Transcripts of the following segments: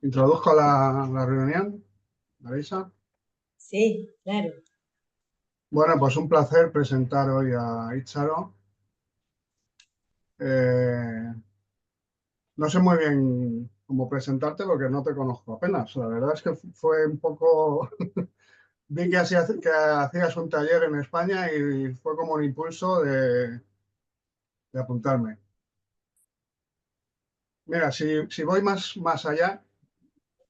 Introduzco la reunión, Marisa. Sí, claro. Bueno, pues un placer presentar hoy a Itzaro. Eh, no sé muy bien cómo presentarte porque no te conozco apenas. La verdad es que fue un poco... Vi que hacías un taller en España y fue como un impulso de apuntarme. Mira, si voy más allá,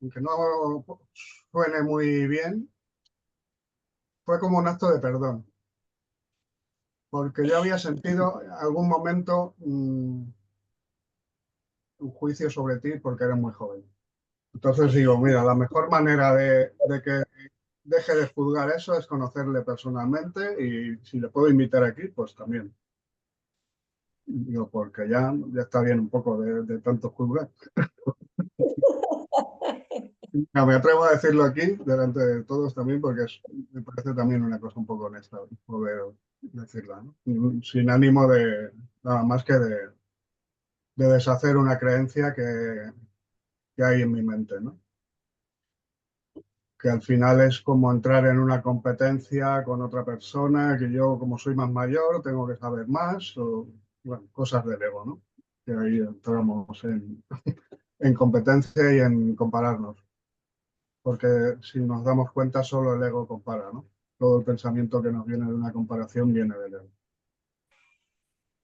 aunque no suene muy bien, fue como un acto de perdón, porque yo había sentido en algún momento un juicio sobre ti porque eres muy joven. Entonces digo, mira, la mejor manera de que deje de juzgar eso es conocerle personalmente y si le puedo invitar aquí, pues también. Digo, porque ya está bien un poco de tanto juzgar. No, me atrevo a decirlo aquí delante de todos también porque me parece también una cosa un poco honesta poder decirla, ¿no? Sin ánimo de nada más que de deshacer una creencia que hay en mi mente, ¿no? Que al final es como entrar en una competencia con otra persona, que yo como soy más mayor tengo que saber más, o bueno, cosas del ego, ¿no? Que ahí entramos en competencia y en compararnos, porque si nos damos cuenta solo el ego compara, ¿no? Todo el pensamiento que nos viene de una comparación viene del ego.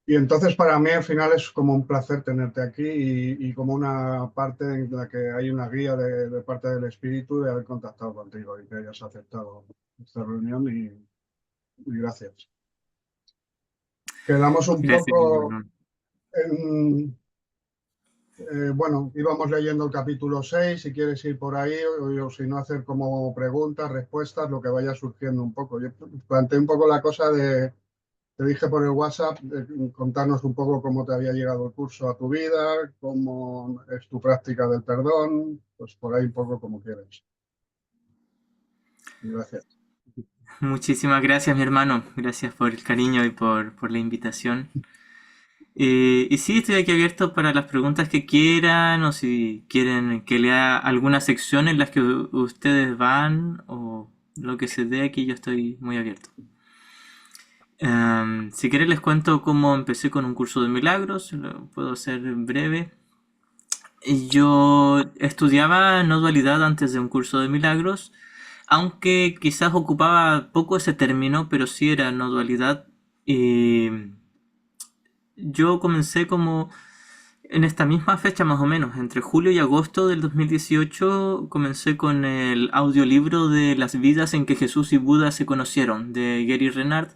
Y entonces para mí al final es como un placer tenerte aquí y como una parte en la que hay una guía de parte del espíritu de haber contactado contigo y que hayas aceptado esta reunión y gracias. Quedamos un Gracias, poco hermano. en, bueno, íbamos leyendo el capítulo 6 si quieres ir por ahí o si no hacer como preguntas, respuestas, lo que vaya surgiendo un poco. Yo planteé un poco la cosa te dije por el WhatsApp, contarnos un poco cómo te había llegado el curso a tu vida, cómo es tu práctica del perdón, pues por ahí un poco como quieres. Gracias. Muchísimas gracias, mi hermano. Gracias por el cariño y por la invitación. Y sí, estoy aquí abierto para las preguntas que quieran o si quieren que lea alguna sección en las que ustedes van o lo que se dé aquí, yo estoy muy abierto. Si quieren les cuento cómo empecé con un curso de milagros, lo puedo hacer breve. Yo estudiaba no dualidad antes de un curso de milagros, aunque quizás ocupaba poco ese término, pero sí era no dualidad. Y yo comencé como en esta misma fecha más o menos, entre julio y agosto del 2018, comencé con el audiolibro de Las vidas en que Jesús y Buda se conocieron, de Gary Renard.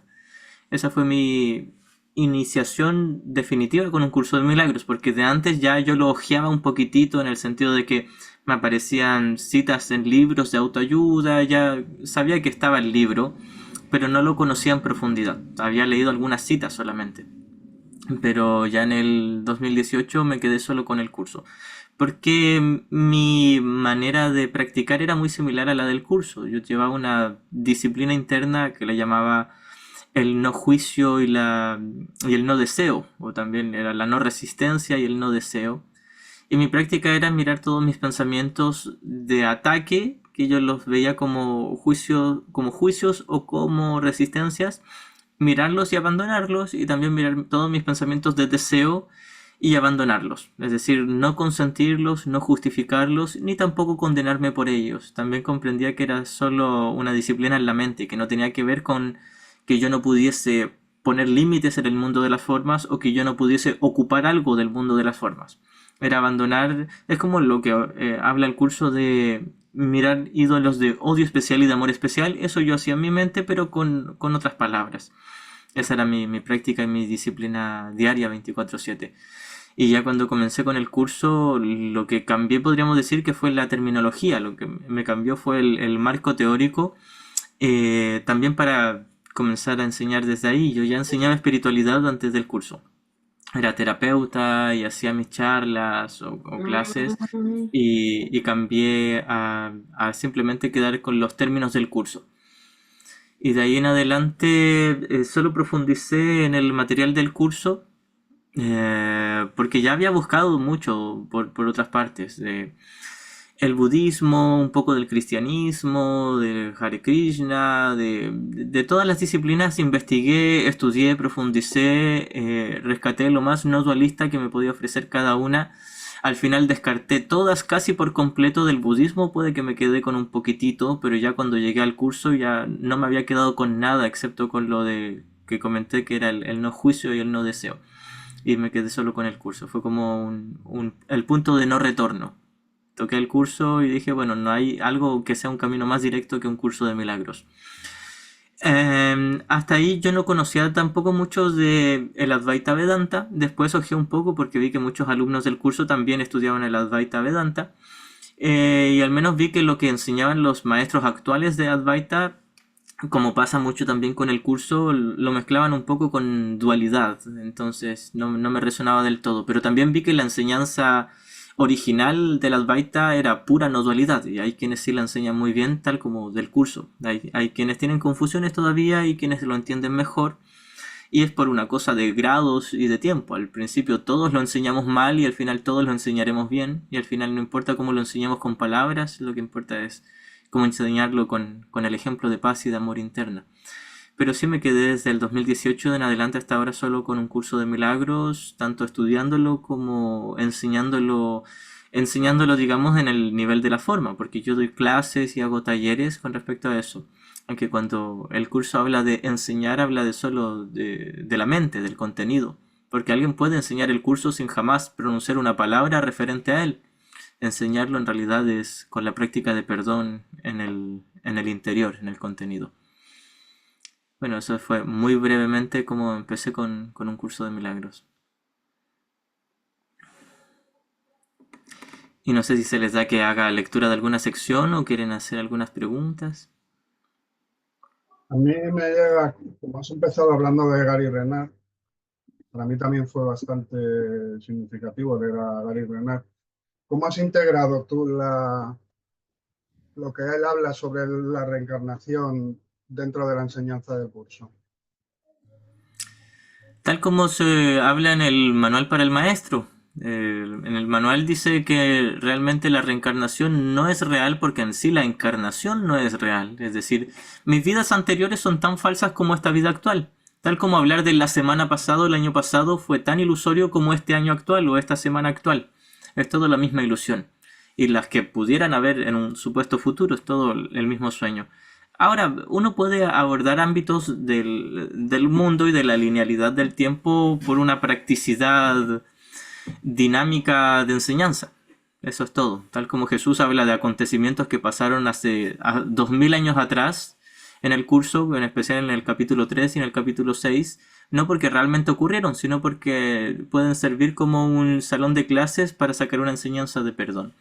Esa fue mi iniciación definitiva con un curso de milagros, porque de antes ya yo lo hojeaba un poquitito en el sentido de que me aparecían citas en libros de autoayuda, ya sabía que estaba el libro, pero no lo conocía en profundidad. Había leído algunas citas solamente. Pero ya en el 2018 me quedé solo con el curso, porque mi manera de practicar era muy similar a la del curso. Yo llevaba una disciplina interna que le llamaba el no juicio y el no deseo, o también era la no resistencia y el no deseo. Y mi práctica era mirar todos mis pensamientos de ataque, que yo los veía como juicios o como resistencias, mirarlos y abandonarlos, y también mirar todos mis pensamientos de deseo y abandonarlos. Es decir, no consentirlos, no justificarlos, ni tampoco condenarme por ellos. También comprendía que era solo una disciplina en la mente, que no tenía que ver con que yo no pudiese poner límites en el mundo de las formas o que yo no pudiese ocupar algo del mundo de las formas. Era abandonar, es como lo que habla el curso de mirar ídolos de odio especial y de amor especial. Eso yo hacía en mi mente, pero con otras palabras. Esa era mi práctica y mi disciplina diaria 24/7. Y ya cuando comencé con el curso, lo que cambié podríamos decir que fue la terminología. Lo que me cambió fue el marco teórico, también para comenzar a enseñar desde ahí. Yo ya enseñaba espiritualidad antes del curso. Era terapeuta y hacía mis charlas o clases, y cambié a simplemente quedar con los términos del curso. Y de ahí en adelante solo profundicé en el material del curso, porque ya había buscado mucho por otras partes. el budismo, un poco del cristianismo, del Hare Krishna, de todas las disciplinas investigué, estudié, profundicé, rescaté lo más no dualista que me podía ofrecer cada una. Al final descarté todas casi por completo del budismo, puede que me quedé con un poquitito, pero ya cuando llegué al curso ya no me había quedado con nada excepto con lo de que comenté que era el no juicio y el no deseo. Y me quedé solo con el curso, fue como el punto de no retorno. Toqué el curso y dije, bueno, no hay algo que sea un camino más directo que un curso de milagros. Hasta ahí yo no conocía tampoco mucho de el Advaita Vedanta. Después ojeé un poco porque vi que muchos alumnos del curso también estudiaban el Advaita Vedanta. Y al menos vi que lo que enseñaban los maestros actuales de Advaita, como pasa mucho también con el curso, lo mezclaban un poco con dualidad. Entonces no me resonaba del todo. Pero también vi que la enseñanza original del Advaita era pura no dualidad, y hay quienes sí la enseñan muy bien, tal como del curso. Hay quienes tienen confusiones todavía y quienes lo entienden mejor, y es por una cosa de grados y de tiempo. Al principio todos lo enseñamos mal y al final todos lo enseñaremos bien, y al final no importa cómo lo enseñamos con palabras, lo que importa es cómo enseñarlo con el ejemplo de paz y de amor interna. Pero sí me quedé desde el 2018 en adelante hasta ahora solo con un curso de milagros, tanto estudiándolo como enseñándolo, digamos, en el nivel de la forma, porque yo doy clases y hago talleres con respecto a eso. Aunque cuando el curso habla de enseñar, habla de solo de la mente, del contenido. Porque alguien puede enseñar el curso sin jamás pronunciar una palabra referente a él. Enseñarlo en realidad es con la práctica de perdón en el interior, en el contenido. Bueno, eso fue muy brevemente como empecé con un curso de milagros. Y no sé si se les da que haga lectura de alguna sección o quieren hacer algunas preguntas. A mí me llega, como has empezado hablando de Gary Renard, para mí también fue bastante significativo leer a Gary Renard. ¿Cómo has integrado tú lo que él habla sobre la reencarnación dentro de la enseñanza del curso? Tal como se habla en el manual para el maestro. En el manual dice que realmente la reencarnación no es real porque en sí la encarnación no es real. Es decir, mis vidas anteriores son tan falsas como esta vida actual. Tal como hablar de la semana pasada o el año pasado fue tan ilusorio como este año actual o esta semana actual. Es todo la misma ilusión. Y las que pudieran haber en un supuesto futuro es todo el mismo sueño. Ahora, uno puede abordar ámbitos del mundo y de la linealidad del tiempo por una practicidad dinámica de enseñanza. Eso es todo. Tal como Jesús habla de acontecimientos que pasaron hace 2000 años atrás en el curso, en especial en el capítulo 3 y en el capítulo 6, no porque realmente ocurrieron, sino porque pueden servir como un salón de clases para sacar una enseñanza de perdón.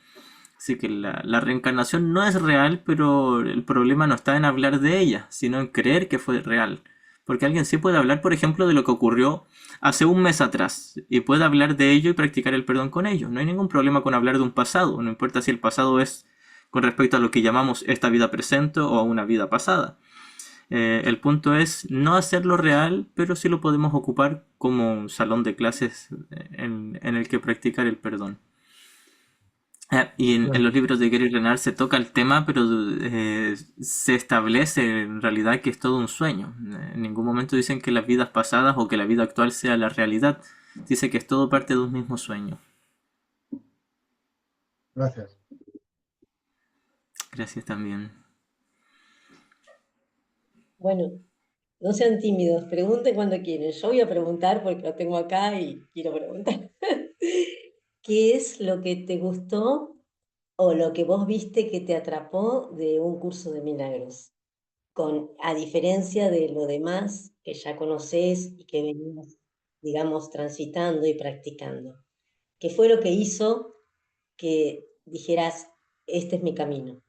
Así que la reencarnación no es real, pero el problema no está en hablar de ella, sino en creer que fue real. Porque alguien sí puede hablar, por ejemplo, de lo que ocurrió hace un mes atrás, y puede hablar de ello y practicar el perdón con ello. No hay ningún problema con hablar de un pasado, no importa si el pasado es con respecto a lo que llamamos esta vida presente o a una vida pasada. El punto es no hacerlo real, pero sí lo podemos ocupar como un salón de clases en el que practicar el perdón. Y en los libros de Gary Renard se toca el tema, pero se establece en realidad que es todo un sueño. En ningún momento dicen que las vidas pasadas o que la vida actual sea la realidad. Dice que es todo parte de un mismo sueño. Gracias. Gracias también. Bueno, no sean tímidos, pregunten cuando quieren. Yo voy a preguntar porque lo tengo acá y quiero preguntar. ¿Qué es lo que te gustó o lo que vos viste que te atrapó de un curso de milagros? A diferencia de lo demás que ya conocés y que venimos, digamos, transitando y practicando. ¿Qué fue lo que hizo que dijeras, este es mi camino?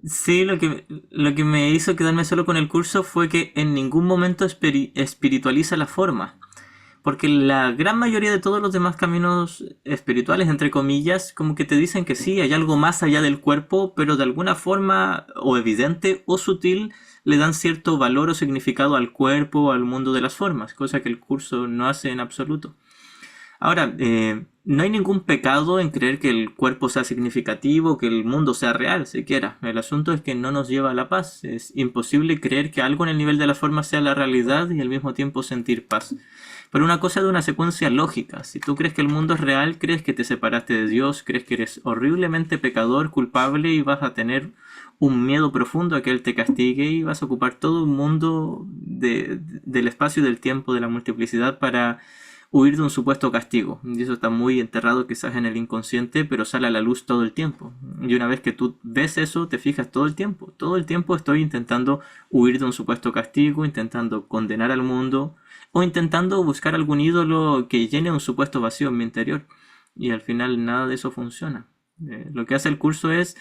Sí, lo que me hizo quedarme solo con el curso fue que en ningún momento espiritualiza la forma. Porque la gran mayoría de todos los demás caminos espirituales, entre comillas, como que te dicen que sí, hay algo más allá del cuerpo, pero de alguna forma, o evidente o sutil, le dan cierto valor o significado al cuerpo o al mundo de las formas, cosa que el curso no hace en absoluto. Ahora, no hay ningún pecado en creer que el cuerpo sea significativo, que el mundo sea real, siquiera. El asunto es que no nos lleva a la paz. Es imposible creer que algo en el nivel de la forma sea la realidad y al mismo tiempo sentir paz. Pero una cosa de una secuencia lógica. Si tú crees que el mundo es real, crees que te separaste de Dios, crees que eres horriblemente pecador, culpable y vas a tener un miedo profundo a que Él te castigue y vas a ocupar todo un mundo del espacio y del tiempo, de la multiplicidad para huir de un supuesto castigo. Y eso está muy enterrado quizás en el inconsciente, pero sale a la luz todo el tiempo. Y una vez que tú ves eso, te fijas todo el tiempo. Todo el tiempo estoy intentando huir de un supuesto castigo, intentando condenar al mundo o intentando buscar algún ídolo que llene un supuesto vacío en mi interior. Y al final nada de eso funciona. Lo que hace el curso es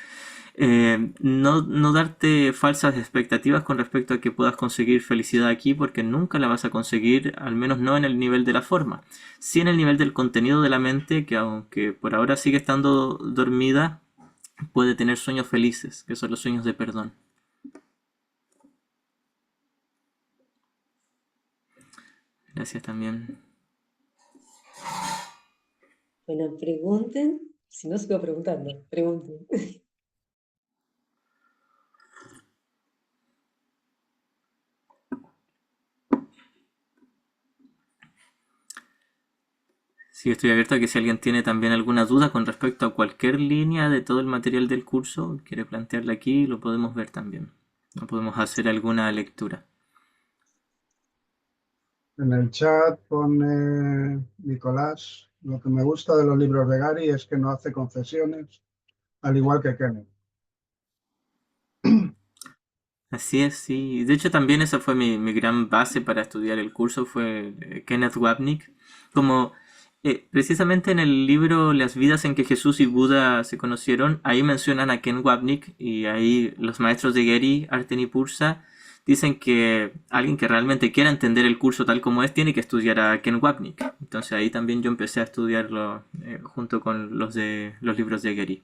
no darte falsas expectativas con respecto a que puedas conseguir felicidad aquí, porque nunca la vas a conseguir, al menos no en el nivel de la forma. Sí en el nivel del contenido de la mente, que aunque por ahora sigue estando dormida, puede tener sueños felices, que son los sueños de perdón. Gracias también. Bueno, pregunten. Si no, sigo preguntando. Pregunten. Sí, estoy abierto a que si alguien tiene también alguna duda con respecto a cualquier línea de todo el material del curso, quiere plantearla aquí, lo podemos ver también. No podemos hacer alguna lectura. En el chat pone Nicolás, lo que me gusta de los libros de Gary es que no hace concesiones, al igual que Kenneth. Así es, sí. De hecho, también esa fue mi gran base para estudiar el curso, fue Kenneth Wapnick. Como precisamente en el libro Las vidas en que Jesús y Buda se conocieron, ahí mencionan a Ken Wapnick y ahí los maestros de Gary, Arten y Pursa, dicen que alguien que realmente quiera entender el curso tal como es, tiene que estudiar a Ken Wapnick. Entonces ahí también yo empecé a estudiarlo junto con los libros de Gary.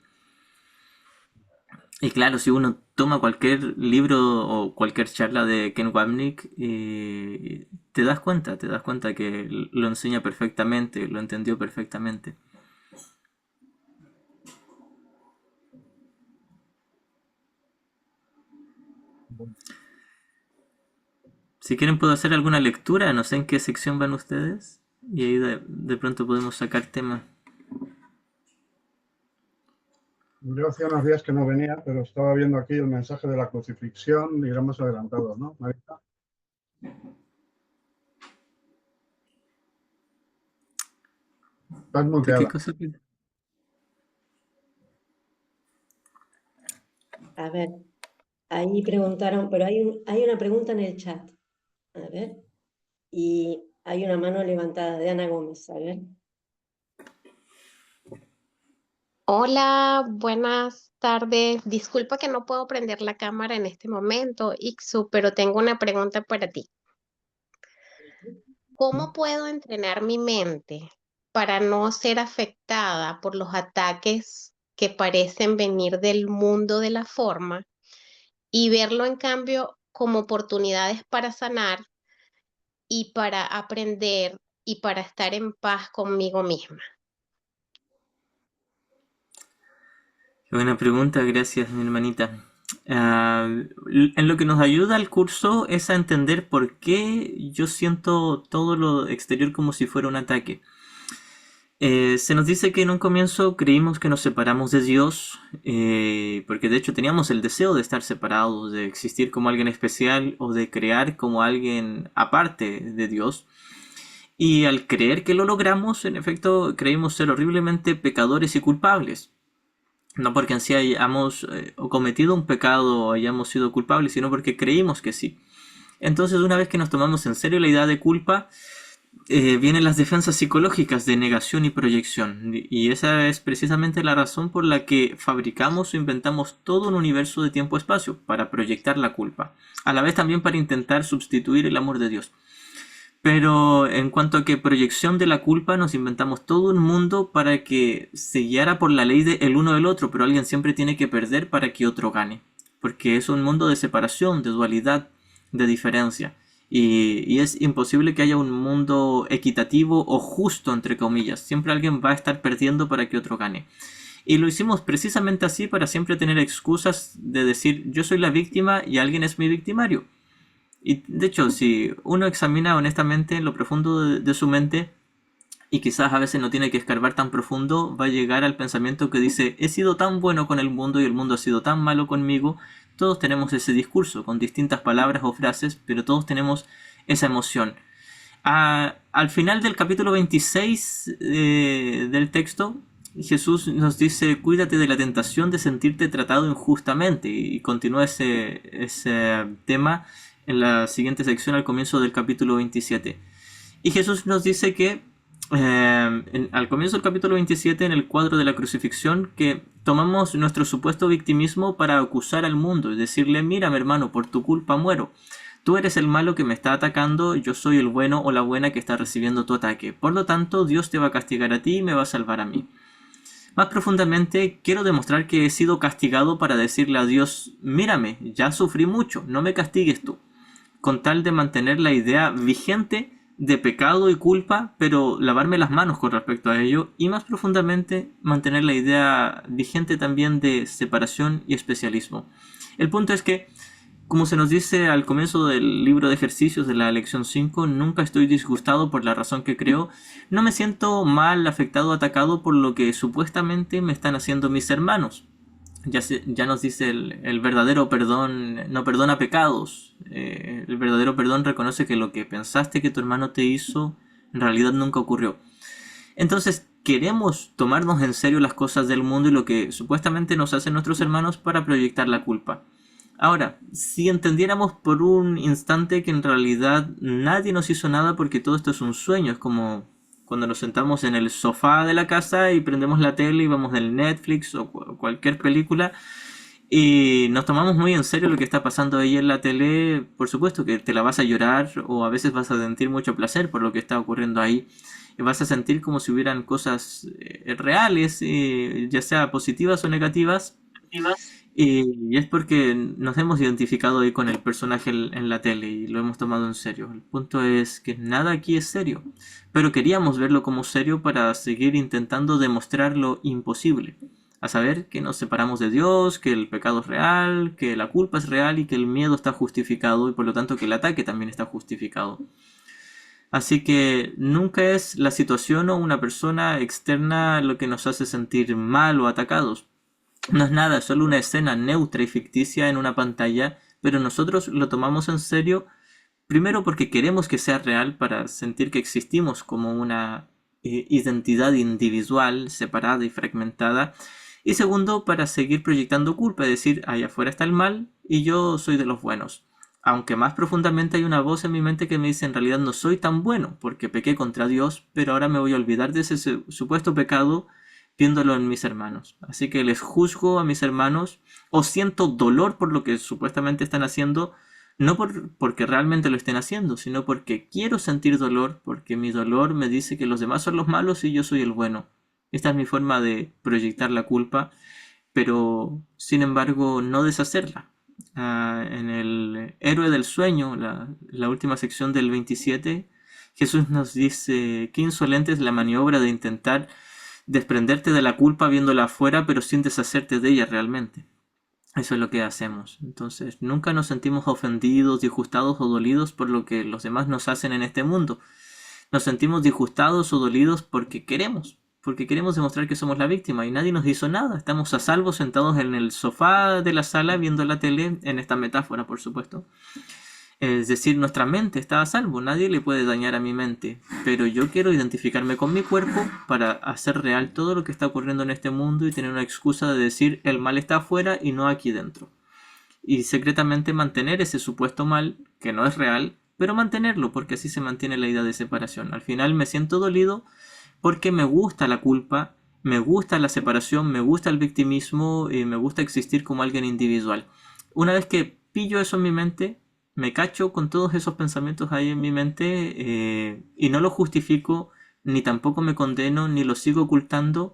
Y claro, si uno toma cualquier libro o cualquier charla de Ken Wapnick, te das cuenta que lo enseña perfectamente, lo entendió perfectamente. Si quieren puedo hacer alguna lectura, no sé en qué sección van ustedes, y ahí de pronto podemos sacar temas. Yo hacía unos días que no venía, pero estaba viendo aquí el mensaje de la crucifixión y iremos adelantados, ¿no, Marita? Estás ¿De muteada. qué cosa? A ver, ahí preguntaron, pero hay una pregunta en el chat. A ver. Y hay una mano levantada de Ana Gómez. A ver. Hola, buenas tardes. Disculpa que no puedo prender la cámara en este momento, Ixu, pero tengo una pregunta para ti. ¿Cómo puedo entrenar mi mente para no ser afectada por los ataques que parecen venir del mundo de la forma y verlo en cambio como oportunidades para sanar y para aprender y para estar en paz conmigo misma? Qué buena pregunta, gracias mi hermanita. En lo que nos ayuda el curso es a entender por qué yo siento todo lo exterior como si fuera un ataque. Se nos dice que en un comienzo creímos que nos separamos de Dios, porque de hecho teníamos el deseo de estar separados, de existir como alguien especial o de crear como alguien aparte de Dios. Y al creer que lo logramos, en efecto, creímos ser horriblemente pecadores y culpables. No porque en sí hayamos cometido un pecado o hayamos sido culpables, sino porque creímos que sí. Entonces, una vez que nos tomamos en serio la idea de culpa, vienen las defensas psicológicas de negación y proyección. Y esa es precisamente la razón por la que fabricamos o inventamos todo un universo de tiempo-espacio, para proyectar la culpa. A la vez también para intentar sustituir el amor de Dios. Pero en cuanto a que proyección de la culpa, nos inventamos todo un mundo para que se guiara por la ley de el uno del otro, pero alguien siempre tiene que perder para que otro gane. Porque es un mundo de separación, de dualidad, de diferencia. Y es imposible que haya un mundo equitativo o justo, entre comillas. Siempre alguien va a estar perdiendo para que otro gane. Y lo hicimos precisamente así para siempre tener excusas de decir yo soy la víctima y alguien es mi victimario. Y de hecho, si uno examina honestamente en lo profundo de su mente, y quizás a veces no tiene que escarbar tan profundo, va a llegar al pensamiento que dice he sido tan bueno con el mundo y el mundo ha sido tan malo conmigo. Todos tenemos ese discurso con distintas palabras o frases, pero todos tenemos esa emoción. Al final del capítulo 26 del texto, Jesús nos dice cuídate de la tentación de sentirte tratado injustamente, y continúa ese tema en la siguiente sección al comienzo del capítulo 27. Y Jesús nos dice que al comienzo del capítulo 27, en el cuadro de la crucifixión, que tomamos nuestro supuesto victimismo para acusar al mundo y decirle mira mi hermano, por tu culpa muero. Tú eres el malo que me está atacando, yo soy el bueno o la buena que está recibiendo tu ataque. Por lo tanto, Dios te va a castigar a ti y me va a salvar a mí. Más profundamente, quiero demostrar que he sido castigado para decirle a Dios, mírame, ya sufrí mucho, no me castigues tú. Con tal de mantener la idea vigente de pecado y culpa, pero lavarme las manos con respecto a ello, y más profundamente mantener la idea vigente también de separación y especialismo. El punto es que, como se nos dice al comienzo del libro de ejercicios de la lección 5, nunca estoy disgustado por la razón que creo, no me siento mal, afectado, atacado por lo que supuestamente me están haciendo mis hermanos. Ya nos dice el verdadero perdón, no perdona pecados. El verdadero perdón reconoce que lo que pensaste que tu hermano te hizo, en realidad nunca ocurrió. Entonces, queremos tomarnos en serio las cosas del mundo y lo que supuestamente nos hacen nuestros hermanos para proyectar la culpa. Ahora, si entendiéramos por un instante que en realidad nadie nos hizo nada porque todo esto es un sueño, es como cuando nos sentamos en el sofá de la casa y prendemos la tele y vamos del Netflix o cualquier película y nos tomamos muy en serio lo que está pasando ahí en la tele, por supuesto que te la vas a llorar o a veces vas a sentir mucho placer por lo que está ocurriendo ahí. Y vas a sentir como si hubieran cosas reales, ya sea positivas o negativas. Y es porque nos hemos identificado ahí con el personaje en la tele y lo hemos tomado en serio. El punto es que nada aquí es serio, pero queríamos verlo como serio para seguir intentando demostrar lo imposible. A saber que nos separamos de Dios, que el pecado es real, que la culpa es real y que el miedo está justificado y por lo tanto que el ataque también está justificado. Así que nunca es la situación o una persona externa lo que nos hace sentir mal o atacados. No es nada, es solo una escena neutra y ficticia en una pantalla, pero nosotros lo tomamos en serio, primero porque queremos que sea real para sentir que existimos como una identidad individual, separada y fragmentada, y segundo para seguir proyectando culpa, es decir, allá afuera está el mal y yo soy de los buenos. Aunque más profundamente hay una voz en mi mente que me dice en realidad no soy tan bueno porque pequé contra Dios, pero ahora me voy a olvidar de ese supuesto pecado viéndolo en mis hermanos. Así que les juzgo a mis hermanos o siento dolor por lo que supuestamente están haciendo, no porque realmente lo estén haciendo, sino porque quiero sentir dolor, porque mi dolor me dice que los demás son los malos y yo soy el bueno. Esta es mi forma de proyectar la culpa, pero sin embargo no deshacerla. En el héroe del sueño, la última sección del 27, Jesús nos dice qué insolente es la maniobra de intentar desprenderte de la culpa viéndola afuera pero sin deshacerte de ella realmente. Eso es lo que hacemos. Entonces nunca nos sentimos ofendidos, disgustados o dolidos por lo que los demás nos hacen en este mundo. Nos sentimos disgustados o dolidos porque queremos demostrar que somos la víctima y nadie nos hizo nada. Estamos a salvo sentados en el sofá de la sala viendo la tele, en esta metáfora por supuesto. Es decir, nuestra mente está a salvo, nadie le puede dañar a mi mente, pero yo quiero identificarme con mi cuerpo para hacer real todo lo que está ocurriendo en este mundo y tener una excusa de decir el mal está afuera y no aquí dentro. Y secretamente mantener ese supuesto mal, que no es real, pero mantenerlo porque así se mantiene la idea de separación. Al final me siento dolido porque me gusta la culpa, me gusta la separación, me gusta el victimismo y me gusta existir como alguien individual. Una vez que pillo eso en mi mente, me cacho con todos esos pensamientos ahí en mi mente y no lo justifico, ni tampoco me condeno, ni lo sigo ocultando,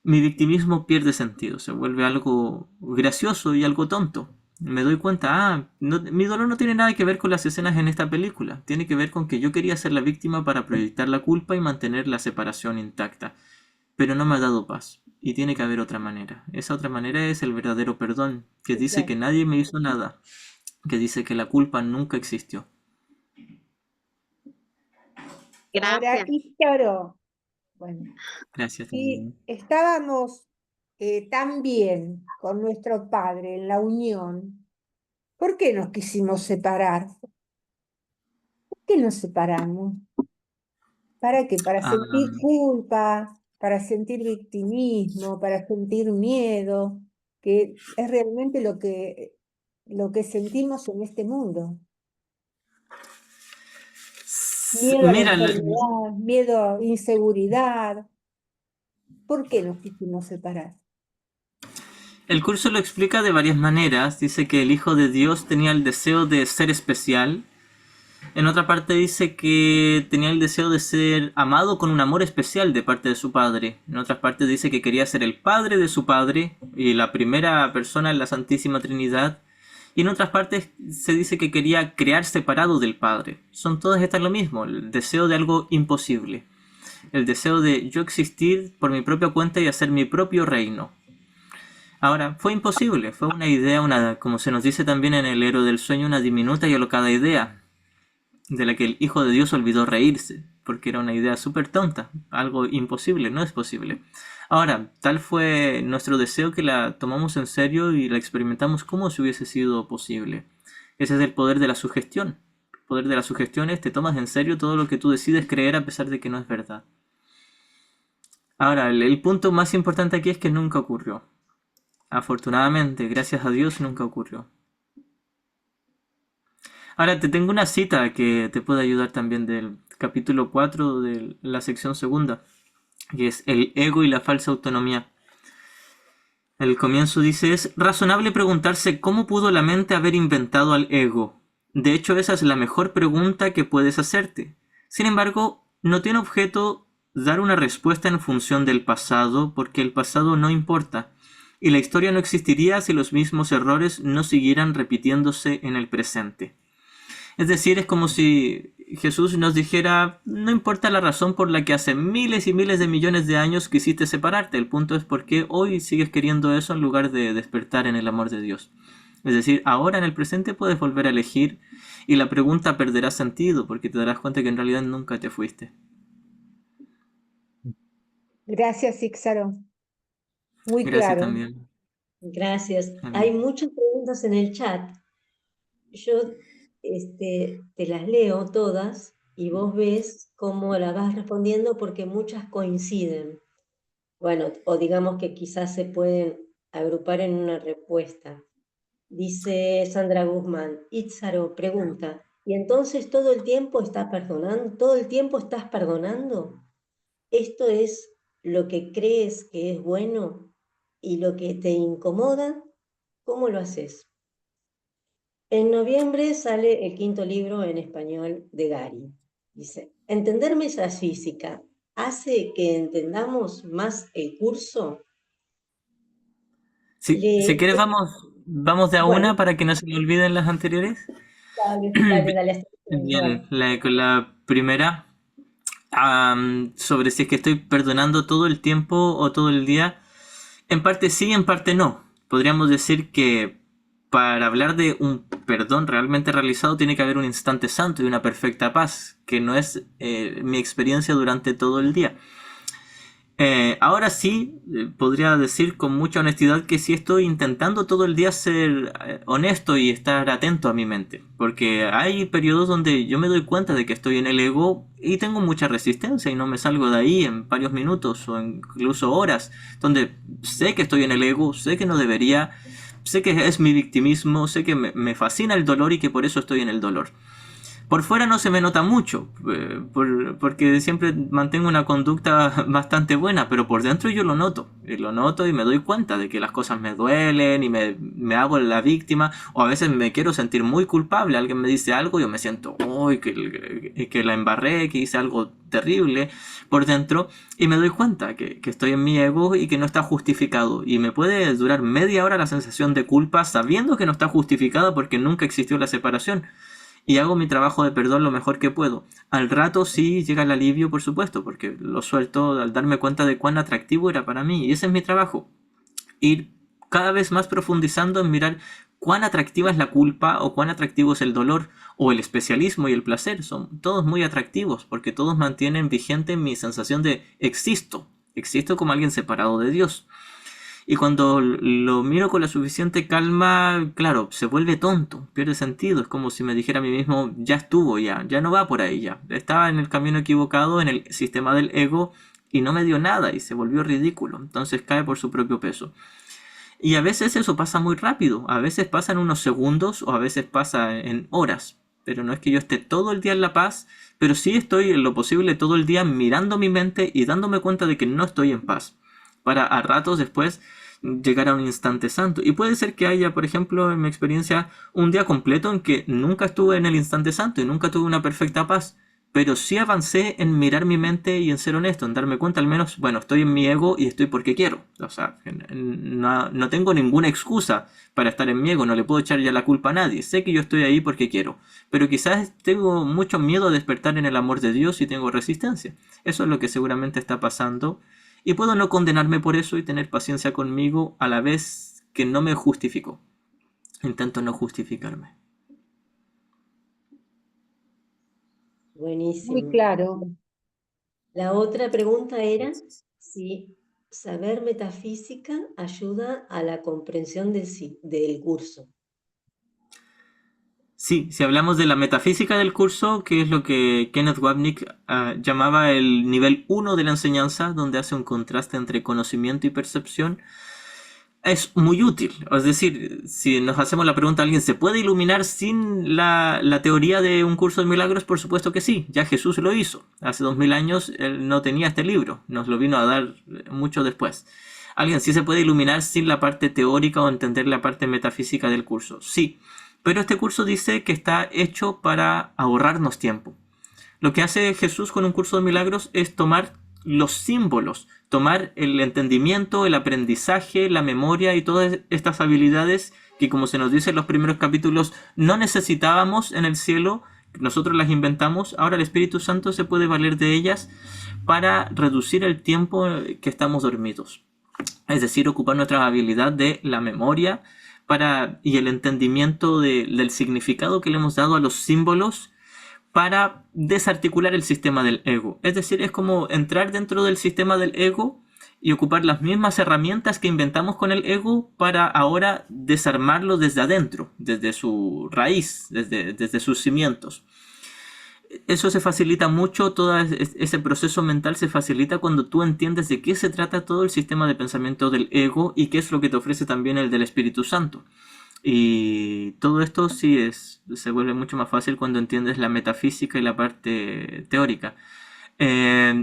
mi victimismo pierde sentido, se vuelve algo gracioso y algo tonto. me doy cuenta, mi dolor no tiene nada que ver con las escenas en esta película, tiene que ver con que yo quería ser la víctima para proyectar la culpa y mantener la separación intacta, pero no me ha dado paz, y tiene que haber otra manera. Esa otra manera es el verdadero perdón, que Sí, dice claro. que nadie me hizo nada, que dice que la culpa nunca existió. Ahora, Gracias. Ícaro, bueno, Gracias si también. estábamos tan bien con nuestro padre en la unión, ¿por qué nos quisimos separar? ¿Por qué nos separamos? ¿Para qué? Para Ah, sentir culpa, para sentir victimismo, para sentir miedo, que es realmente lo que sentimos en este mundo. Miedo a la mira, enfermedad, miedo a inseguridad. ¿Por qué nos quisimos separar? el curso lo explica de varias maneras. Dice que el Hijo de Dios tenía el deseo de ser especial. En otra parte dice que tenía el deseo de ser amado con un amor especial de parte de su padre. En otras partes dice que quería ser el padre de su padre y la primera persona en la Santísima Trinidad. Y en otras partes se dice que quería crear separado del padre. Son todas estas lo mismo, el deseo de algo imposible. El deseo de yo existir por mi propia cuenta y hacer mi propio reino. Ahora, fue imposible, fue una idea, como se nos dice también en el héroe del sueño, una diminuta y alocada idea, de la que el Hijo de Dios olvidó reírse, porque era una idea súper tonta, algo imposible, no es posible. Ahora, tal fue nuestro deseo que la tomamos en serio y la experimentamos como si hubiese sido posible. Ese es el poder de la sugestión. El poder de la sugestión es te tomas en serio todo lo que tú decides creer a pesar de que no es verdad. Ahora, el punto más importante aquí es que nunca ocurrió. Afortunadamente, gracias a Dios, nunca ocurrió. Ahora te tengo una cita que te puede ayudar también del capítulo 4 de la sección segunda, que es el ego y la falsa autonomía. El comienzo dice, es razonable preguntarse cómo pudo la mente haber inventado al ego. De hecho, esa es la mejor pregunta que puedes hacerte. Sin embargo, no tiene objeto dar una respuesta en función del pasado, porque el pasado no importa, y la historia no existiría si los mismos errores no siguieran repitiéndose en el presente. Es decir, es como si Jesús nos dijera, no importa la razón por la que hace miles y miles de millones de años quisiste separarte, el punto es por qué hoy sigues queriendo eso en lugar de despertar en el amor de Dios. Es decir, ahora en el presente puedes volver a elegir y la pregunta perderá sentido porque te darás cuenta que en realidad nunca te fuiste. Gracias, Íxaro. Muy Gracias claro. también. Gracias. Hay Amén. muchas preguntas en el chat. Yo te las leo todas y vos ves cómo las vas respondiendo porque muchas coinciden. Bueno, o digamos que quizás se pueden agrupar en una respuesta. Dice Sandra Guzmán, Itzaro pregunta, ¿y entonces todo el tiempo estás perdonando? ¿Todo el tiempo estás perdonando? ¿Esto es lo que crees que es bueno y lo que te incomoda? ¿Cómo lo haces? En noviembre sale el quinto libro en español de Gary. Dice, entender metafísica hace que entendamos más el curso. Si quieres vamos de a Bueno, una para que no se me olviden las anteriores. dale, hasta a ver. Bien, con la primera, sobre si es que estoy perdonando todo el tiempo o todo el día. En parte sí, en parte no. Podríamos decir que para hablar de un perdón realmente realizado tiene que haber un instante santo y una perfecta paz, que no es mi experiencia durante todo el día. Ahora sí, podría decir con mucha honestidad que sí estoy intentando todo el día ser honesto y estar atento a mi mente, porque hay periodos donde yo me doy cuenta de que estoy en el ego y tengo mucha resistencia y no me salgo de ahí en varios minutos o incluso horas, donde sé que estoy en el ego, sé que no debería, sé que es mi victimismo, sé que me fascina el dolor y que por eso estoy en el dolor. Por fuera no se me nota mucho, porque siempre mantengo una conducta bastante buena, pero por dentro yo lo noto y me doy cuenta de que las cosas me duelen y me hago la víctima, o a veces me quiero sentir muy culpable, alguien me dice algo y yo me siento, uy, que la embarré, que hice algo terrible por dentro, y me doy cuenta que estoy en mi ego y que no está justificado, y me puede durar media hora la sensación de culpa sabiendo que no está justificada porque nunca existió la separación. Y hago mi trabajo de perdón lo mejor que puedo. Al rato sí llega el alivio, por supuesto, porque lo suelto al darme cuenta de cuán atractivo era para mí. Y ese es mi trabajo. Ir cada vez más profundizando en mirar cuán atractiva es la culpa o cuán atractivo es el dolor o el especialismo y el placer. Son todos muy atractivos porque todos mantienen vigente mi sensación de existo. Existo como alguien separado de Dios. Y cuando lo miro con la suficiente calma, claro, se vuelve tonto, pierde sentido. Es como si me dijera a mí mismo, ya estuvo, ya no va por ahí, ya. Estaba en el camino equivocado, en el sistema del ego, y no me dio nada, y se volvió ridículo. Entonces cae por su propio peso. Y a veces eso pasa muy rápido, a veces pasa en unos segundos, o a veces pasa en horas. Pero no es que yo esté todo el día en la paz, pero sí estoy en lo posible todo el día mirando mi mente y dándome cuenta de que no estoy en paz, para a ratos después llegar a un instante santo. Y puede ser que haya, por ejemplo, en mi experiencia, un día completo en que nunca estuve en el instante santo y nunca tuve una perfecta paz, pero sí avancé en mirar mi mente y en ser honesto, en darme cuenta al menos, bueno, estoy en mi ego y estoy porque quiero. O sea, no tengo ninguna excusa para estar en mi ego, no le puedo echar ya la culpa a nadie. Sé que yo estoy ahí porque quiero, pero quizás tengo mucho miedo a despertar en el amor de Dios y tengo resistencia. Eso es lo que seguramente está pasando. Y puedo no condenarme por eso y tener paciencia conmigo a la vez que no me justifico. Intento no justificarme. Muy Buenísimo. claro. La otra pregunta era si saber metafísica ayuda a la comprensión del curso. Sí, si hablamos de la metafísica del curso, que es lo que Kenneth Wapnick llamaba el nivel 1 de la enseñanza, donde hace un contraste entre conocimiento y percepción, es muy útil. Es decir, si nos hacemos la pregunta, ¿alguien se puede iluminar sin la teoría de un curso de milagros? Por supuesto que sí, ya Jesús lo hizo. Hace 2000 años él no tenía este libro, nos lo vino a dar mucho después. ¿Alguien sí se puede iluminar sin la parte teórica o entender la parte metafísica del curso? Sí, pero este curso dice que está hecho para ahorrarnos tiempo. Lo que hace Jesús con un curso de milagros es tomar los símbolos, tomar el entendimiento, el aprendizaje, la memoria y todas estas habilidades que, como se nos dice en los primeros capítulos, no necesitábamos en el cielo, nosotros las inventamos. Ahora el Espíritu Santo se puede valer de ellas para reducir el tiempo que estamos dormidos. Es decir, ocupar nuestra habilidad de la memoria y el entendimiento del significado que le hemos dado a los símbolos para desarticular el sistema del ego. Es decir, es como entrar dentro del sistema del ego y ocupar las mismas herramientas que inventamos con el ego para ahora desarmarlo desde adentro, desde su raíz, desde sus cimientos. Eso se facilita mucho, todo ese proceso mental se facilita cuando tú entiendes de qué se trata todo el sistema de pensamiento del ego y qué es lo que te ofrece también el del Espíritu Santo. Y todo esto sí se vuelve mucho más fácil cuando entiendes la metafísica y la parte teórica.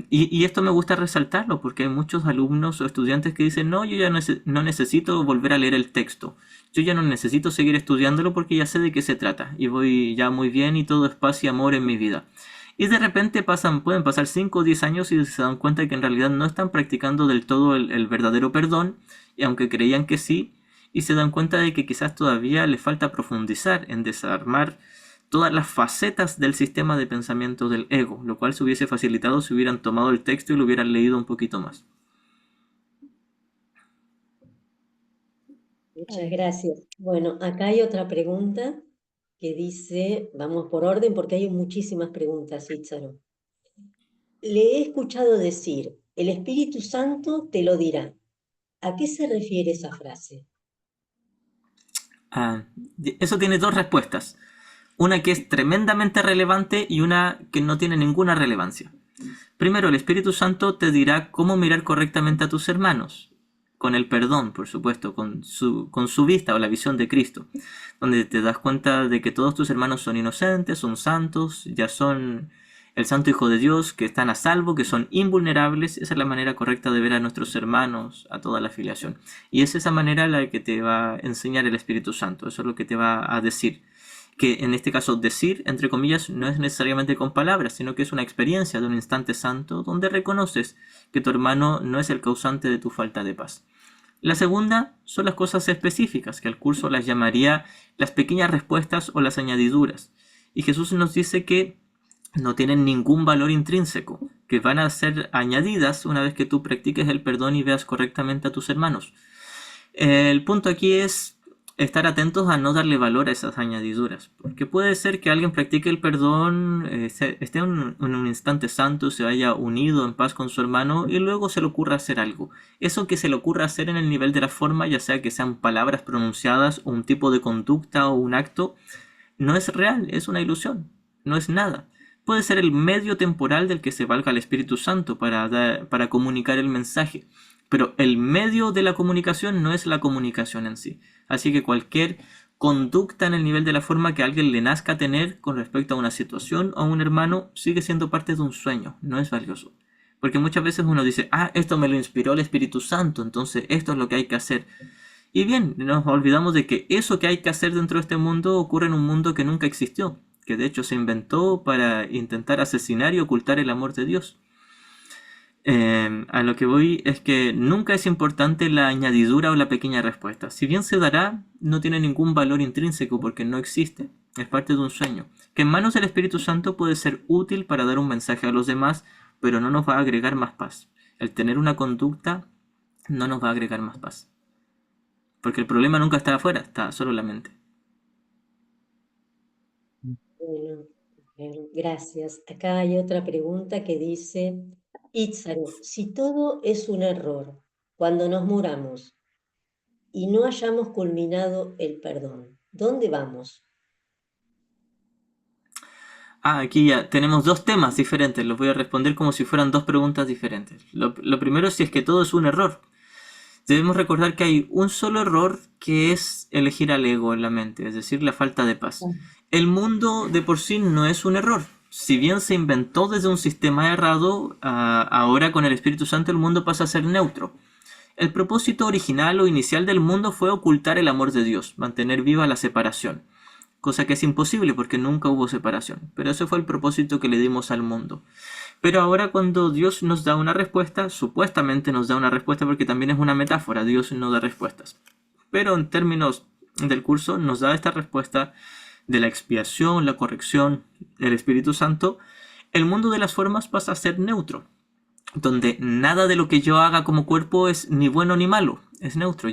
Y esto me gusta resaltarlo porque hay muchos alumnos o estudiantes que dicen, no, yo ya no necesito volver a leer el texto. Yo ya no necesito seguir estudiándolo porque ya sé de qué se trata y voy ya muy bien y todo es paz y amor en mi vida. Y de repente pueden pasar 5 o 10 años y se dan cuenta de que en realidad no están practicando del todo el verdadero perdón, y aunque creían que sí, y se dan cuenta de que quizás todavía les falta profundizar en desarmar todas las facetas del sistema de pensamiento del ego, lo cual se hubiese facilitado si hubieran tomado el texto y lo hubieran leído un poquito más. Muchas gracias. Bueno, acá hay otra pregunta que dice, vamos por orden porque hay muchísimas preguntas, Itzaro. Le he escuchado decir, el Espíritu Santo te lo dirá. ¿A qué se refiere esa frase? Eso tiene dos respuestas. Una que es tremendamente relevante y una que no tiene ninguna relevancia. Primero, el Espíritu Santo te dirá cómo mirar correctamente a tus hermanos. con el perdón, por supuesto, con su vista o la visión de Cristo, donde te das cuenta de que todos tus hermanos son inocentes, son santos, ya son el santo Hijo de Dios, que están a salvo, que son invulnerables. Esa es la manera correcta de ver a nuestros hermanos, a toda la filiación. Y es esa manera la que te va a enseñar el Espíritu Santo, eso es lo que te va a decir. Que en este caso decir, entre comillas, no es necesariamente con palabras, sino que es una experiencia de un instante santo donde reconoces que tu hermano no es el causante de tu falta de paz. La segunda son las cosas específicas, que el curso las llamaría las pequeñas respuestas o las añadiduras. Y Jesús nos dice que no tienen ningún valor intrínseco, que van a ser añadidas una vez que tú practiques el perdón y veas correctamente a tus hermanos. El punto aquí es estar atentos a no darle valor a esas añadiduras, porque puede ser que alguien practique el perdón, esté en un instante santo, se haya unido en paz con su hermano y luego se le ocurra hacer algo. Eso que se le ocurra hacer en el nivel de la forma, ya sea que sean palabras pronunciadas o un tipo de conducta o un acto, no es real, es una ilusión, no es nada. Puede ser el medio temporal del que se valga el Espíritu Santo para comunicar el mensaje, pero el medio de la comunicación no es la comunicación en sí. Así que cualquier conducta en el nivel de la forma que a alguien le nazca tener con respecto a una situación o a un hermano sigue siendo parte de un sueño, no es valioso. Porque muchas veces uno dice, esto me lo inspiró el Espíritu Santo, entonces esto es lo que hay que hacer. Y bien, nos olvidamos de que eso que hay que hacer dentro de este mundo ocurre en un mundo que nunca existió, que de hecho se inventó para intentar asesinar y ocultar el amor de Dios. A lo que voy es que nunca es importante la añadidura o la pequeña respuesta. Si bien se dará, no tiene ningún valor intrínseco porque no existe. Es parte de un sueño. Que en manos del Espíritu Santo puede ser útil para dar un mensaje a los demás, pero no nos va a agregar más paz. El tener una conducta no nos va a agregar más paz. Porque el problema nunca está afuera, está solo en la mente. Bueno, gracias. Acá hay otra pregunta que dice, Itzaro, si todo es un error, cuando nos muramos y no hayamos culminado el perdón, ¿dónde vamos? Aquí ya tenemos dos temas diferentes, los voy a responder como si fueran dos preguntas diferentes. Lo primero es si es que todo es un error. Debemos recordar que hay un solo error que es elegir al ego en la mente, es decir, la falta de paz. El mundo de por sí no es un error. Si bien se inventó desde un sistema errado, ahora con el Espíritu Santo el mundo pasa a ser neutro. El propósito original o inicial del mundo fue ocultar el amor de Dios, mantener viva la separación. Cosa que es imposible porque nunca hubo separación. Pero ese fue el propósito que le dimos al mundo. Pero ahora cuando Dios nos da una respuesta, supuestamente nos da una respuesta porque también es una metáfora, Dios no da respuestas. Pero en términos del curso nos da esta respuesta de la expiación, la corrección, el Espíritu Santo. El mundo de las formas pasa a ser neutro, donde nada de lo que yo haga como cuerpo es ni bueno ni malo, es neutro.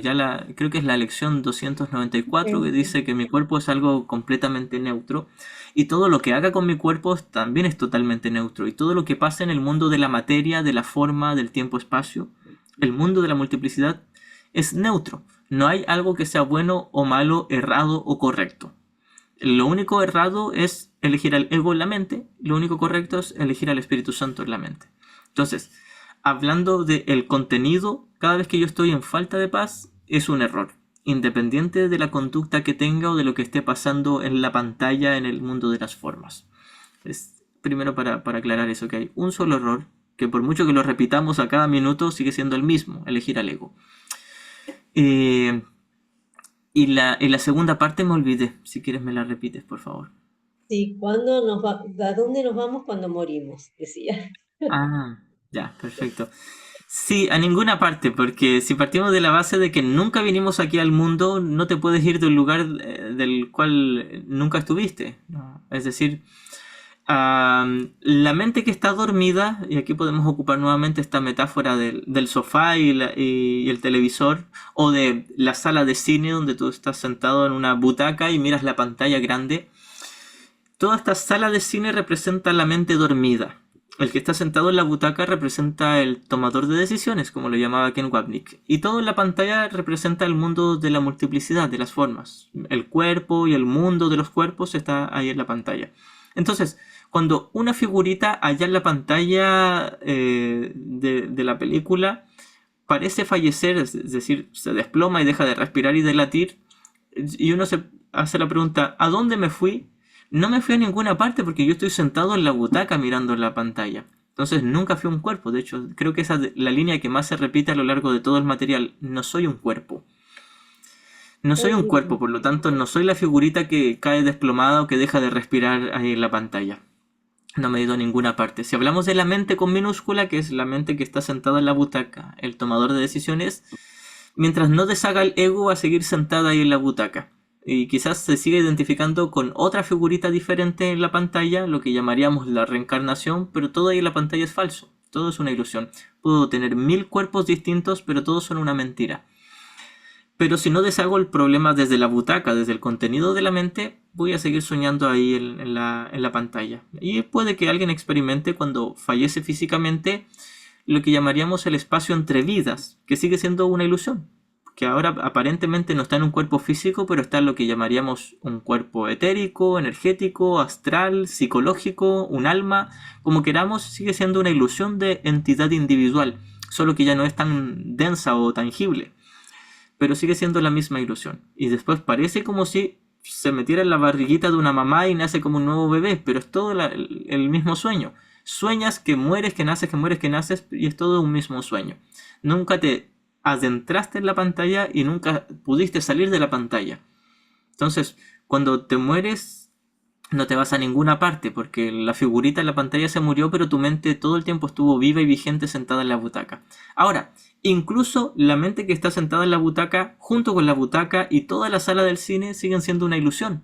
Creo que es la lección 294 que dice que mi cuerpo es algo completamente neutro y todo lo que haga con mi cuerpo también es totalmente neutro, y todo lo que pasa en el mundo de la materia, de la forma, del tiempo-espacio, el mundo de la multiplicidad es neutro. No hay algo que sea bueno o malo, errado o correcto. Lo único errado es elegir al ego en la mente, lo único correcto es elegir al Espíritu Santo en la mente. Entonces, hablando del contenido, cada vez que yo estoy en falta de paz, es un error, independiente de la conducta que tenga o de lo que esté pasando en la pantalla en el mundo de las formas. Primero para aclarar eso, que hay un solo error, que por mucho que lo repitamos a cada minuto, sigue siendo el mismo, elegir al ego. Y la segunda parte me olvidé, si quieres me la repites, por favor. Sí, ¿a dónde nos vamos cuando morimos? Decía. Ya, perfecto. Sí, a ninguna parte, porque si partimos de la base de que nunca vinimos aquí al mundo, no te puedes ir de un lugar del cual nunca estuviste, ¿no? Es decir, la mente que está dormida, y aquí podemos ocupar nuevamente esta metáfora del sofá y el televisor, o de la sala de cine donde tú estás sentado en una butaca y miras la pantalla grande. Toda esta sala de cine representa la mente dormida. El que está sentado en la butaca representa el tomador de decisiones, como lo llamaba Ken Wapnick. Y todo en la pantalla representa el mundo de la multiplicidad, de las formas. El cuerpo y el mundo de los cuerpos está ahí en la pantalla. Entonces, cuando una figurita allá en la pantalla de la película parece fallecer, es decir, se desploma y deja de respirar y de latir, y uno se hace la pregunta, ¿a dónde me fui? No me fui a ninguna parte porque yo estoy sentado en la butaca mirando la pantalla. Entonces nunca fui un cuerpo. De hecho, creo que esa es la línea que más se repite a lo largo de todo el material. No soy un cuerpo. No soy un cuerpo, por lo tanto no soy la figurita que cae desplomada o que deja de respirar ahí en la pantalla. No me he ido a ninguna parte. Si hablamos de la mente con minúscula, que es la mente que está sentada en la butaca, el tomador de decisiones, mientras no deshaga el ego va a seguir sentada ahí en la butaca. Y quizás se siga identificando con otra figurita diferente en la pantalla, lo que llamaríamos la reencarnación, pero todo ahí en la pantalla es falso. Todo es una ilusión. Puedo tener 1000 cuerpos distintos, pero todos son una mentira. Pero si no deshago el problema desde la butaca, desde el contenido de la mente, voy a seguir soñando ahí en la pantalla. Y puede que alguien experimente cuando fallece físicamente lo que llamaríamos el espacio entre vidas, que sigue siendo una ilusión. Que ahora aparentemente no está en un cuerpo físico, pero está en lo que llamaríamos un cuerpo etérico, energético, astral, psicológico, un alma, como queramos, sigue siendo una ilusión de entidad individual, solo que ya no es tan densa o tangible, pero sigue siendo la misma ilusión. Y después parece como si se metiera en la barriguita de una mamá y nace como un nuevo bebé, pero es todo el mismo sueño. Sueñas que mueres, que naces, que mueres, que naces, y es todo un mismo sueño. Nunca te adentraste en la pantalla y nunca pudiste salir de la pantalla. Entonces, cuando te mueres, no te vas a ninguna parte, porque la figurita en la pantalla se murió, pero tu mente todo el tiempo estuvo viva y vigente sentada en la butaca. Ahora, incluso la mente que está sentada en la butaca, junto con la butaca y toda la sala del cine, siguen siendo una ilusión.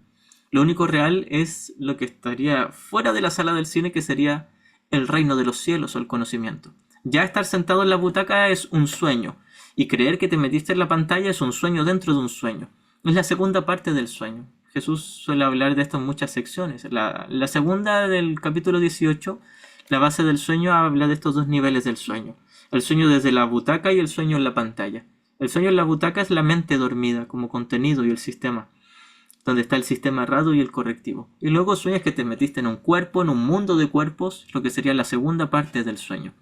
Lo único real es lo que estaría fuera de la sala del cine, que sería el reino de los cielos o el conocimiento. Ya estar sentado en la butaca es un sueño, y creer que te metiste en la pantalla es un sueño dentro de un sueño. Es la segunda parte del sueño. Jesús suele hablar de esto en muchas secciones. La segunda del capítulo 18, la base del sueño, habla de estos dos niveles del sueño. El sueño desde la butaca y el sueño en la pantalla. El sueño en la butaca es la mente dormida como contenido y el sistema, donde está el sistema errado y el correctivo. Y luego sueñas que te metiste en un cuerpo, en un mundo de cuerpos, lo que sería la segunda parte del sueño.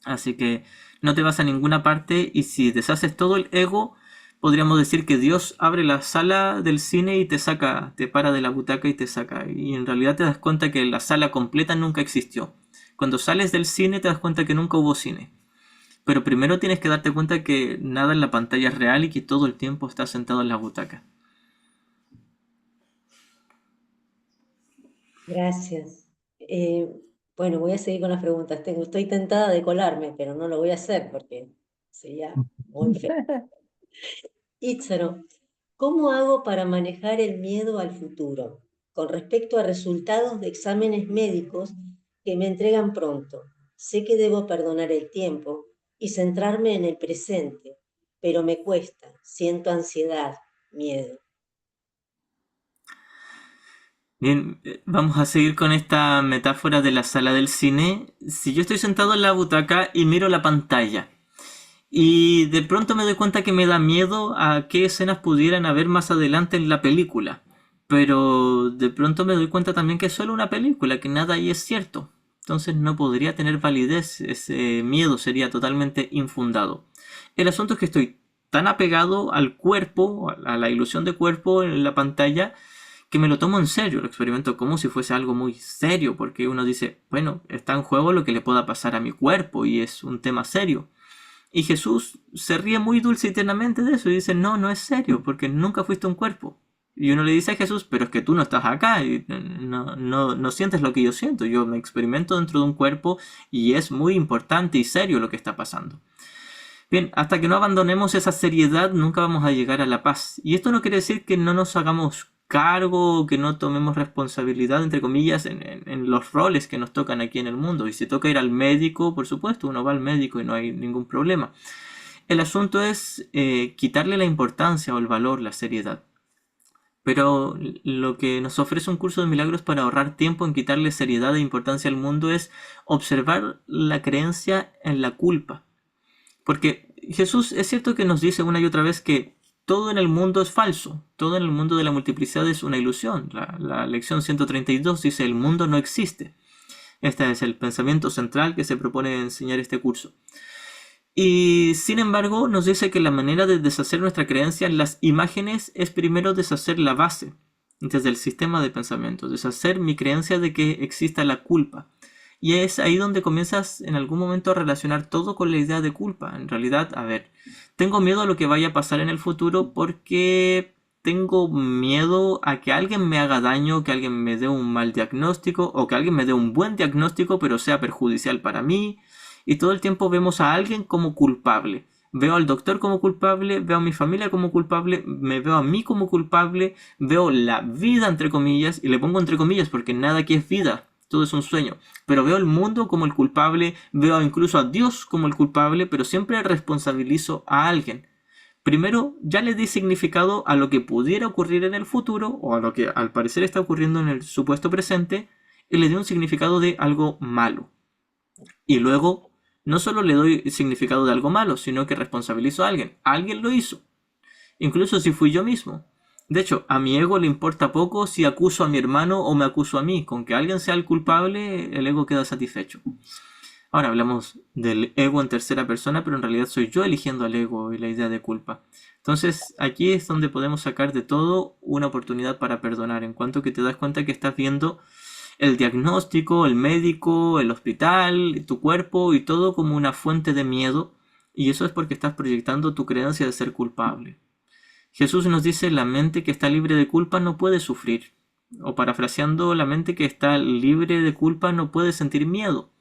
Así que no te vas a ninguna parte, y si deshaces todo el ego, podríamos decir que Dios abre la sala del cine y te saca, te para de la butaca y te saca. Y en realidad te das cuenta que la sala completa nunca existió. Cuando sales del cine te das cuenta que nunca hubo cine. Pero primero tienes que darte cuenta que nada en la pantalla es real y que todo el tiempo estás sentado en la butaca. Gracias. Bueno, voy a seguir con las preguntas. Estoy tentada de colarme, pero no lo voy a hacer porque sería muy feo. Ítzaro, ¿cómo hago para manejar el miedo al futuro con respecto a resultados de exámenes médicos que me entregan pronto? Sé que debo perdonar el tiempo y centrarme en el presente, pero me cuesta, siento ansiedad, miedo. Bien, vamos a seguir con esta metáfora de la sala del cine. Si yo estoy sentado en la butaca y miro la pantalla, y de pronto me doy cuenta que me da miedo a qué escenas pudieran haber más adelante en la película. Pero de pronto me doy cuenta también que es solo una película, que nada ahí es cierto. Entonces no podría tener validez, ese miedo sería totalmente infundado. El asunto es que estoy tan apegado al cuerpo, a la ilusión de cuerpo en la pantalla, que me lo tomo en serio, lo experimento como si fuese algo muy serio, porque uno dice, bueno, está en juego lo que le pueda pasar a mi cuerpo y es un tema serio. Y Jesús se ríe muy dulce y tiernamente de eso y dice, no, no es serio, porque nunca fuiste un cuerpo. Y uno le dice a Jesús, pero es que tú no estás acá, y no sientes lo que yo siento, yo me experimento dentro de un cuerpo y es muy importante y serio lo que está pasando. Bien, hasta que no abandonemos esa seriedad nunca vamos a llegar a la paz. Y esto no quiere decir que no nos hagamos cargo, que no tomemos responsabilidad, entre comillas, en los roles que nos tocan aquí en el mundo. Y si toca ir al médico, por supuesto, uno va al médico y no hay ningún problema. El asunto es quitarle la importancia o el valor, la seriedad. Pero lo que nos ofrece un curso de milagros para ahorrar tiempo en quitarle seriedad e importancia al mundo es observar la creencia en la culpa. Porque Jesús es cierto que nos dice una y otra vez que todo en el mundo es falso, todo en el mundo de la multiplicidad es una ilusión. La lección 132 dice el mundo no existe. Este es el pensamiento central que se propone enseñar este curso. Y sin embargo, nos dice que la manera de deshacer nuestra creencia en las imágenes es primero deshacer la base, desde el sistema de pensamiento, deshacer mi creencia de que exista la culpa. Y es ahí donde comienzas en algún momento a relacionar todo con la idea de culpa. En realidad, a ver, tengo miedo a lo que vaya a pasar en el futuro porque tengo miedo a que alguien me haga daño, que alguien me dé un mal diagnóstico o que alguien me dé un buen diagnóstico pero sea perjudicial para mí. Y todo el tiempo vemos a alguien como culpable. Veo al doctor como culpable, veo a mi familia como culpable, me veo a mí como culpable, veo la vida entre comillas, y le pongo entre comillas porque nada aquí es vida, todo es un sueño. Pero veo el mundo como el culpable, veo incluso a Dios como el culpable, pero siempre responsabilizo a alguien. Primero, ya le di significado a lo que pudiera ocurrir en el futuro, o a lo que al parecer está ocurriendo en el supuesto presente, y le di un significado de algo malo. Y luego, no solo le doy significado de algo malo, sino que responsabilizo a alguien. Alguien lo hizo, incluso si fui yo mismo. De hecho, a mi ego le importa poco si acuso a mi hermano o me acuso a mí. Con que alguien sea el culpable, el ego queda satisfecho. Ahora hablamos del ego en tercera persona, pero en realidad soy yo eligiendo al ego y la idea de culpa. Entonces, aquí es donde podemos sacar de todo una oportunidad para perdonar, en cuanto que te das cuenta que estás viendo el diagnóstico, el médico, el hospital, tu cuerpo y todo como una fuente de miedo, y eso es porque estás proyectando tu creencia de ser culpable. Jesús nos dice: la mente que está libre de culpa no puede sufrir, o parafraseando, la mente que está libre de culpa no puede sentir miedo.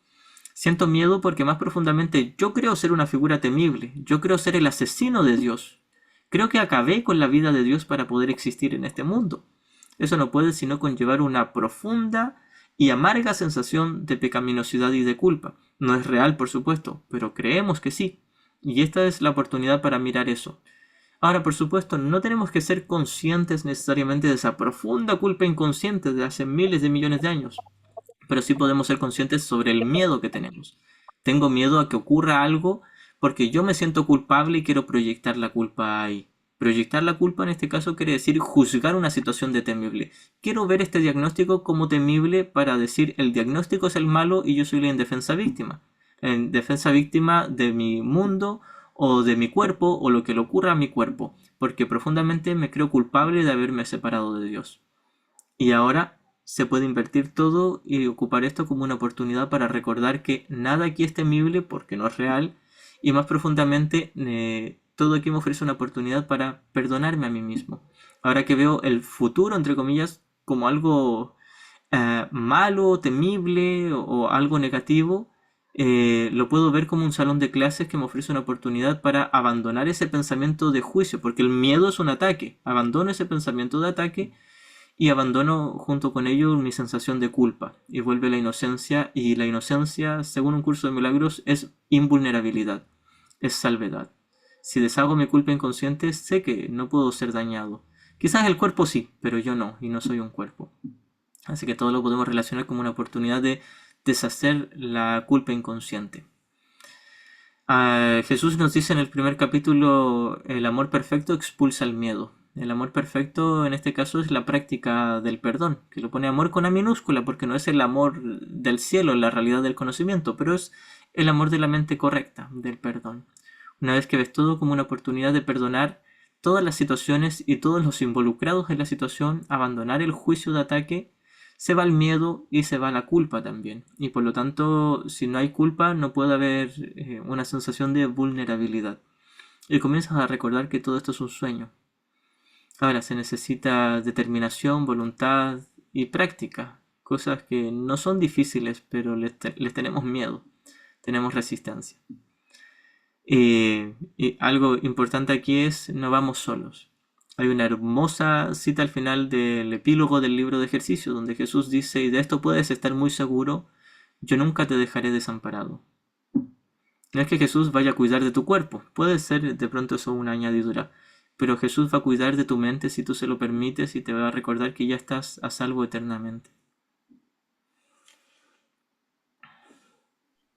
Siento miedo porque más profundamente yo creo ser una figura temible, yo creo ser el asesino de Dios. Creo que acabé con la vida de Dios para poder existir en este mundo. Eso no puede sino conllevar una profunda y amarga sensación de pecaminosidad y de culpa. No es real, por supuesto, pero creemos que sí. Y esta es la oportunidad para mirar eso. Ahora, por supuesto, no tenemos que ser conscientes necesariamente de esa profunda culpa inconsciente de hace miles de millones de años, pero sí podemos ser conscientes sobre el miedo que tenemos. Tengo miedo a que ocurra algo porque yo me siento culpable y quiero proyectar la culpa ahí. Proyectar la culpa en este caso quiere decir juzgar una situación de temible. Quiero ver este diagnóstico como temible para decir el diagnóstico es el malo y yo soy la indefensa víctima. La indefensa víctima de mi mundo o de mi cuerpo o lo que le ocurra a mi cuerpo, porque profundamente me creo culpable de haberme separado de Dios. Y ahora se puede invertir todo y ocupar esto como una oportunidad para recordar que nada aquí es temible porque no es real, y más profundamente todo aquí me ofrece una oportunidad para perdonarme a mí mismo. Ahora que veo el futuro, entre comillas, como algo malo, temible o algo negativo, lo puedo ver como un salón de clases que me ofrece una oportunidad para abandonar ese pensamiento de juicio, porque el miedo es un ataque. Abandono ese pensamiento de ataque y abandono junto con ello mi sensación de culpa, y vuelve la inocencia, y la inocencia, según un curso de milagros, es invulnerabilidad, es salvedad. Si deshago mi culpa inconsciente, sé que no puedo ser dañado. Quizás el cuerpo sí, pero yo no, y no soy un cuerpo. Así que todo lo podemos relacionar como una oportunidad de deshacer la culpa inconsciente. Jesús nos dice en el primer capítulo: el amor perfecto expulsa el miedo. El amor perfecto en este caso es la práctica del perdón, que lo pone amor con A minúscula porque no es el amor del cielo, la realidad del conocimiento, pero es el amor de la mente correcta, del perdón. Una vez que ves todo como una oportunidad de perdonar todas las situaciones y todos los involucrados en la situación, abandonar el juicio de ataque, se va el miedo y se va la culpa también. Y por lo tanto, si no hay culpa, no puede haber una sensación de vulnerabilidad. Y comienzas a recordar que todo esto es un sueño. Ahora se necesita determinación, voluntad y práctica. Cosas que no son difíciles, pero les tenemos miedo. Tenemos resistencia. Y algo importante aquí es: no vamos solos. Hay una hermosa cita al final del epílogo del libro de ejercicios donde Jesús dice: y de esto puedes estar muy seguro, yo nunca te dejaré desamparado. No es que Jesús vaya a cuidar de tu cuerpo, puede ser de pronto eso una añadidura, pero Jesús va a cuidar de tu mente si tú se lo permites y te va a recordar que ya estás a salvo eternamente.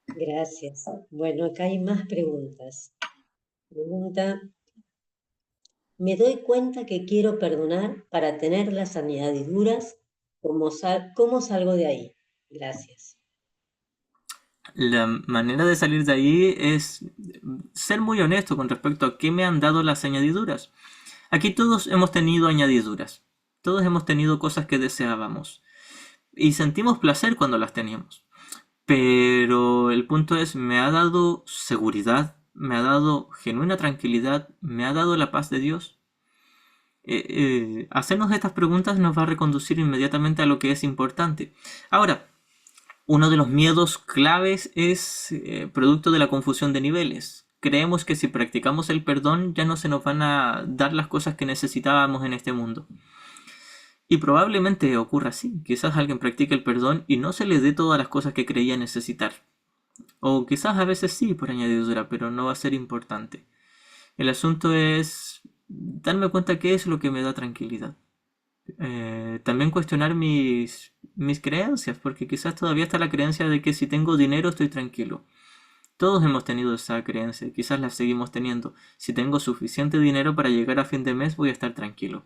Gracias. Bueno, acá hay más preguntas. Pregunta: me doy cuenta que quiero perdonar para tener las añadiduras. ¿Cómo salgo de ahí? Gracias. La manera de salir de ahí es ser muy honesto con respecto a qué me han dado las añadiduras. Aquí todos hemos tenido añadiduras, todos hemos tenido cosas que deseábamos y sentimos placer cuando las teníamos. Pero el punto es, me ha dado seguridad, me ha dado genuina tranquilidad, me ha dado la paz de Dios. Hacernos estas preguntas nos va a reconducir inmediatamente a lo que es importante. Ahora, uno de los miedos claves es producto de la confusión de niveles. Creemos que si practicamos el perdón ya no se nos van a dar las cosas que necesitábamos en este mundo. Y probablemente ocurra así. Quizás alguien practique el perdón y no se le dé todas las cosas que creía necesitar. O quizás a veces sí por añadidura, pero no va a ser importante. El asunto es darme cuenta qué es lo que me da tranquilidad. También cuestionar mis creencias, porque quizás todavía está la creencia de que si tengo dinero estoy tranquilo. Todos hemos tenido esa creencia, quizás la seguimos teniendo. Si tengo suficiente dinero para llegar a fin de mes voy a estar tranquilo.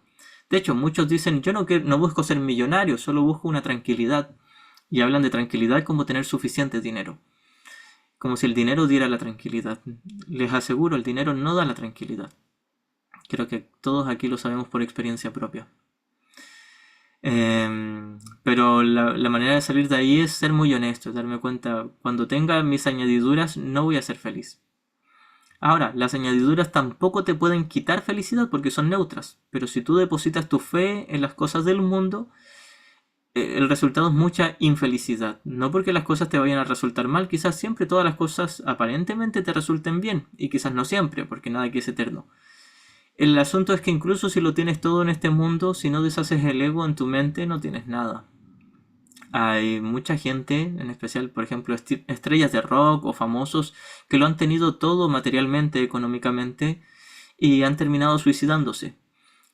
De hecho, muchos dicen, yo no busco ser millonario, solo busco una tranquilidad. Y hablan de tranquilidad como tener suficiente dinero. Como si el dinero diera la tranquilidad. Les aseguro, el dinero no da la tranquilidad. Creo que todos aquí lo sabemos por experiencia propia. Pero la manera de salir de ahí es ser muy honesto, darme cuenta, cuando tenga mis añadiduras no voy a ser feliz. Ahora, las añadiduras tampoco te pueden quitar felicidad porque son neutras, pero si tú depositas tu fe en las cosas del mundo, el resultado es mucha infelicidad. No porque las cosas te vayan a resultar mal, quizás siempre todas las cosas aparentemente te resulten bien, y quizás no siempre, porque nada aquí es eterno. El asunto es que incluso si lo tienes todo en este mundo, si no deshaces el ego en tu mente, no tienes nada. Hay mucha gente, en especial, por ejemplo, estrellas de rock o famosos, que lo han tenido todo materialmente, económicamente, y han terminado suicidándose.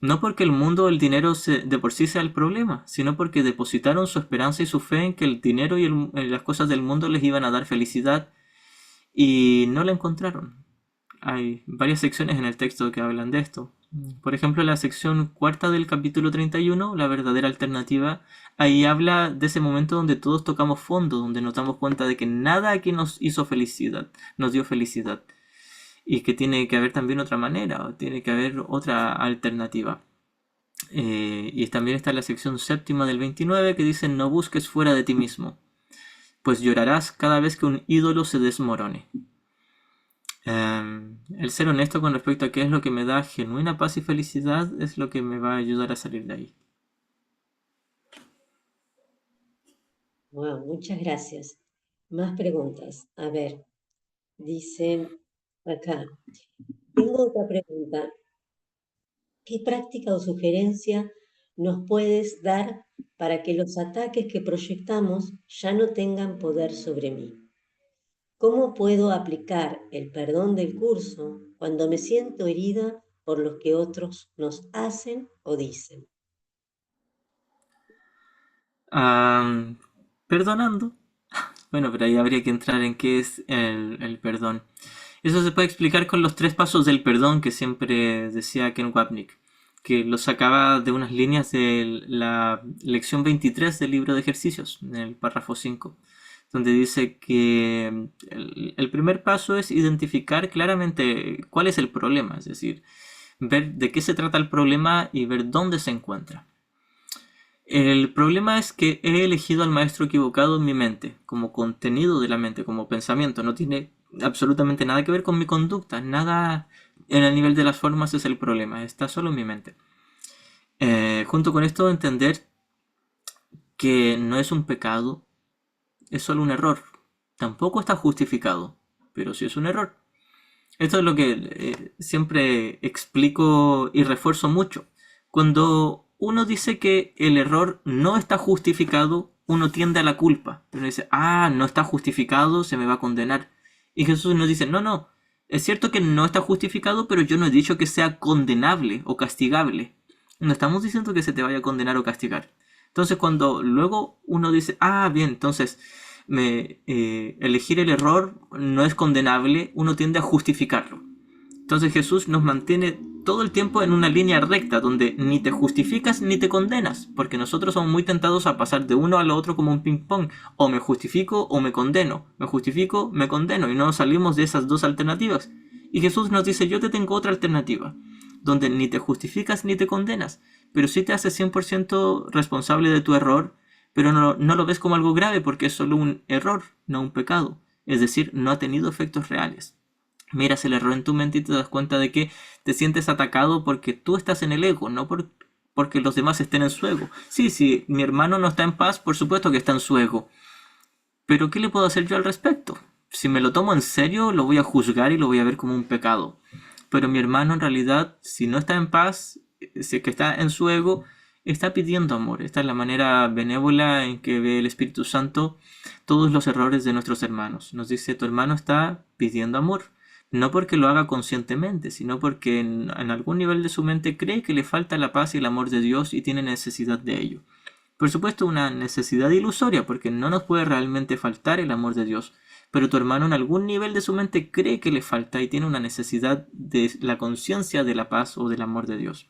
No porque el mundo o el dinero de por sí sea el problema, sino porque depositaron su esperanza y su fe en que el dinero y las cosas del mundo les iban a dar felicidad, y no la encontraron. Hay varias secciones en el texto que hablan de esto. Por ejemplo, la sección cuarta del capítulo 31, la verdadera alternativa, ahí habla de ese momento donde todos tocamos fondo, donde nos damos cuenta de que nada aquí nos hizo felicidad, nos dio felicidad. Y que tiene que haber también otra manera, o tiene que haber otra alternativa. Y también está la sección séptima del 29 que dice, no busques fuera de ti mismo, pues llorarás cada vez que un ídolo se desmorone. El ser honesto con respecto a qué es lo que me da genuina paz y felicidad es lo que me va a ayudar a salir de ahí. Wow, muchas gracias. Más preguntas. A ver, dicen acá. Tengo otra pregunta. ¿Qué práctica o sugerencia nos puedes dar para que los ataques que proyectamos ya no tengan poder sobre mí? ¿Cómo puedo aplicar el perdón del curso cuando me siento herida por lo que otros nos hacen o dicen? Perdonando. Bueno, pero ahí habría que entrar en qué es el perdón. Eso se puede explicar con los 3 pasos del perdón que siempre decía Ken Wapnick, que lo sacaba de unas líneas de la lección 23 del libro de ejercicios, en el párrafo 5, donde dice que el primer paso es identificar claramente cuál es el problema, es decir, ver de qué se trata el problema y ver dónde se encuentra. El problema es que he elegido al maestro equivocado en mi mente, como contenido de la mente, como pensamiento. No tiene absolutamente nada que ver con mi conducta. Nada en el nivel de las formas es el problema. Está solo en mi mente. Junto con esto, entender que no es un pecado, es solo un error. Tampoco está justificado, pero sí es un error. Esto es lo que siempre explico y refuerzo mucho. Cuando uno dice que el error no está justificado, uno tiende a la culpa. Uno dice, no está justificado, se me va a condenar. Y Jesús nos dice, no, es cierto que no está justificado, pero yo no he dicho que sea condenable o castigable. No estamos diciendo que se te vaya a condenar o castigar. Entonces cuando luego uno dice, bien, entonces elegir el error no es condenable, uno tiende a justificarlo. Entonces Jesús nos mantiene todo el tiempo en una línea recta donde ni te justificas ni te condenas, porque nosotros somos muy tentados a pasar de uno al otro como un ping pong, o me justifico o me condeno, me justifico, me condeno, y no salimos de esas dos alternativas. Y Jesús nos dice, yo te tengo otra alternativa, donde ni te justificas ni te condenas, pero sí te haces 100% responsable de tu error, pero no lo ves como algo grave porque es solo un error, no un pecado, es decir, no ha tenido efectos reales. Miras el error en tu mente y te das cuenta de que te sientes atacado porque tú estás en el ego, no porque los demás estén en su ego. Sí, mi hermano no está en paz, por supuesto que está en su ego. Pero ¿qué le puedo hacer yo al respecto? Si me lo tomo en serio, lo voy a juzgar y lo voy a ver como un pecado. Pero mi hermano en realidad, si no está en paz, si es que está en su ego, está pidiendo amor. Esta es la manera benévola en que ve el Espíritu Santo todos los errores de nuestros hermanos. Nos dice, tu hermano está pidiendo amor. No porque lo haga conscientemente, sino porque en algún nivel de su mente cree que le falta la paz y el amor de Dios y tiene necesidad de ello. Por supuesto, una necesidad ilusoria, porque no nos puede realmente faltar el amor de Dios. Pero tu hermano en algún nivel de su mente cree que le falta y tiene una necesidad de la conciencia de la paz o del amor de Dios.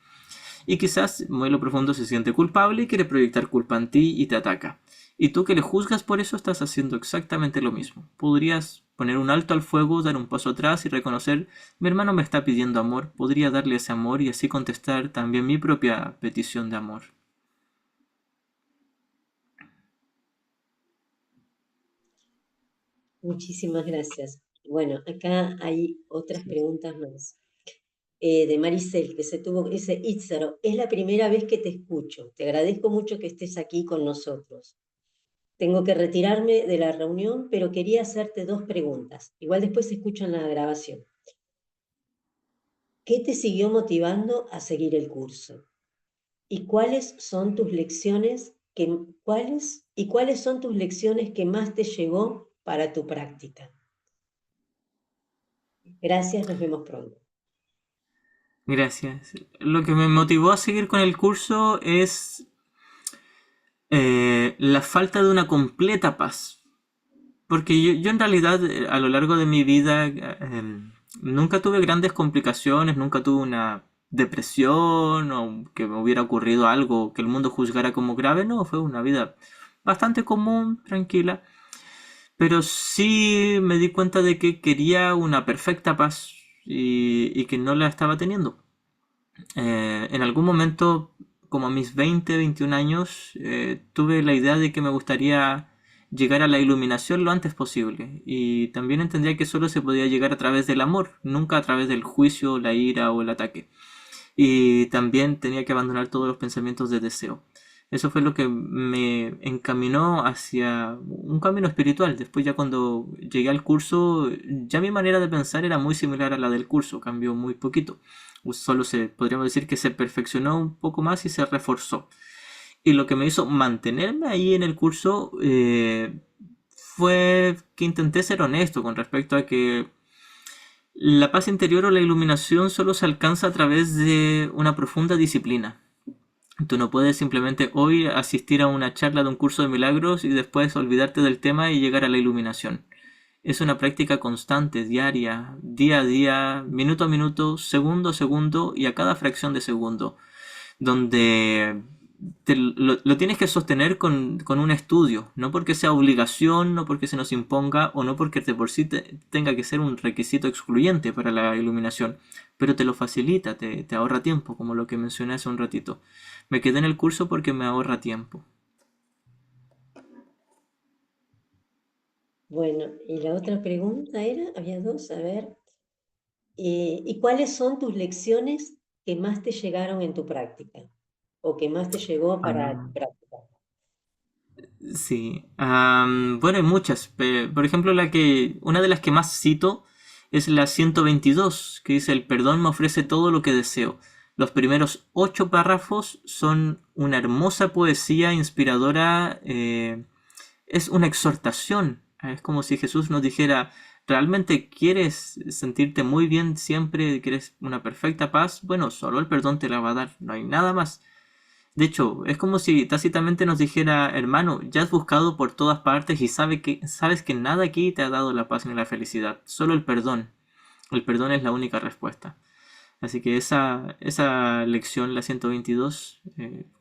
Y quizás muy a lo profundo se siente culpable y quiere proyectar culpa en ti y te ataca. Y tú que le juzgas por eso estás haciendo exactamente lo mismo. Podrías poner un alto al fuego, dar un paso atrás y reconocer, mi hermano me está pidiendo amor, podría darle ese amor y así contestar también mi propia petición de amor. Muchísimas gracias. Bueno, acá hay otras preguntas más. De Maricel, que dice, Ítzaro, es la primera vez que te escucho. Te agradezco mucho que estés aquí con nosotros. Tengo que retirarme de la reunión, pero quería hacerte 2 preguntas. Igual después escuchan la grabación. ¿Qué te siguió motivando a seguir el curso? ¿Y cuáles son tus lecciones que más te llegó para tu práctica? Gracias, nos vemos pronto. Gracias. Lo que me motivó a seguir con el curso es la falta de una completa paz. Porque yo en realidad a lo largo de mi vida nunca tuve grandes complicaciones, nunca tuve una depresión o que me hubiera ocurrido algo que el mundo juzgara como grave. No, fue una vida bastante común, tranquila. Pero sí me di cuenta de que quería una perfecta paz y que no la estaba teniendo. En algún momento, como a mis 20, 21 años, tuve la idea de que me gustaría llegar a la iluminación lo antes posible. Y también entendía que solo se podía llegar a través del amor, nunca a través del juicio, la ira o el ataque. Y también tenía que abandonar todos los pensamientos de deseo. Eso fue lo que me encaminó hacia un camino espiritual. Después ya cuando llegué al curso, ya mi manera de pensar era muy similar a la del curso, cambió muy poquito. Solo podríamos decir que se perfeccionó un poco más y se reforzó. Y lo que me hizo mantenerme ahí en el curso fue que intenté ser honesto con respecto a que la paz interior o la iluminación solo se alcanza a través de una profunda disciplina. Tú no puedes simplemente hoy asistir a una charla de un curso de milagros y después olvidarte del tema y llegar a la iluminación. Es una práctica constante, diaria, día a día, minuto a minuto, segundo a segundo y a cada fracción de segundo, donde lo tienes que sostener con un estudio, no porque sea obligación, no porque se nos imponga o no porque de por sí tenga que ser un requisito excluyente para la iluminación, pero te lo facilita, te ahorra tiempo, como lo que mencioné hace un ratito. Me quedé en el curso porque me ahorra tiempo. Bueno, y la otra pregunta había 2, a ver. ¿Y cuáles son tus lecciones que más te llegaron en tu práctica? ¿O que más te llegó para tu práctica? Sí, bueno, hay muchas. Por ejemplo, una de las que más cito es la 122, que dice: el perdón me ofrece todo lo que deseo. Los primeros 8 párrafos son una hermosa poesía inspiradora, es una exhortación. Es como si Jesús nos dijera: ¿realmente quieres sentirte muy bien siempre? ¿Quieres una perfecta paz? Bueno, solo el perdón te la va a dar, no hay nada más. De hecho, es como si tácitamente nos dijera: hermano, ya has buscado por todas partes y sabes que nada aquí te ha dado la paz ni la felicidad, solo el perdón. El perdón es la única respuesta. Así que esa lección, la 122,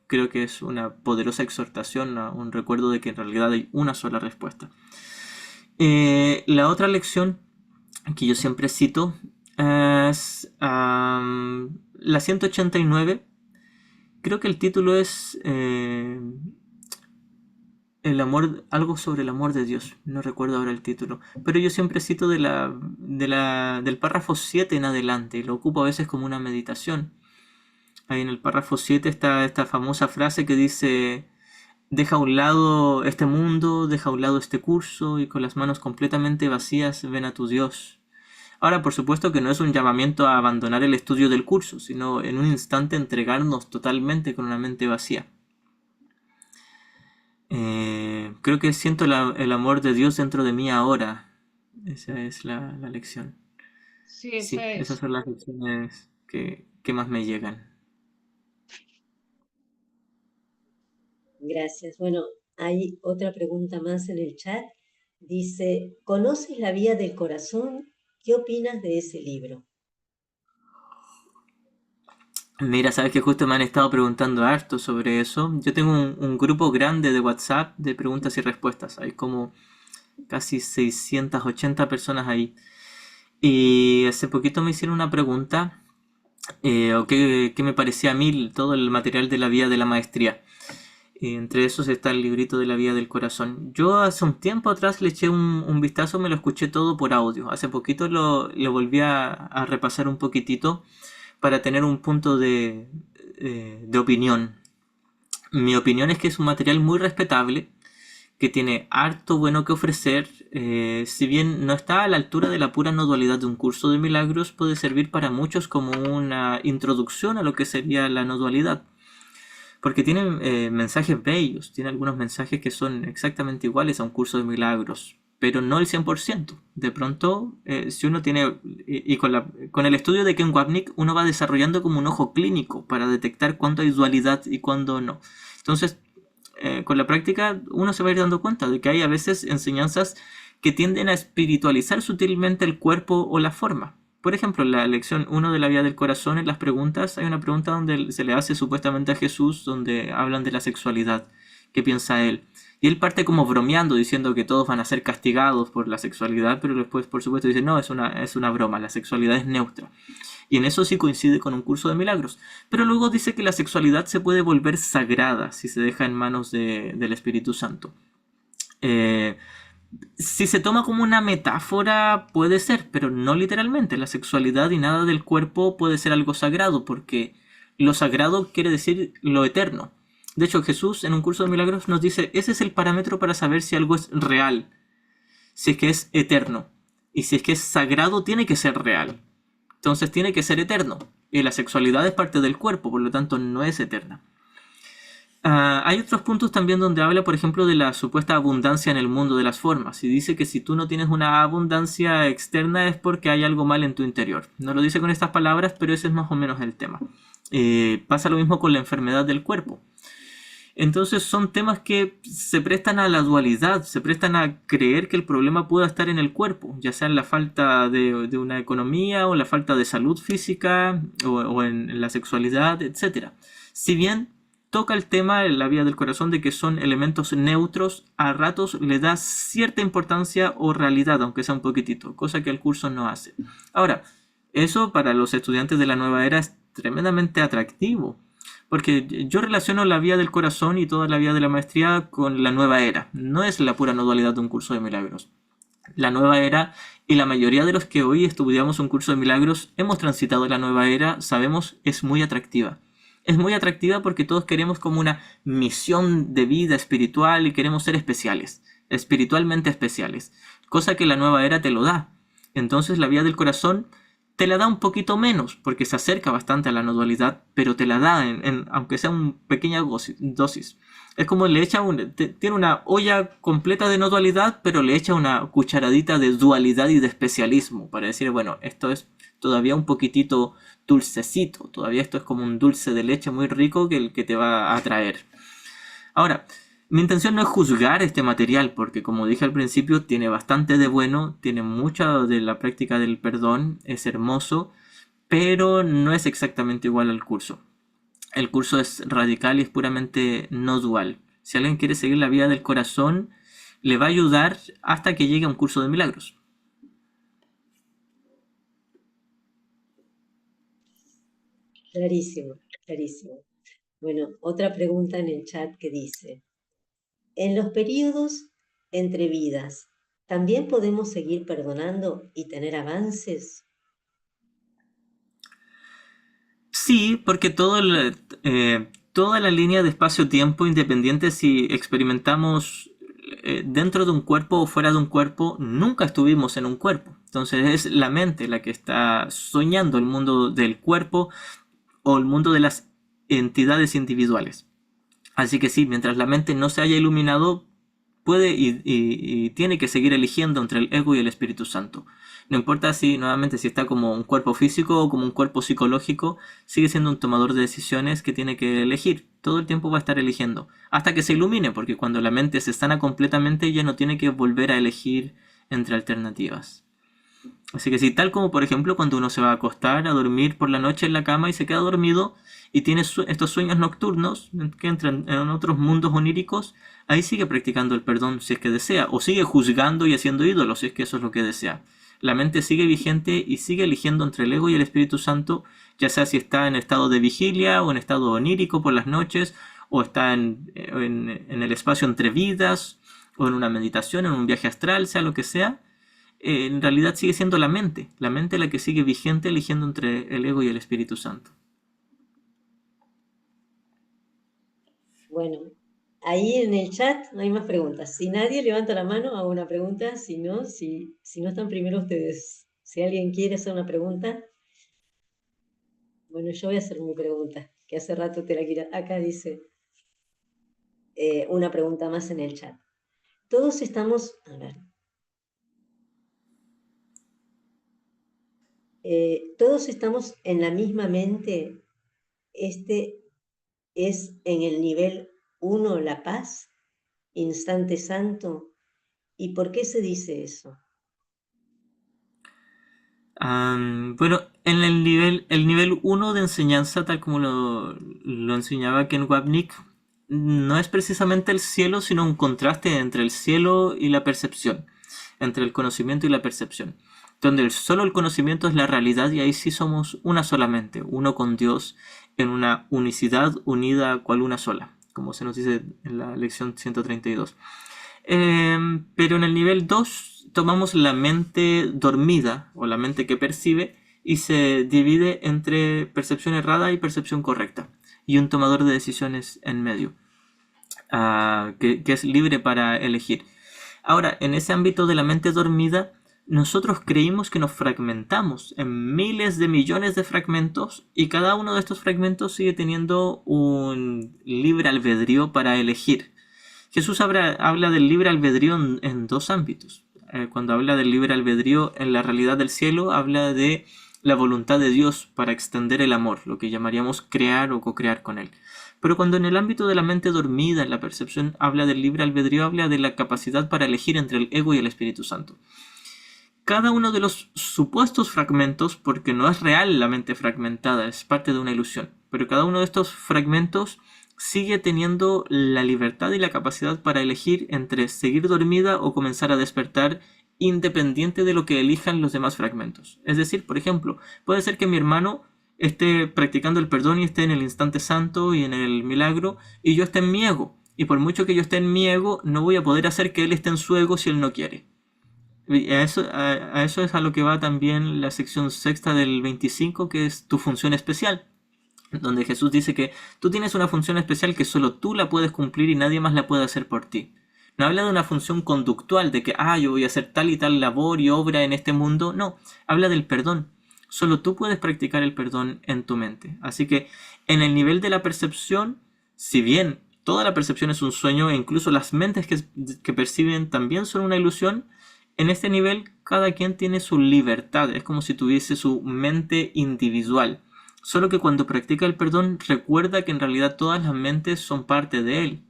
creo que es una poderosa exhortación, un recuerdo de que en realidad hay una sola respuesta. La otra lección que yo siempre cito es la 189. Creo que el título es el amor, algo sobre el amor de Dios. No recuerdo ahora el título. Pero yo siempre cito del párrafo 7 en adelante. Y lo ocupo a veces como una meditación. Ahí en el párrafo 7 está esta famosa frase que dice: deja a un lado este mundo, deja a un lado este curso, y con las manos completamente vacías ven a tu Dios. Ahora, por supuesto que no es un llamamiento a abandonar el estudio del curso, sino en un instante entregarnos totalmente con una mente vacía. Creo que siento el amor de Dios dentro de mí ahora. Esa es la lección. Sí, Sí, esa esas es. son las lecciones que más me llegan. Gracias. Bueno, hay otra pregunta más en el chat. Dice, ¿conoces la vía del corazón? ¿Qué opinas de ese libro? Mira, sabes que justo me han estado preguntando harto sobre eso. Yo tengo un grupo grande de WhatsApp de preguntas y respuestas. Hay como casi 680 personas ahí. Y hace poquito me hicieron una pregunta, o qué me parecía a mí todo el material de la vía de la maestría. Entre esos está el librito de la vía del corazón. Yo hace un tiempo atrás le eché un vistazo, me lo escuché todo por audio. Hace poquito lo volví a repasar un poquitito para tener un punto de opinión. Mi opinión es que es un material muy respetable, que tiene harto bueno que ofrecer. Si bien no está a la altura de la pura no dualidad de un curso de milagros, puede servir para muchos como una introducción a lo que sería la no dualidad. Porque tiene mensajes bellos, tiene algunos mensajes que son exactamente iguales a un curso de milagros, pero no el 100%. De pronto, si uno tiene, y con el estudio de Ken Wapnick, uno va desarrollando como un ojo clínico para detectar cuándo hay dualidad y cuándo no. Entonces, con la práctica, uno se va a ir dando cuenta de que hay a veces enseñanzas que tienden a espiritualizar sutilmente el cuerpo o la forma. Por ejemplo, en la lección 1 de la vía del corazón, en las preguntas, hay una pregunta donde se le hace supuestamente a Jesús, donde hablan de la sexualidad. ¿Qué piensa él? Y él parte como bromeando, diciendo que todos van a ser castigados por la sexualidad, pero después, por supuesto, dice, no, es una broma, la sexualidad es neutra. Y en eso sí coincide con un curso de milagros. Pero luego dice que la sexualidad se puede volver sagrada si se deja en manos del Espíritu Santo. Si se toma como una metáfora, puede ser, pero no literalmente. La sexualidad y nada del cuerpo puede ser algo sagrado, porque lo sagrado quiere decir lo eterno. De hecho, Jesús en un curso de milagros nos dice, ese es el parámetro para saber si algo es real, si es que es eterno. Y si es que es sagrado, tiene que ser real. Entonces tiene que ser eterno. Y la sexualidad es parte del cuerpo, por lo tanto no es eterna. Hay otros puntos también donde habla, por ejemplo, de la supuesta abundancia en el mundo de las formas. Y dice que si tú no tienes una abundancia externa es porque hay algo mal en tu interior. No lo dice con estas palabras, pero ese es más o menos el tema. Pasa lo mismo con la enfermedad del cuerpo. Entonces son temas que se prestan a la dualidad, se prestan a creer que el problema pueda estar en el cuerpo, ya sea en la falta de una economía o la falta de salud física o en la sexualidad, etc. Si bien toca el tema en la vía del corazón de que son elementos neutros, a ratos le da cierta importancia o realidad, aunque sea un poquitito, cosa que el curso no hace. Ahora, eso para los estudiantes de la nueva era es tremendamente atractivo, porque yo relaciono la vía del corazón y toda la vía de la maestría con la nueva era. No es la pura no dualidad de un curso de milagros. La nueva era, y la mayoría de los que hoy estudiamos un curso de milagros hemos transitado la nueva era, sabemos, es muy atractiva. Es muy atractiva porque todos queremos como una misión de vida espiritual y queremos ser especiales, espiritualmente especiales, cosa que la nueva era te lo da. Entonces la vía del corazón te la da un poquito menos, porque se acerca bastante a la no dualidad, pero te la da, aunque sea una pequeña dosis. Es como le echa tiene una olla completa de no dualidad, pero le echa una cucharadita de dualidad y de especialismo, para decir, bueno, esto es todavía un poquitito dulcecito, todavía esto es como un dulce de leche muy rico que el que te va a atraer. Ahora, mi intención no es juzgar este material, porque como dije al principio, tiene bastante de bueno, tiene mucha de la práctica del perdón, es hermoso, pero no es exactamente igual al curso. El curso es radical y es puramente no dual. Si alguien quiere seguir la vía del corazón, le va a ayudar hasta que llegue a un curso de milagros. Clarísimo, clarísimo. Bueno, otra pregunta en el chat que dice, en los periodos entre vidas, ¿también podemos seguir perdonando y tener avances? Sí, porque toda la línea de espacio-tiempo, independiente si experimentamos dentro de un cuerpo o fuera de un cuerpo, nunca estuvimos en un cuerpo. Entonces es la mente la que está soñando el mundo del cuerpo o el mundo de las entidades individuales. Así que sí, mientras la mente no se haya iluminado, puede y tiene que seguir eligiendo entre el ego y el Espíritu Santo. No importa si, nuevamente, si está como un cuerpo físico o como un cuerpo psicológico, sigue siendo un tomador de decisiones que tiene que elegir. Todo el tiempo va a estar eligiendo, hasta que se ilumine, porque cuando la mente se sana completamente ya no tiene que volver a elegir entre alternativas. Así que sí, tal como por ejemplo cuando uno se va a acostar a dormir por la noche en la cama y se queda dormido y tiene estos sueños nocturnos que entran en otros mundos oníricos, ahí sigue practicando el perdón si es que desea, o sigue juzgando y haciendo ídolos si es que eso es lo que desea. La mente sigue vigente y sigue eligiendo entre el ego y el Espíritu Santo, ya sea si está en estado de vigilia o en estado onírico por las noches, o está en el espacio entre vidas, o en una meditación, en un viaje astral, sea lo que sea. En realidad sigue siendo la mente la que sigue vigente eligiendo entre el ego y el Espíritu Santo. Bueno, ahí en el chat no hay más preguntas. Si nadie levanta la mano, hago una pregunta. Si no están primero ustedes. Si alguien quiere hacer una pregunta. Bueno, yo voy a hacer mi pregunta, que hace rato te la quiero. Acá dice una pregunta más en el chat. Todos estamos, a ver. Todos estamos en la misma mente. Este es en el nivel 1 la paz, instante santo. ¿Y por qué se dice eso? Bueno, en el nivel 1 de enseñanza, tal como lo enseñaba Ken Wapnick, no es precisamente el cielo, sino un contraste entre el cielo y la percepción, entre el conocimiento y la percepción, donde solo el conocimiento es la realidad y ahí sí somos una solamente, uno con Dios, en una unicidad unida cual una sola, como se nos dice en la lección 132. Pero en el nivel 2 tomamos la mente dormida o la mente que percibe y se divide entre percepción errada y percepción correcta y un tomador de decisiones en medio que es libre para elegir. Ahora, en ese ámbito de la mente dormida, nosotros creímos que nos fragmentamos en miles de millones de fragmentos y cada uno de estos fragmentos sigue teniendo un libre albedrío para elegir. Jesús habla del libre albedrío en dos ámbitos. Cuando habla del libre albedrío en la realidad del cielo, habla de la voluntad de Dios para extender el amor, lo que llamaríamos crear o co-crear con Él. Pero cuando en el ámbito de la mente dormida, en la percepción, habla del libre albedrío, habla de la capacidad para elegir entre el ego y el Espíritu Santo. Cada uno de los supuestos fragmentos, porque no es real la mente fragmentada, es parte de una ilusión, pero cada uno de estos fragmentos sigue teniendo la libertad y la capacidad para elegir entre seguir dormida o comenzar a despertar independiente de lo que elijan los demás fragmentos. Es decir, por ejemplo, puede ser que mi hermano esté practicando el perdón y esté en el instante santo y en el milagro y yo esté en mi ego. Y por mucho que yo esté en mi ego, no voy a poder hacer que él esté en su ego si él no quiere. Y a eso es a lo que va también la sección sexta del 25, que es tu función especial, donde Jesús dice que tú tienes una función especial que solo tú la puedes cumplir y nadie más la puede hacer por ti. No habla de una función conductual, de que yo voy a hacer tal y tal labor y obra en este mundo. No, habla del perdón. Solo tú puedes practicar el perdón en tu mente. Así que en el nivel de la percepción, si bien toda la percepción es un sueño e incluso las mentes que perciben también son una ilusión, en este nivel cada quien tiene su libertad. Es como si tuviese su mente individual. Solo que cuando practica el perdón recuerda que en realidad todas las mentes son parte de él.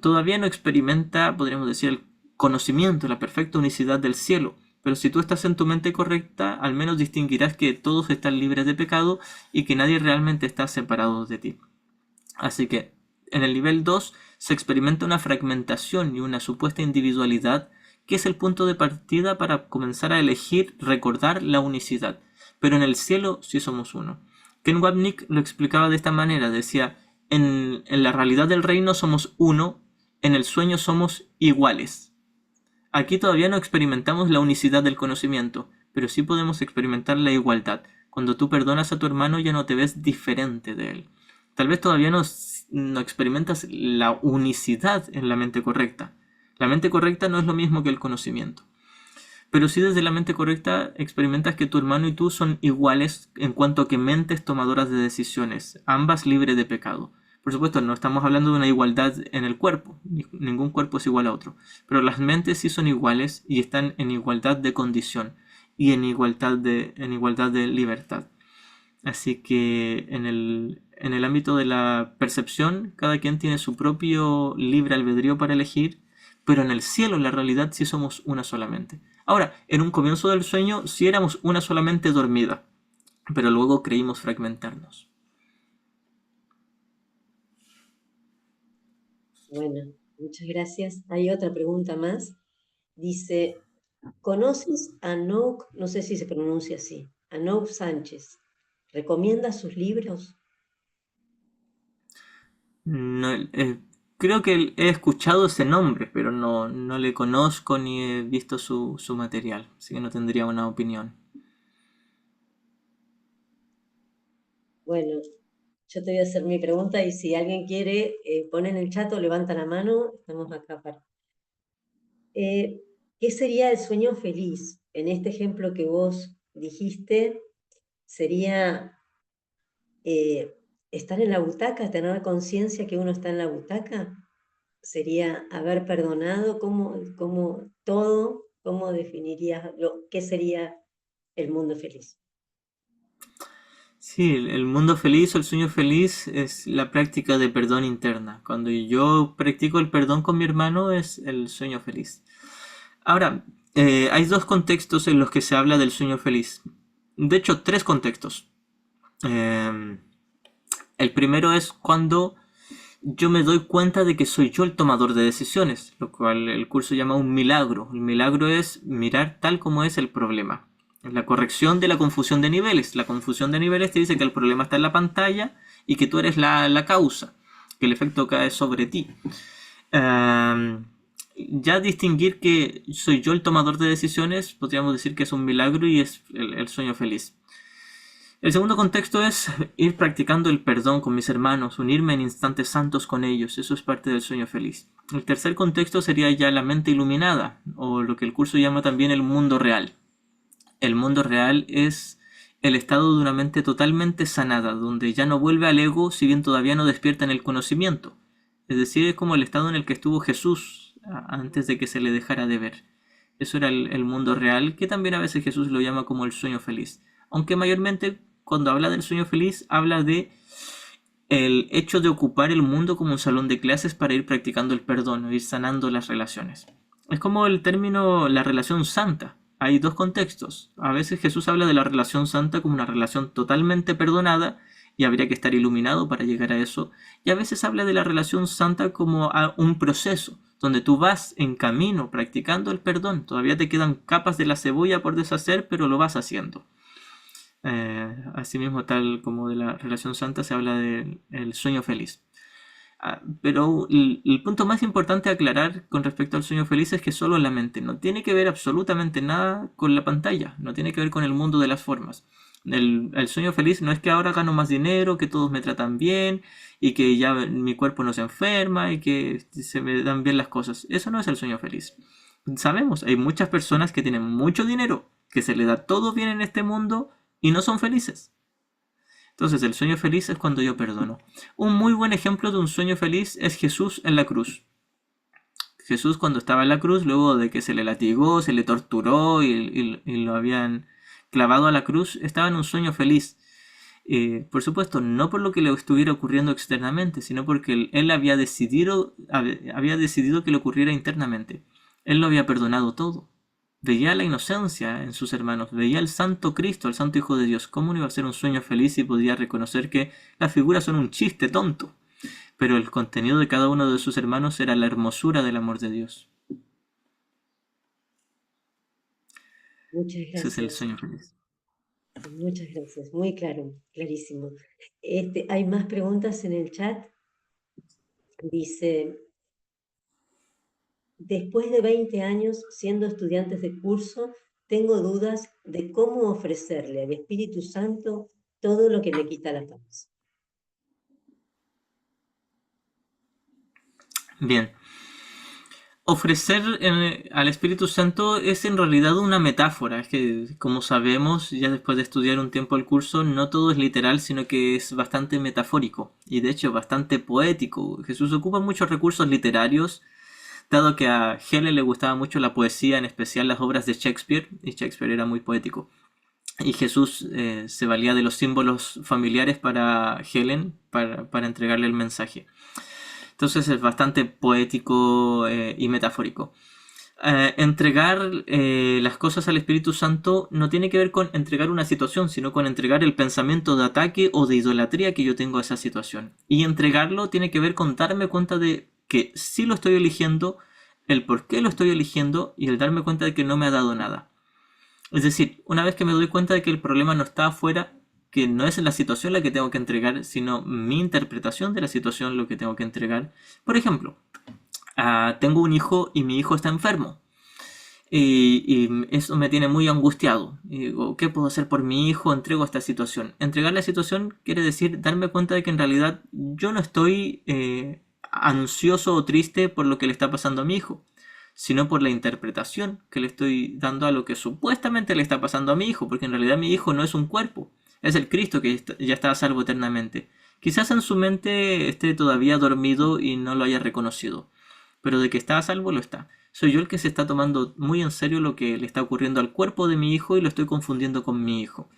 Todavía no experimenta, podríamos decir, el conocimiento, la perfecta unicidad del cielo, Pero si tú estás en tu mente correcta, al menos distinguirás que todos están libres de pecado y que nadie realmente está separado de ti. Así que en el nivel 2 se experimenta una fragmentación y una supuesta individualidad, que es el punto de partida para comenzar a elegir recordar la unicidad. Pero en el cielo sí somos uno. Ken Wapnick lo explicaba de esta manera, decía, en la realidad del reino somos uno, en el sueño somos iguales. Aquí todavía no experimentamos la unicidad del conocimiento, pero sí podemos experimentar la igualdad. Cuando tú perdonas a tu hermano ya no te ves diferente de él. Tal vez todavía no experimentas la unicidad en la mente correcta. La mente correcta no es lo mismo que el conocimiento. Pero sí desde la mente correcta experimentas que tu hermano y tú son iguales en cuanto a que mentes tomadoras de decisiones, ambas libres de pecado. Por supuesto, no estamos hablando de una igualdad en el cuerpo, ningún cuerpo es igual a otro, pero las mentes sí son iguales y están en igualdad de condición y en igualdad de libertad. Así que en el ámbito de la percepción, cada quien tiene su propio libre albedrío para elegir, pero en el cielo, en la realidad, sí somos una solamente. Ahora, en un comienzo del sueño, sí éramos una solamente dormida, pero luego creímos fragmentarnos. Bueno, muchas gracias. Hay otra pregunta más. Dice, ¿conoces a Anouk? No sé si se pronuncia así. Anouk Sánchez. ¿Recomienda sus libros? No, creo que he escuchado ese nombre, pero no le conozco ni he visto su material, así que no tendría una opinión. Bueno, yo te voy a hacer mi pregunta y si alguien quiere, pone en el chat o levanta la mano. Estamos acá para... ¿Qué sería el sueño feliz? En este ejemplo que vos dijiste, sería estar en la butaca, tener conciencia que uno está en la butaca. Sería haber perdonado, ¿cómo definirías qué sería el mundo feliz? Sí, el mundo feliz o el sueño feliz es la práctica de perdón interna. Cuando yo practico el perdón con mi hermano es el sueño feliz. Ahora, hay dos contextos en los que se habla del sueño feliz. De hecho, tres contextos. El primero es cuando yo me doy cuenta de que soy yo el tomador de decisiones, lo cual el curso llama un milagro. El milagro es mirar tal como es el problema. La corrección de la confusión de niveles. La confusión de niveles te dice que el problema está en la pantalla y que tú eres la causa, que el efecto cae sobre ti. Ya distinguir que soy yo el tomador de decisiones, podríamos decir que es un milagro y es el sueño feliz. El segundo contexto es ir practicando el perdón con mis hermanos, unirme en instantes santos con ellos, eso es parte del sueño feliz. El tercer contexto sería ya la mente iluminada, o lo que el curso llama también el mundo real. El mundo real es el estado de una mente totalmente sanada, donde ya no vuelve al ego si bien todavía no despierta en el conocimiento. Es decir, es como el estado en el que estuvo Jesús antes de que se le dejara de ver. Eso era el mundo real, que también a veces Jesús lo llama como el sueño feliz. Aunque mayormente cuando habla del sueño feliz habla de el hecho de ocupar el mundo como un salón de clases para ir practicando el perdón o ir sanando las relaciones. Es como el término la relación santa. Hay dos contextos. A veces Jesús habla de la relación santa como una relación totalmente perdonada y habría que estar iluminado para llegar a eso. Y a veces habla de la relación santa como a un proceso, donde tú vas en camino practicando el perdón. Todavía te quedan capas de la cebolla por deshacer, pero lo vas haciendo. Asimismo, tal como de la relación santa, se habla del sueño feliz. Pero el punto más importante a aclarar con respecto al sueño feliz es que solo la mente, no tiene que ver absolutamente nada con la pantalla, no tiene que ver con el mundo de las formas. El sueño feliz no es que ahora gano más dinero, que todos me tratan bien y que ya mi cuerpo no se enferma y que se me dan bien las cosas. Eso no es el sueño feliz. Sabemos, hay muchas personas que tienen mucho dinero, que se les da todo bien en este mundo y no son felices. Entonces el sueño feliz es cuando yo perdono. Un muy buen ejemplo de un sueño feliz es Jesús en la cruz. Jesús cuando estaba en la cruz, luego de que se le latigó, se le torturó y lo habían clavado a la cruz, estaba en un sueño feliz. Por supuesto, no por lo que le estuviera ocurriendo externamente, sino porque él había decidido que le ocurriera internamente. Él lo había perdonado todo. veía la inocencia en sus hermanos, veía al Santo Cristo, al Santo Hijo de Dios. ¿Cómo no iba a ser un sueño feliz si podía reconocer que las figuras son un chiste tonto? Pero el contenido de cada uno de sus hermanos era la hermosura del amor de Dios. Muchas Ese es el gracias. sueño feliz. Muchas gracias. Muy claro, clarísimo. Hay más preguntas en el chat. Dice, después de 20 años siendo estudiantes de curso, tengo dudas de cómo ofrecerle al Espíritu Santo todo lo que me quita la paz. Bien. Ofrecer al Espíritu Santo es en realidad una metáfora. Es que, como sabemos, ya después de estudiar un tiempo el curso, no todo es literal, sino que es bastante metafórico y de hecho bastante poético. Jesús ocupa muchos recursos literarios, dado que a Helen le gustaba mucho la poesía, en especial las obras de Shakespeare, y Shakespeare era muy poético. Y Jesús se valía de los símbolos familiares para Helen, para entregarle el mensaje. Entonces es bastante poético y metafórico. Entregar las cosas al Espíritu Santo no tiene que ver con entregar una situación, sino con entregar el pensamiento de ataque o de idolatría que yo tengo a esa situación. Y entregarlo tiene que ver con darme cuenta de que sí lo estoy eligiendo, el por qué lo estoy eligiendo y el darme cuenta de que no me ha dado nada. Es decir, una vez que me doy cuenta de que el problema no está afuera, que no es la situación la que tengo que entregar, sino mi interpretación de la situación lo que tengo que entregar. Por ejemplo, tengo un hijo y mi hijo está enfermo. Y eso me tiene muy angustiado. Y digo, ¿qué puedo hacer por mi hijo? Entrego esta situación. Entregar la situación quiere decir darme cuenta de que en realidad yo no estoy ansioso o triste por lo que le está pasando a mi hijo, sino por la interpretación que le estoy dando a lo que supuestamente le está pasando a mi hijo, porque en realidad mi hijo no es un cuerpo, es el Cristo que ya está a salvo eternamente. Quizás en su mente esté todavía dormido y no lo haya reconocido, pero de que está a salvo lo está. Soy yo el que se está tomando muy en serio lo que le está ocurriendo al cuerpo de mi hijo y lo estoy confundiendo con mi hijo.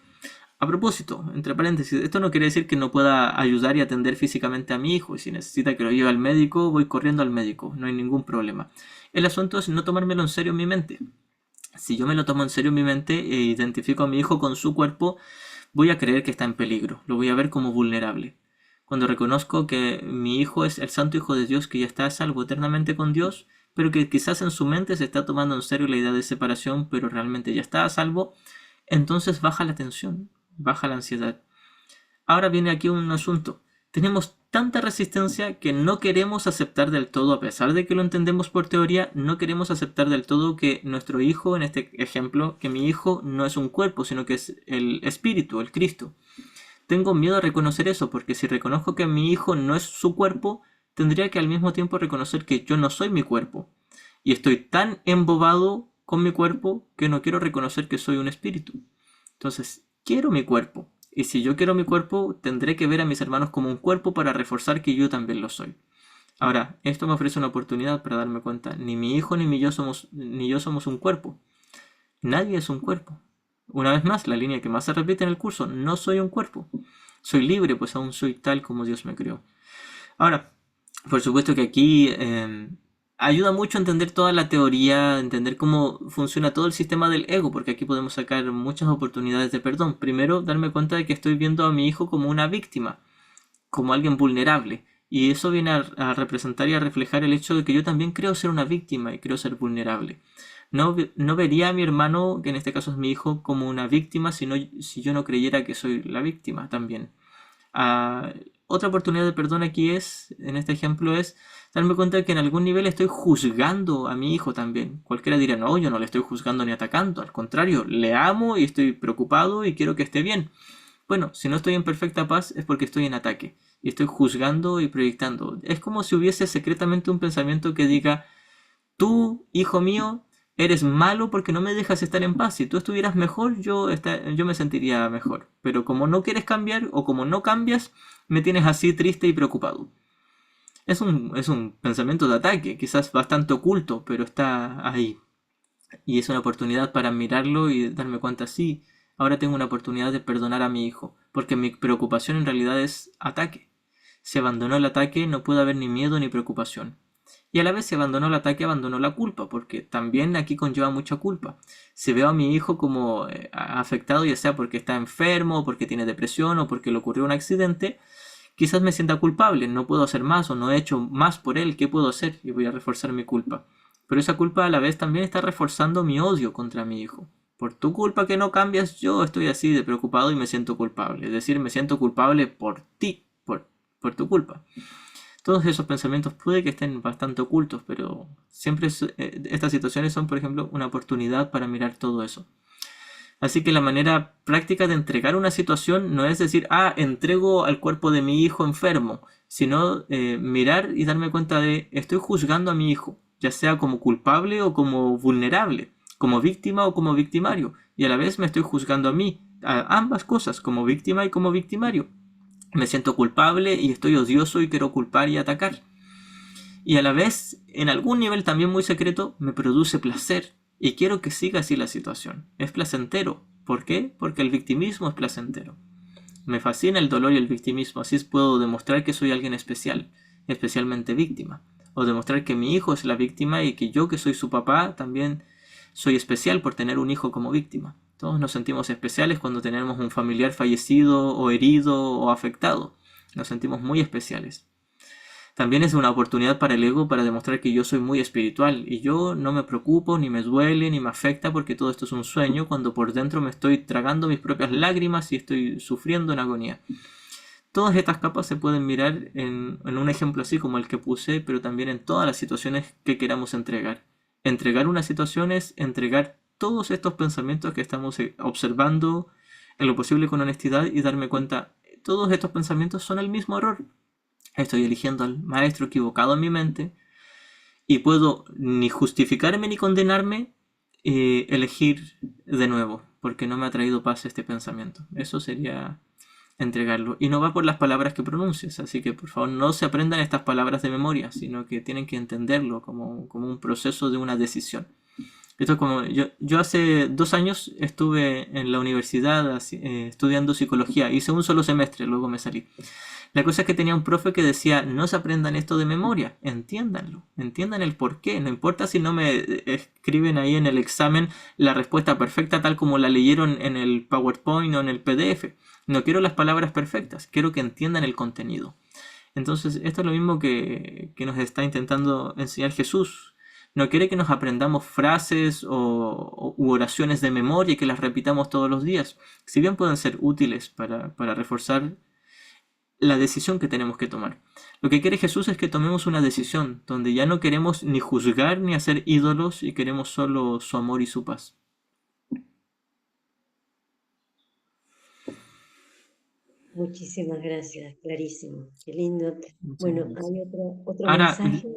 A propósito, entre paréntesis, esto no quiere decir que no pueda ayudar y atender físicamente a mi hijo, y si necesita que lo lleve al médico, voy corriendo al médico, no hay ningún problema. El asunto es no tomármelo en serio en mi mente. Si yo me lo tomo en serio en mi mente e identifico a mi hijo con su cuerpo, voy a creer que está en peligro, lo voy a ver como vulnerable. Cuando reconozco que mi hijo es el Santo Hijo de Dios que ya está a salvo eternamente con Dios, pero que quizás en su mente se está tomando en serio la idea de separación, pero realmente ya está a salvo, entonces baja la tensión, baja la ansiedad. Ahora viene aquí un asunto. Tenemos tanta resistencia que no queremos aceptar del todo, a pesar de que lo entendemos por teoría, no queremos aceptar del todo que nuestro hijo, en este ejemplo, que mi hijo no es un cuerpo, sino que es el Espíritu, el Cristo. Tengo miedo a reconocer eso, porque si reconozco que mi hijo no es su cuerpo, tendría que al mismo tiempo reconocer que yo no soy mi cuerpo. Y estoy tan embobado con mi cuerpo que no quiero reconocer que soy un espíritu. Entonces, quiero mi cuerpo. Y si yo quiero mi cuerpo, tendré que ver a mis hermanos como un cuerpo para reforzar que yo también lo soy. Ahora, esto me ofrece una oportunidad para darme cuenta. Ni mi hijo ni yo somos un cuerpo. Nadie es un cuerpo. Una vez más, la línea que más se repite en el curso, no soy un cuerpo. Soy libre, pues aún soy tal como Dios me creó. Ahora, por supuesto que aquí ayuda mucho a entender toda la teoría, entender cómo funciona todo el sistema del ego, porque aquí podemos sacar muchas oportunidades de perdón. Primero, darme cuenta de que estoy viendo a mi hijo como una víctima, como alguien vulnerable. Y eso viene a representar y a reflejar el hecho de que yo también creo ser una víctima y creo ser vulnerable. No vería a mi hermano, que en este caso es mi hijo, como una víctima si yo no creyera que soy la víctima también. Otra oportunidad de perdón aquí en este ejemplo, es darme cuenta de que en algún nivel estoy juzgando a mi hijo también. Cualquiera dirá, no, yo no le estoy juzgando ni atacando, al contrario, le amo y estoy preocupado y quiero que esté bien. Bueno, si no estoy en perfecta paz es porque estoy en ataque y estoy juzgando y proyectando. Es como si hubiese secretamente un pensamiento que diga, tú, hijo mío, eres malo porque no me dejas estar en paz. Si tú estuvieras mejor, yo me sentiría mejor. Pero como no quieres cambiar o como no cambias, me tienes así triste y preocupado. Es un pensamiento de ataque, quizás bastante oculto, pero está ahí. Y es una oportunidad para mirarlo y darme cuenta, sí, ahora tengo una oportunidad de perdonar a mi hijo, porque mi preocupación en realidad es ataque. Si abandonó el ataque, no puede haber ni miedo ni preocupación. Y a la vez, si abandonó el ataque, abandonó la culpa, porque también aquí conlleva mucha culpa. Si veo a mi hijo como afectado, ya sea porque está enfermo, porque tiene depresión o porque le ocurrió un accidente, quizás me sienta culpable, no puedo hacer más o no he hecho más por él, ¿qué puedo hacer? Y voy a reforzar mi culpa. Pero esa culpa a la vez también está reforzando mi odio contra mi hijo. Por tu culpa que no cambias, yo estoy así de preocupado y me siento culpable. Es decir, me siento culpable por ti, por tu culpa. Todos esos pensamientos puede que estén bastante ocultos, pero siempre estas situaciones son, por ejemplo, una oportunidad para mirar todo eso. Así que la manera práctica de entregar una situación no es decir, entrego al cuerpo de mi hijo enfermo, sino mirar y darme cuenta de, estoy juzgando a mi hijo, ya sea como culpable o como vulnerable, como víctima o como victimario, y a la vez me estoy juzgando a mí, a ambas cosas, como víctima y como victimario. Me siento culpable y estoy odioso y quiero culpar y atacar. Y a la vez, en algún nivel también muy secreto, me produce placer. Y quiero que siga así la situación. Es placentero. ¿Por qué? Porque el victimismo es placentero. Me fascina el dolor y el victimismo. Así puedo demostrar que soy alguien especial, especialmente víctima. O demostrar que mi hijo es la víctima y que yo, que soy su papá, también soy especial por tener un hijo como víctima. Todos nos sentimos especiales cuando tenemos un familiar fallecido o herido o afectado. Nos sentimos muy especiales. También es una oportunidad para el ego para demostrar que yo soy muy espiritual y yo no me preocupo, ni me duele, ni me afecta porque todo esto es un sueño cuando por dentro me estoy tragando mis propias lágrimas y estoy sufriendo en agonía. Todas estas capas se pueden mirar en un ejemplo así como el que puse, pero también en todas las situaciones que queramos entregar. Entregar una situación es entregar todos estos pensamientos que estamos observando en lo posible con honestidad y darme cuenta, todos estos pensamientos son el mismo error. Estoy eligiendo al maestro equivocado en mi mente y puedo ni justificarme ni condenarme, elegir de nuevo, porque no me ha traído paz este pensamiento. Eso sería entregarlo. Y no va por las palabras que pronuncias, así que por favor no se aprendan estas palabras de memoria, sino que tienen que entenderlo como un proceso de una decisión. Esto es como, yo hace 2 años estuve en la universidad estudiando psicología, hice un solo semestre, luego me salí. La cosa es que tenía un profe que decía, no se aprendan esto de memoria, entiéndanlo, entiendan el por qué, no importa si no me escriben ahí en el examen la respuesta perfecta tal como la leyeron en el PowerPoint o en el PDF, no quiero las palabras perfectas, quiero que entiendan el contenido. Entonces esto es lo mismo que nos está intentando enseñar Jesús. No quiere que nos aprendamos frases u oraciones de memoria y que las repitamos todos los días. Si bien pueden ser útiles para reforzar la decisión que tenemos que tomar. Lo que quiere Jesús es que tomemos una decisión donde ya no queremos ni juzgar ni hacer ídolos y queremos solo su amor y su paz. Muchísimas gracias, clarísimo. Qué lindo. Muchas Bueno, gracias. hay otro Ahora, mensaje.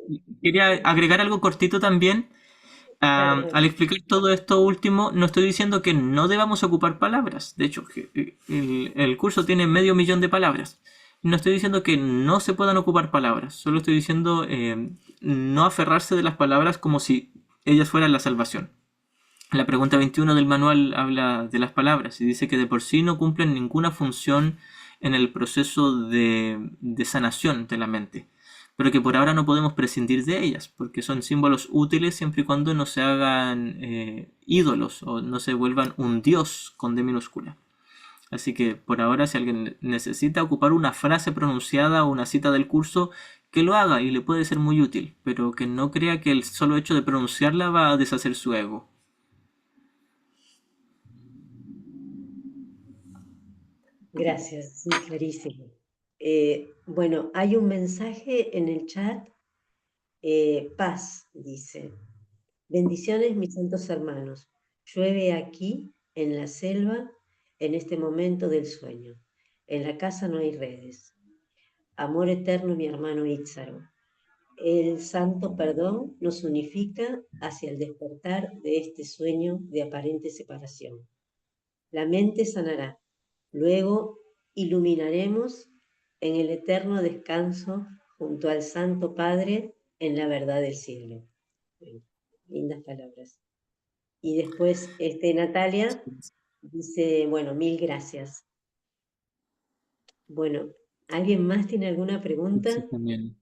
quería agregar algo cortito también. Dale, dale. Al explicar todo esto último, no estoy diciendo que no debamos ocupar palabras. De hecho, el curso tiene 500.000 de palabras. No estoy diciendo que no se puedan ocupar palabras. Solo estoy diciendo no aferrarse de las palabras como si ellas fueran la salvación. La pregunta 21 del manual habla de las palabras y dice que de por sí no cumplen ninguna función en el proceso de sanación de la mente, pero que por ahora no podemos prescindir de ellas, porque son símbolos útiles siempre y cuando no se hagan ídolos o no se vuelvan un dios con D minúscula. Así que por ahora, si alguien necesita ocupar una frase pronunciada o una cita del curso, que lo haga y le puede ser muy útil, pero que no crea que el solo hecho de pronunciarla va a deshacer su ego. Gracias, sí, clarísimo. Bueno, hay un mensaje en el chat. Paz, dice. Bendiciones, mis santos hermanos. Llueve aquí, en la selva, en este momento del sueño. En la casa no hay redes. Amor eterno, mi hermano Ítzaro. El santo perdón nos unifica hacia el despertar de este sueño de aparente separación. La mente sanará. Luego iluminaremos en el eterno descanso junto al Santo Padre en la verdad del cielo. Lindas palabras. Y después Natalia dice, bueno, 1000 gracias. Bueno, ¿alguien más tiene alguna pregunta? Sí, también.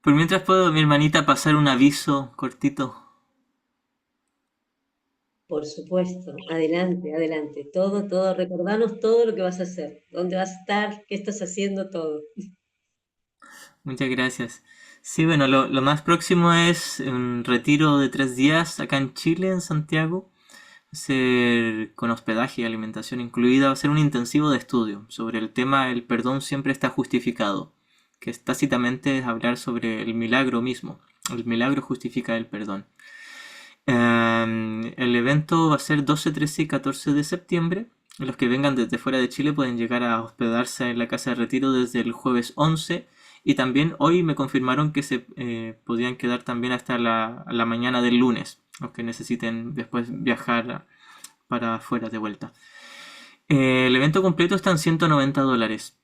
Por mientras puedo, mi hermanita, pasar un aviso cortito. Por supuesto, adelante, adelante. Todo, recordanos todo lo que vas a hacer, dónde vas a estar, qué estás haciendo, todo. Muchas gracias. Sí, bueno, lo más próximo es un retiro de 3 días acá en Chile, en Santiago. Va a ser con hospedaje y alimentación incluida. Va a ser un intensivo de estudio sobre el tema el perdón siempre está justificado, que es tácitamente hablar sobre el milagro mismo. El milagro justifica el perdón. El evento va a ser 12, 13 y 14 de septiembre. Los que vengan desde fuera de Chile pueden llegar a hospedarse en la casa de retiro desde el jueves 11. Y también hoy me confirmaron que se podían quedar también hasta la mañana del lunes, los que necesiten después viajar para afuera de vuelta. El evento completo está en $190.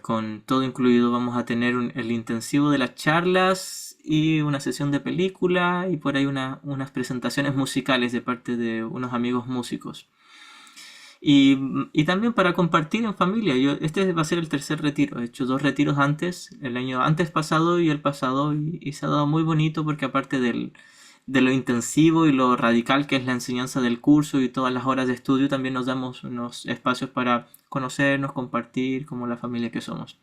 Con todo incluido vamos a tener el intensivo de las charlas y una sesión de película y por ahí unas presentaciones musicales de parte de unos amigos músicos. Y también para compartir en familia. Este va a ser el tercer retiro. He hecho 2 retiros antes, el año antes pasado y el pasado, y se ha dado muy bonito porque aparte de lo intensivo y lo radical que es la enseñanza del curso y todas las horas de estudio, también nos damos unos espacios para conocernos, compartir como la familia que somos.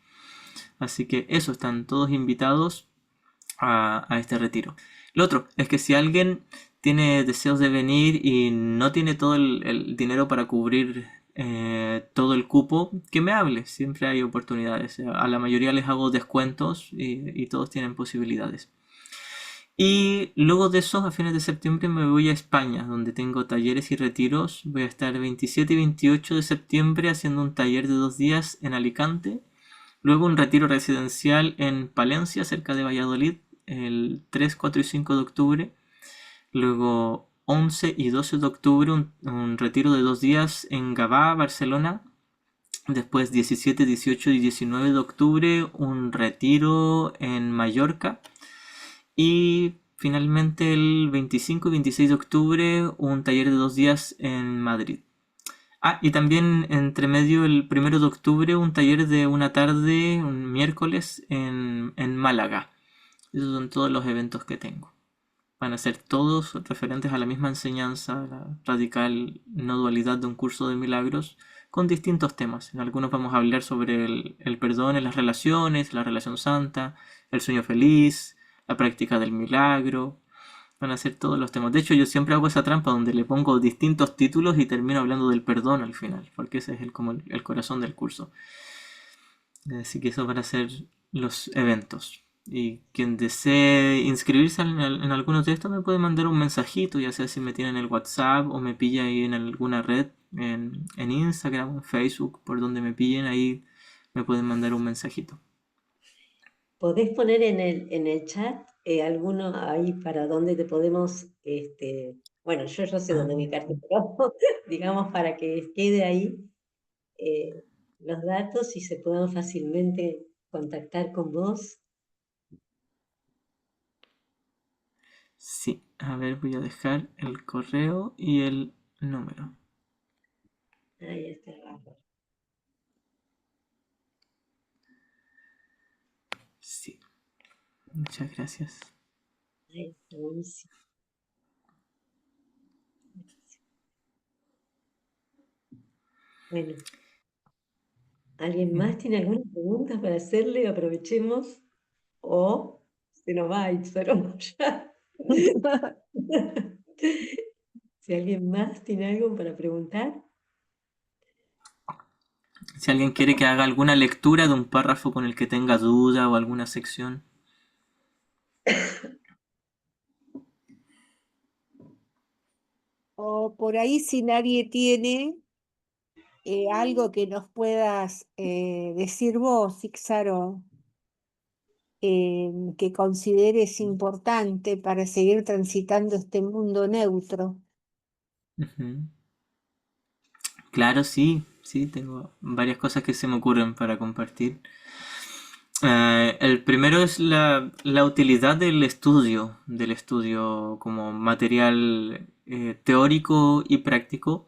Así que eso, están todos invitados a este retiro. Lo otro es que si alguien tiene deseos de venir y no tiene todo el dinero para cubrir todo el cupo, que me hable, siempre hay oportunidades. A la mayoría les hago descuentos y todos tienen posibilidades. Y luego de eso, a fines de septiembre me voy a España, donde tengo talleres y retiros. Voy a estar el 27 y 28 de septiembre haciendo un taller de 2 días en Alicante. Luego un retiro residencial en Palencia, cerca de Valladolid, el 3, 4 y 5 de octubre. Luego 11 y 12 de octubre un retiro de 2 días en Gavà, Barcelona. Después 17, 18 y 19 de octubre un retiro en Mallorca. Y finalmente el 25 y 26 de octubre un taller de 2 días en Madrid. Y también entre medio el 1 de octubre un taller de una tarde, un miércoles en Málaga. Esos son todos los eventos que tengo. Van a ser todos referentes a la misma enseñanza, la radical no dualidad de un curso de milagros, con distintos temas. En algunos vamos a hablar sobre el perdón en las relaciones, la relación santa, el sueño feliz, la práctica del milagro. Van a ser todos los temas. De hecho, yo siempre hago esa trampa donde le pongo distintos títulos y termino hablando del perdón al final, porque ese es como el corazón del curso. Así que esos van a ser los eventos. Y quien desee inscribirse en algunos de estos me puede mandar un mensajito, ya sea si me tiene en el WhatsApp o me pilla ahí en alguna red, en Instagram, en Facebook, por donde me pillen, ahí me pueden mandar un mensajito. ¿Podés poner en el chat alguno ahí para dónde te podemos, bueno, yo sé dónde ubicarte, pero digamos para que quede ahí los datos y se puedan fácilmente contactar con vos? Sí, a ver, voy a dejar el correo y el número. Ahí está, Rafa. Sí, muchas gracias. Ahí está, buenísimo. Bueno, ¿alguien más tiene alguna pregunta para hacerle? Aprovechemos. O se nos va y se nos vaya. Si alguien más tiene algo para preguntar. Si alguien quiere que haga alguna lectura de un párrafo con el que tenga duda o alguna sección. O por ahí si nadie tiene algo que nos puedas decir vos, Ixaro, que consideres importante para seguir transitando este mundo neutro. Ujú. Claro, sí, tengo varias cosas que se me ocurren para compartir. El primero es la utilidad del estudio como material teórico y práctico.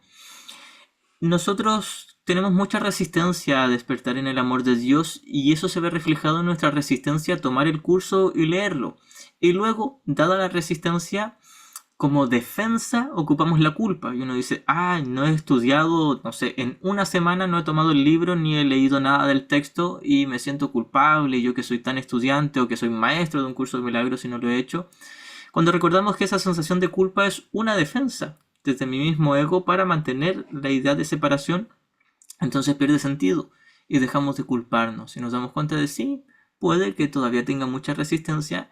nosotros tenemos mucha resistencia a despertar en el amor de Dios y eso se ve reflejado en nuestra resistencia a tomar el curso y leerlo. Y luego, dada la resistencia, como defensa ocupamos la culpa. Y uno dice, no he estudiado, no sé, en una semana no he tomado el libro ni he leído nada del texto y me siento culpable, yo que soy tan estudiante o que soy maestro de un curso de milagros y no lo he hecho. Cuando recordamos que esa sensación de culpa es una defensa desde mi mismo ego para mantener la idea de separación, entonces pierde sentido y dejamos de culparnos y nos damos cuenta de sí, puede que todavía tenga mucha resistencia,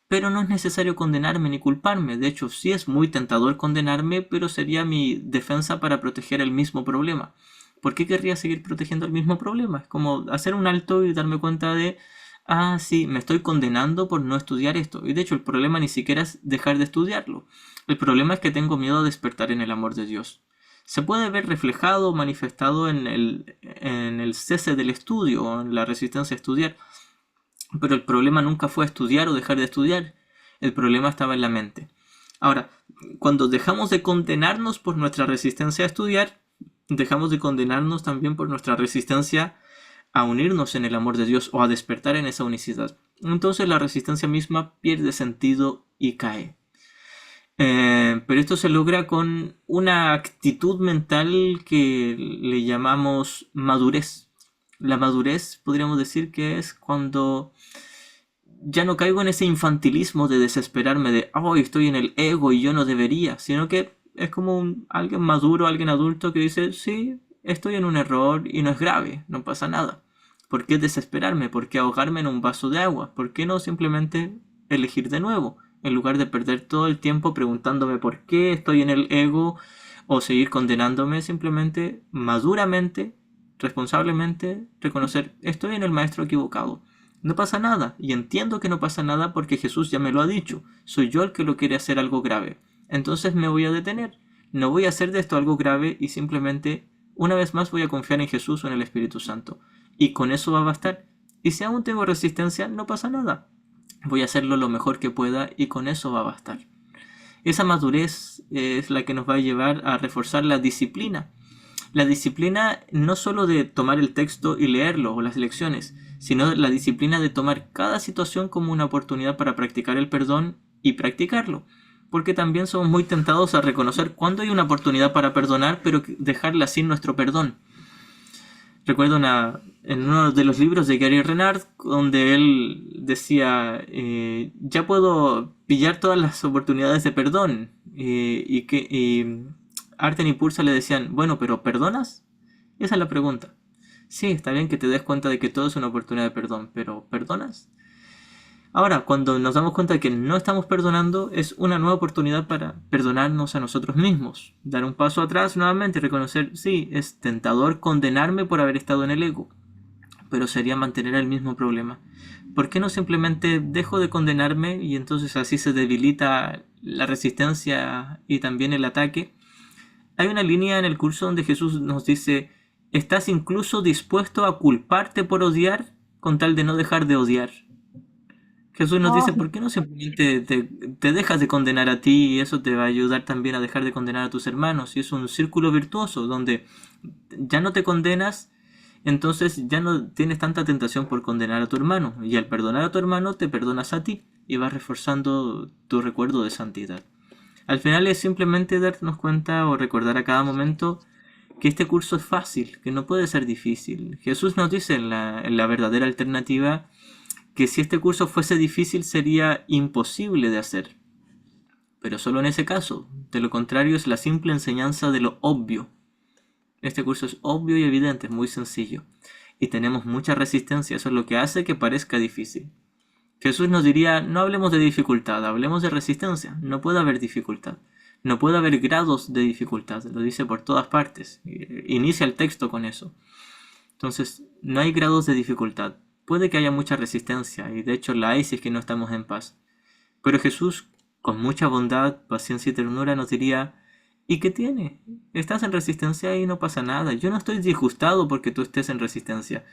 pero no es necesario condenarme ni culparme. De hecho, sí es muy tentador condenarme, pero sería mi defensa para proteger el mismo problema. ¿Por qué querría seguir protegiendo el mismo problema? Es como hacer un alto y darme cuenta de, sí, me estoy condenando por no estudiar esto. Y de hecho, el problema ni siquiera es dejar de estudiarlo. El problema es que tengo miedo a despertar en el amor de Dios. Se puede ver reflejado o manifestado en el cese del estudio o en la resistencia a estudiar. Pero el problema nunca fue estudiar o dejar de estudiar. El problema estaba en la mente. Ahora, cuando dejamos de condenarnos por nuestra resistencia a estudiar, dejamos de condenarnos también por nuestra resistencia a unirnos en el amor de Dios o a despertar en esa unicidad. Entonces la resistencia misma pierde sentido y cae. Pero esto se logra con una actitud mental que le llamamos madurez. La madurez podríamos decir que es cuando ya no caigo en ese infantilismo de desesperarme de estoy en el ego y yo no debería, sino que es como alguien maduro, alguien adulto que dice, sí, estoy en un error y no es grave, no pasa nada. ¿Por qué desesperarme? ¿Por qué ahogarme en un vaso de agua? ¿Por qué no simplemente elegir de nuevo? En lugar de perder todo el tiempo preguntándome por qué estoy en el ego o seguir condenándome, simplemente maduramente, responsablemente reconocer, estoy en el maestro equivocado. No pasa nada, y entiendo que no pasa nada porque Jesús ya me lo ha dicho. Soy yo el que lo quiere hacer algo grave. Entonces me voy a detener. No voy a hacer de esto algo grave y simplemente, una vez más, voy a confiar en Jesús o en el Espíritu Santo. Y con eso va a bastar. Y si aún tengo resistencia, no pasa nada. Voy a hacerlo lo mejor que pueda y con eso va a bastar. Esa madurez es la que nos va a llevar a reforzar la disciplina. La disciplina no solo de tomar el texto y leerlo o las lecciones, sino la disciplina de tomar cada situación como una oportunidad para practicar el perdón y practicarlo. Porque también somos muy tentados a reconocer cuándo hay una oportunidad para perdonar, pero dejarla sin nuestro perdón. Recuerdo en uno de los libros de Gary Renard, donde él decía, ya puedo pillar todas las oportunidades de perdón, y Arten y Pursa le decían, bueno, pero ¿perdonas? Esa es la pregunta. Sí, está bien que te des cuenta de que todo es una oportunidad de perdón, pero ¿perdonas? Ahora, cuando nos damos cuenta de que no estamos perdonando, es una nueva oportunidad para perdonarnos a nosotros mismos. Dar un paso atrás nuevamente y reconocer, sí, es tentador condenarme por haber estado en el ego, pero sería mantener el mismo problema. ¿Por qué no simplemente dejo de condenarme y entonces así se debilita la resistencia y también el ataque? Hay una línea en el curso donde Jesús nos dice, ¿estás incluso dispuesto a culparte por odiar con tal de no dejar de odiar? Jesús nos dice, ¿por qué no simplemente te dejas de condenar a ti y eso te va a ayudar también a dejar de condenar a tus hermanos? Y es un círculo virtuoso donde ya no te condenas, entonces ya no tienes tanta tentación por condenar a tu hermano. Y al perdonar a tu hermano te perdonas a ti y vas reforzando tu recuerdo de santidad. Al final es simplemente darnos cuenta o recordar a cada momento que este curso es fácil, que no puede ser difícil. Jesús nos dice en la verdadera alternativa que si este curso fuese difícil sería imposible de hacer. Pero solo en ese caso. De lo contrario es la simple enseñanza de lo obvio. Este curso es obvio y evidente, es muy sencillo. Y tenemos mucha resistencia, eso es lo que hace que parezca difícil. Jesús nos diría, no hablemos de dificultad, hablemos de resistencia. No puede haber dificultad. No puede haber grados de dificultad, lo dice por todas partes. Inicia el texto con eso. Entonces, no hay grados de dificultad. Puede que haya mucha resistencia, y de hecho la hay si es que no estamos en paz. Pero Jesús, con mucha bondad, paciencia y ternura, nos diría, ¿y qué tiene? Estás en resistencia y no pasa nada. Yo no estoy disgustado porque tú estés en resistencia.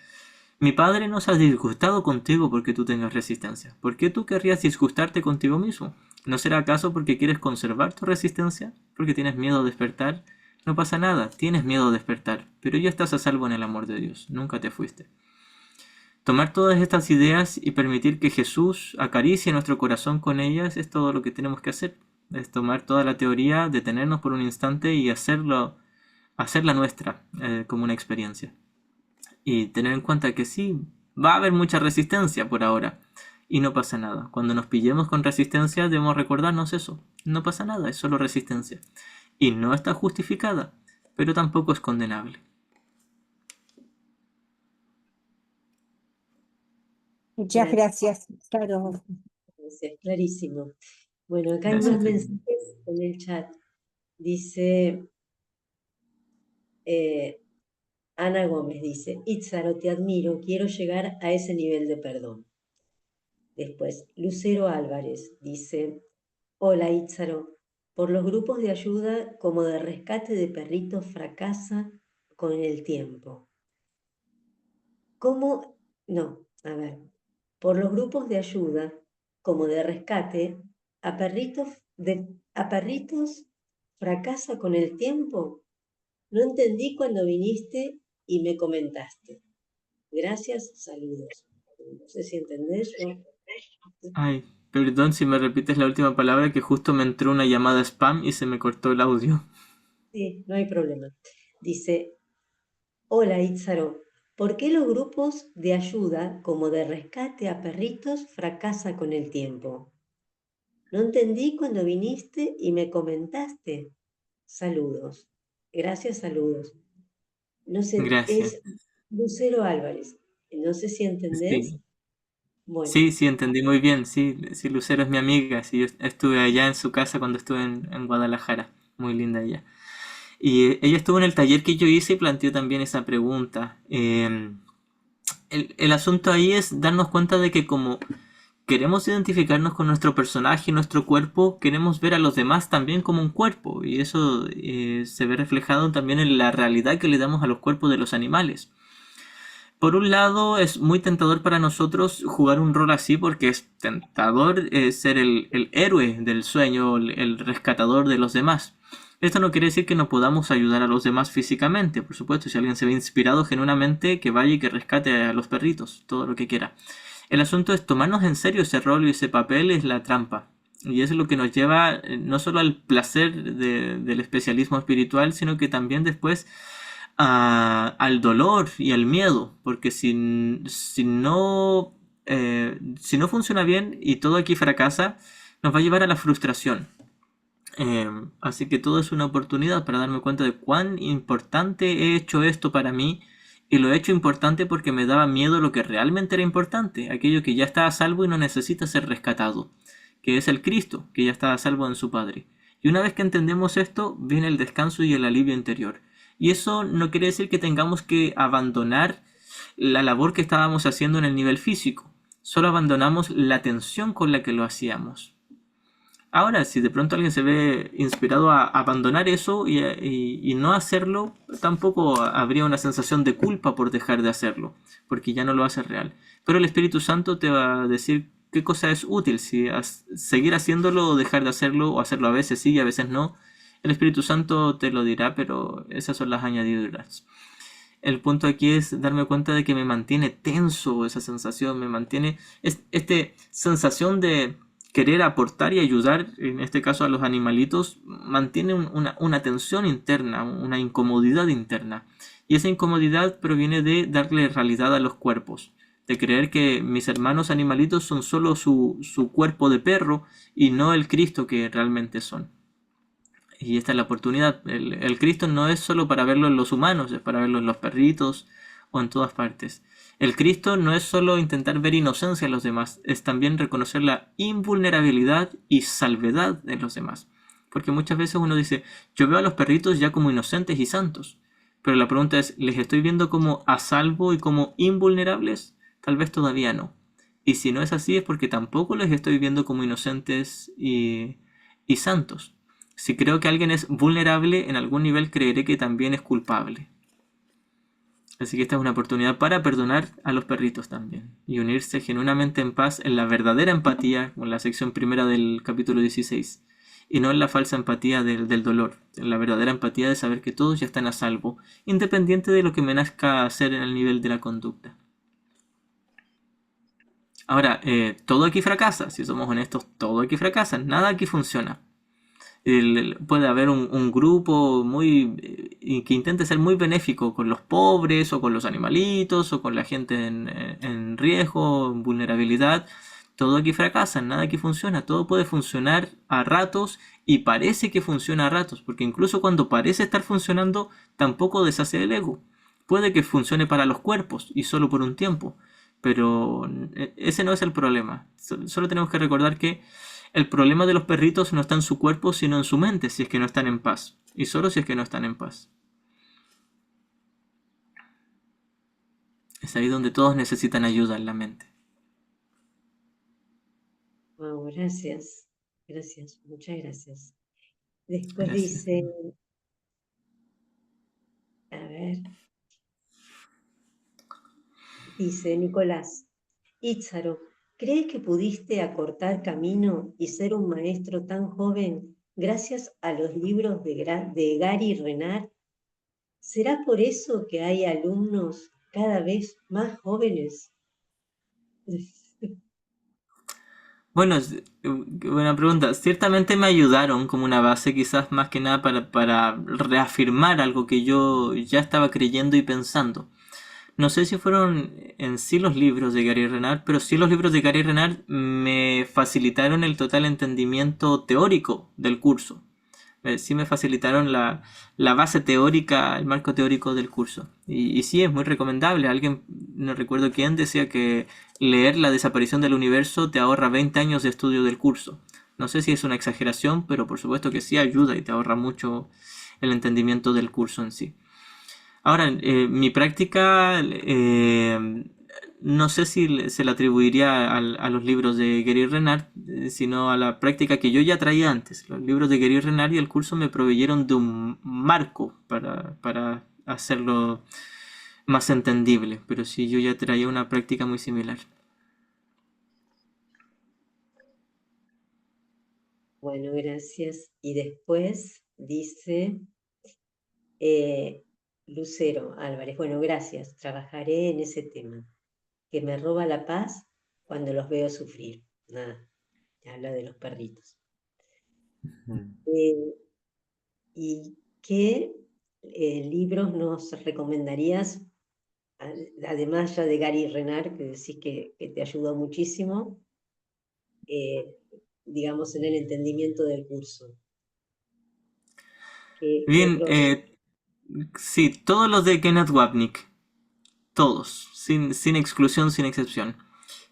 Mi Padre no se ha disgustado contigo porque tú tengas resistencia. ¿Por qué tú querrías disgustarte contigo mismo? ¿No será acaso porque quieres conservar tu resistencia? ¿Porque tienes miedo a despertar? No pasa nada, tienes miedo a despertar, pero ya estás a salvo en el amor de Dios, nunca te fuiste. Tomar todas estas ideas y permitir que Jesús acaricie nuestro corazón con ellas es todo lo que tenemos que hacer. Es tomar toda la teoría, detenernos por un instante y hacerla nuestra, como una experiencia. Y tener en cuenta que sí, va a haber mucha resistencia por ahora. Y no pasa nada. Cuando nos pillemos con resistencia debemos recordarnos eso. No pasa nada, es solo resistencia. Y no está justificada, pero tampoco es condenable. Muchas gracias, Caro. Gracias, clarísimo. Bueno, acá hay Gracias. más mensajes en el chat. Dice Ana Gómez, dice, Itzaro, te admiro, quiero llegar a ese nivel de perdón. Después, Lucero Álvarez dice, hola Itzaro, por los grupos de ayuda como de rescate de perritos fracasa con el tiempo. ¿Cómo? No, a ver. Por los grupos de ayuda como de rescate a perritos fracasa con el tiempo. No entendí cuando viniste y me comentaste. Gracias, saludos. No sé si entendés. Ay, perdón si me repites la última palabra, que justo me entró una llamada spam y se me cortó el audio. Sí, no hay problema. Dice, hola Itzaro, ¿por qué los grupos de ayuda como de rescate a perritos fracasa con el tiempo? No entendí cuando viniste y me comentaste. Saludos. Gracias, saludos. No sé, Gracias. es Lucero Álvarez. No sé si entendés. Sí. Bueno, Sí, entendí muy bien. Sí, Lucero es mi amiga. Sí, yo estuve allá en su casa cuando estuve en Guadalajara. Muy linda ella. Y ella estuvo en el taller que yo hice y planteó también esa pregunta. El asunto ahí es darnos cuenta de que como queremos identificarnos con nuestro personaje y nuestro cuerpo, queremos ver a los demás también como un cuerpo. Y eso se ve reflejado también en la realidad que le damos a los cuerpos de los animales. Por un lado, es muy tentador para nosotros jugar un rol así porque es tentador ser el héroe del sueño, el rescatador de los demás. Esto no quiere decir que no podamos ayudar a los demás físicamente. Por supuesto, si alguien se ve inspirado genuinamente, que vaya y que rescate a los perritos, todo lo que quiera. El asunto es tomarnos en serio ese rol y ese papel es la trampa. Y eso es lo que nos lleva no solo al placer del especialismo espiritual, sino que también después al dolor y al miedo, porque si no funciona bien y todo aquí fracasa, nos va a llevar a la frustración. Así que todo es una oportunidad para darme cuenta de cuán importante he hecho esto para mí, y lo he hecho importante porque me daba miedo lo que realmente era importante, aquello que ya está a salvo y no necesita ser rescatado, que es el Cristo, que ya está a salvo en su Padre. Y una vez que entendemos esto, viene el descanso y el alivio interior. Y eso no quiere decir que tengamos que abandonar la labor que estábamos haciendo en el nivel físico. Solo abandonamos la tensión con la que lo hacíamos. Ahora, si de pronto alguien se ve inspirado a abandonar eso y no hacerlo, tampoco habría una sensación de culpa por dejar de hacerlo, porque ya no lo hace real. Pero el Espíritu Santo te va a decir qué cosa es útil, si seguir haciéndolo o dejar de hacerlo, o hacerlo a veces sí y a veces no. El Espíritu Santo te lo dirá, pero esas son las añadiduras. El punto aquí es darme cuenta de que me mantiene tenso esa sensación, me mantiene esta sensación de querer aportar y ayudar, en este caso a los animalitos, mantiene una tensión interna, una incomodidad interna. Y esa incomodidad proviene de darle realidad a los cuerpos, de creer que mis hermanos animalitos son solo su cuerpo de perro y no el Cristo que realmente son. Y esta es la oportunidad. El Cristo no es solo para verlo en los humanos, es para verlo en los perritos o en todas partes. El Cristo no es solo intentar ver inocencia en los demás, es también reconocer la invulnerabilidad y salvedad de los demás. Porque muchas veces uno dice, yo veo a los perritos ya como inocentes y santos. Pero la pregunta es, ¿les estoy viendo como a salvo y como invulnerables? Tal vez todavía no. Y si no es así es porque tampoco les estoy viendo como inocentes y santos. Si creo que alguien es vulnerable, en algún nivel creeré que también es culpable. Así que esta es una oportunidad para perdonar a los perritos también y unirse genuinamente en paz en la verdadera empatía, con la sección primera del capítulo 16. y no en la falsa empatía del dolor, en la verdadera empatía de saber que todos ya están a salvo, independiente de lo que me nazca hacer en el nivel de la conducta. Ahora, todo aquí fracasa, si somos honestos, todo aquí fracasa, nada aquí funciona. Puede haber un grupo que intente ser muy benéfico con los pobres o con los animalitos o con la gente en riesgo, en vulnerabilidad. Todo aquí fracasa, nada aquí funciona, todo puede funcionar a ratos y parece que funciona a ratos, porque incluso cuando parece estar funcionando, tampoco deshace el ego. Puede que funcione para los cuerpos y solo por un tiempo, pero ese no es el problema. Solo tenemos que recordar que el problema de los perritos no está en su cuerpo, sino en su mente, si es que no están en paz. Y solo si es que no están en paz. Es ahí donde todos necesitan ayuda en la mente. Wow, gracias. Gracias, muchas gracias. Después Gracias. dice, a ver, dice Nicolás, Ítzaro, ¿crees que pudiste acortar camino y ser un maestro tan joven gracias a los libros de Gary Renard? ¿Será por eso que hay alumnos cada vez más jóvenes? Bueno, buena pregunta. Ciertamente me ayudaron como una base, quizás más que nada para reafirmar algo que yo ya estaba creyendo y pensando. No sé si fueron en sí los libros de Gary Renard, pero sí los libros de Gary Renard me facilitaron el total entendimiento teórico del curso. Sí me facilitaron la base teórica, el marco teórico del curso. Y sí, es muy recomendable. Alguien, no recuerdo quién, decía que leer La desaparición del universo te ahorra 20 años de estudio del curso. No sé si es una exageración, pero por supuesto que sí ayuda y te ahorra mucho el entendimiento del curso en sí. Ahora, mi práctica no sé si se la atribuiría a los libros de Gary Renard, sino a la práctica que yo ya traía antes. Los libros de Gary Renard y el curso me proveyeron de un marco para hacerlo más entendible, pero sí yo ya traía una práctica muy similar. Bueno, gracias. Y después dice Lucero Álvarez, bueno, gracias, trabajaré en ese tema, que me roba la paz cuando los veo sufrir. Nada, habla de los perritos. ¿Y qué libros nos recomendarías, además ya de Gary Renard, que decís que te ayudó muchísimo, digamos, en el entendimiento del curso? ¿Qué Bien, otros? sí, todos los de Kenneth Wapnick, todos, sin exclusión, sin excepción.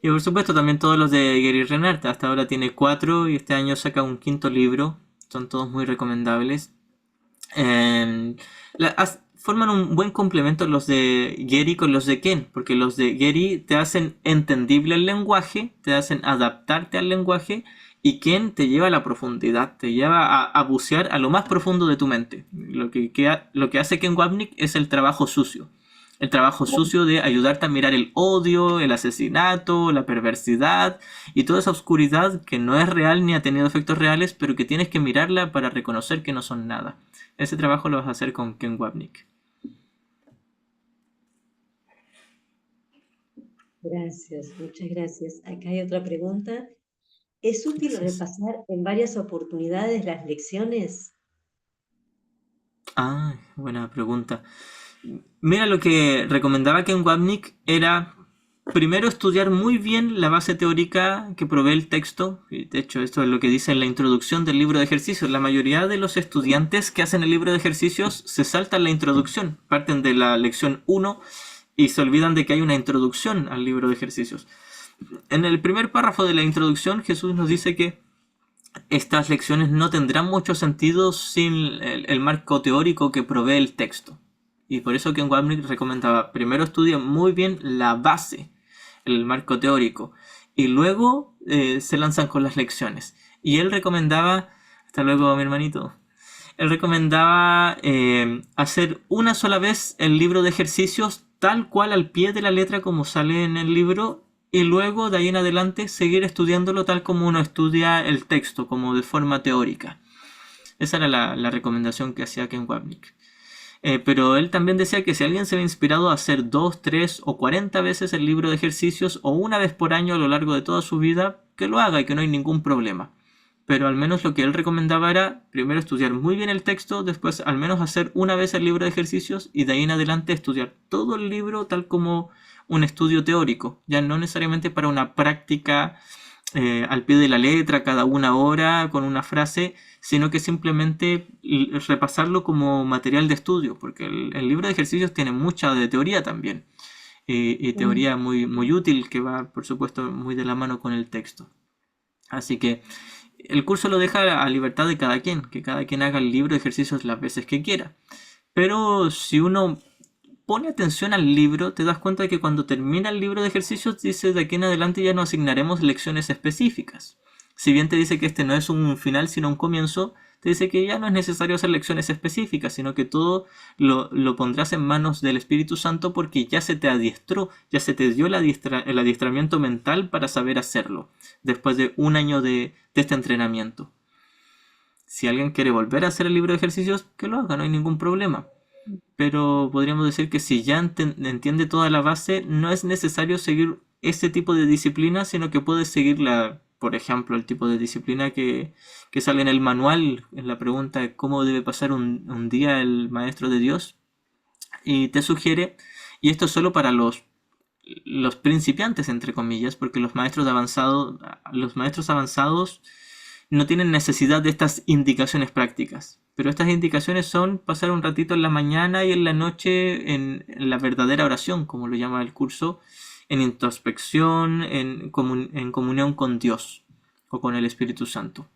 Y por supuesto también todos los de Gary Renard, hasta ahora tiene 4 y este año saca un 5.º libro, son todos muy recomendables. Forman un buen complemento los de Gary con los de Ken, porque los de Gary te hacen entendible el lenguaje, te hacen adaptarte al lenguaje, y Ken te lleva a la profundidad, te lleva a bucear a lo más profundo de tu mente. Lo que hace Ken Wapnick es el trabajo sucio. El trabajo sucio de ayudarte a mirar el odio, el asesinato, la perversidad y toda esa oscuridad que no es real ni ha tenido efectos reales, pero que tienes que mirarla para reconocer que no son nada. Ese trabajo lo vas a hacer con Ken Wapnick. Gracias, muchas gracias. Acá hay otra pregunta. ¿Es útil Gracias. repasar en varias oportunidades las lecciones? Ah, buena pregunta. Mira, lo que recomendaba Ken Wapnick era primero estudiar muy bien la base teórica que provee el texto. Y de hecho, esto es lo que dice en la introducción del libro de ejercicios. La mayoría de los estudiantes que hacen el libro de ejercicios se saltan la introducción, parten de la lección 1 y se olvidan de que hay una introducción al libro de ejercicios. En el primer párrafo de la introducción, Jesús nos dice que estas lecciones no tendrán mucho sentido sin el marco teórico que provee el texto. Y por eso Ken Wapnick recomendaba, primero estudia muy bien la base, el marco teórico, y luego se lanzan con las lecciones. Y él recomendaba, hasta luego mi hermanito, él recomendaba hacer una sola vez el libro de ejercicios tal cual al pie de la letra como sale en el libro, y luego de ahí en adelante seguir estudiándolo tal como uno estudia el texto, como de forma teórica. Esa era la recomendación que hacía Ken Wapnick. Pero él también decía que si alguien se ve inspirado a hacer 2, 3 o 40 veces el libro de ejercicios o una vez por año a lo largo de toda su vida, que lo haga y que no hay ningún problema. Pero al menos lo que él recomendaba era primero estudiar muy bien el texto, después al menos hacer una vez el libro de ejercicios y de ahí en adelante estudiar todo el libro tal como un estudio teórico, ya no necesariamente para una práctica al pie de la letra, cada una hora, con una frase, sino que simplemente repasarlo como material de estudio, porque el libro de ejercicios tiene mucha de teoría también, y teoría muy, muy útil que va, por supuesto, muy de la mano con el texto. Así que el curso lo deja a libertad de cada quien, que cada quien haga el libro de ejercicios las veces que quiera. Pero si uno pone atención al libro, te das cuenta de que cuando termina el libro de ejercicios dice de aquí en adelante ya no asignaremos lecciones específicas. Si bien te dice que este no es un final sino un comienzo, te dice que ya no es necesario hacer lecciones específicas, sino que todo lo pondrás en manos del Espíritu Santo porque ya se te adiestró, ya se te dio el adiestramiento mental para saber hacerlo, después de un año de este entrenamiento. Si alguien quiere volver a hacer el libro de ejercicios, que lo haga, no hay ningún problema. Pero podríamos decir que si ya entiende toda la base, no es necesario seguir ese tipo de disciplina, sino que puedes seguir por ejemplo, el tipo de disciplina que sale en el manual, en la pregunta de cómo debe pasar un día el maestro de Dios, y te sugiere, y esto es solo para los principiantes, entre comillas, porque los maestros avanzados no tienen necesidad de estas indicaciones prácticas. Pero estas indicaciones son pasar un ratito en la mañana y en la noche en la verdadera oración, como lo llama el curso, en introspección, en comunión con Dios o con el Espíritu Santo.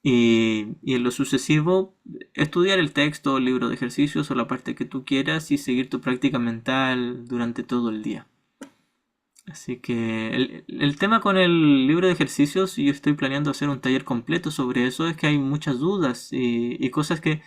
Y en lo sucesivo, estudiar el texto, el libro de ejercicios o la parte que tú quieras y seguir tu práctica mental durante todo el día. Así que el tema con el libro de ejercicios, y yo estoy planeando hacer un taller completo sobre eso, es que hay muchas dudas y cosas que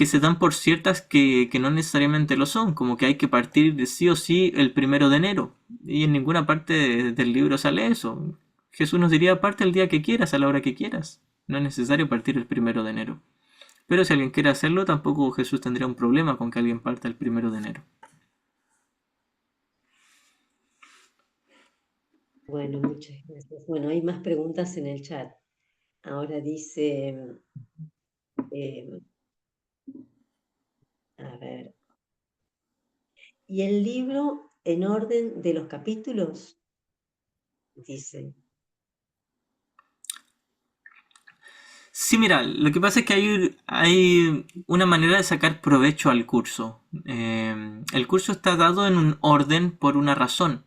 se dan por ciertas que no necesariamente lo son, como que hay que partir de sí o sí el 1 de enero, y en ninguna parte del libro sale eso. Jesús nos diría, parte el día que quieras, a la hora que quieras, no es necesario partir el 1 de enero. Pero si alguien quiere hacerlo, tampoco Jesús tendría un problema con que alguien parta el 1 de enero. Bueno, muchas gracias. Bueno, hay más preguntas en el chat. Ahora dice, a ver, ¿y el libro en orden de los capítulos? Dice. Sí, mira, lo que pasa es que hay una manera de sacar provecho al curso. El curso está dado en un orden por una razón.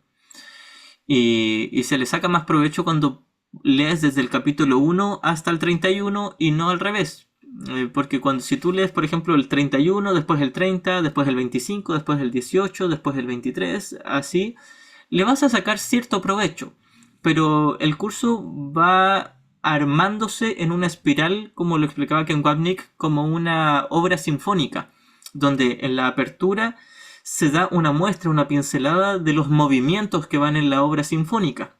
Y se le saca más provecho cuando lees desde el capítulo 1 hasta el 31 y no al revés. Porque si tú lees, por ejemplo, el 31, después el 30, después el 25, después el 18, después el 23, así, le vas a sacar cierto provecho. Pero el curso va armándose en una espiral, como lo explicaba Ken Wapnick, como una obra sinfónica, donde en la apertura se da una muestra, una pincelada de los movimientos que van en la obra sinfónica.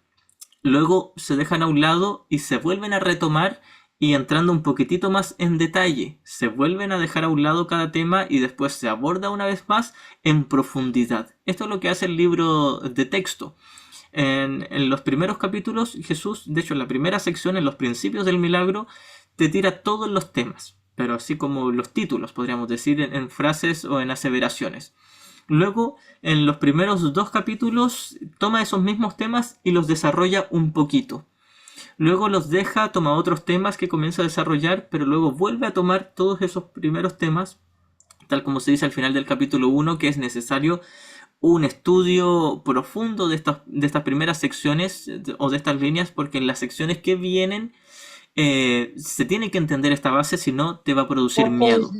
Luego se dejan a un lado y se vuelven a retomar, y entrando un poquitito más en detalle, se vuelven a dejar a un lado cada tema y después se aborda una vez más en profundidad. Esto es lo que hace el libro de texto. En los primeros capítulos, Jesús, de hecho en la primera sección, en los principios del milagro, te tira todos los temas, pero así como los títulos, podríamos decir, en frases o en aseveraciones. Luego, en los primeros 2 capítulos, toma esos mismos temas y los desarrolla un poquito. Luego los deja, toma otros temas que comienza a desarrollar, pero luego vuelve a tomar todos esos primeros temas, tal como se dice al final del capítulo 1, que es necesario un estudio profundo de estas primeras secciones o de estas líneas, porque en las secciones que vienen se tiene que entender esta base, si no te va a producir miedo.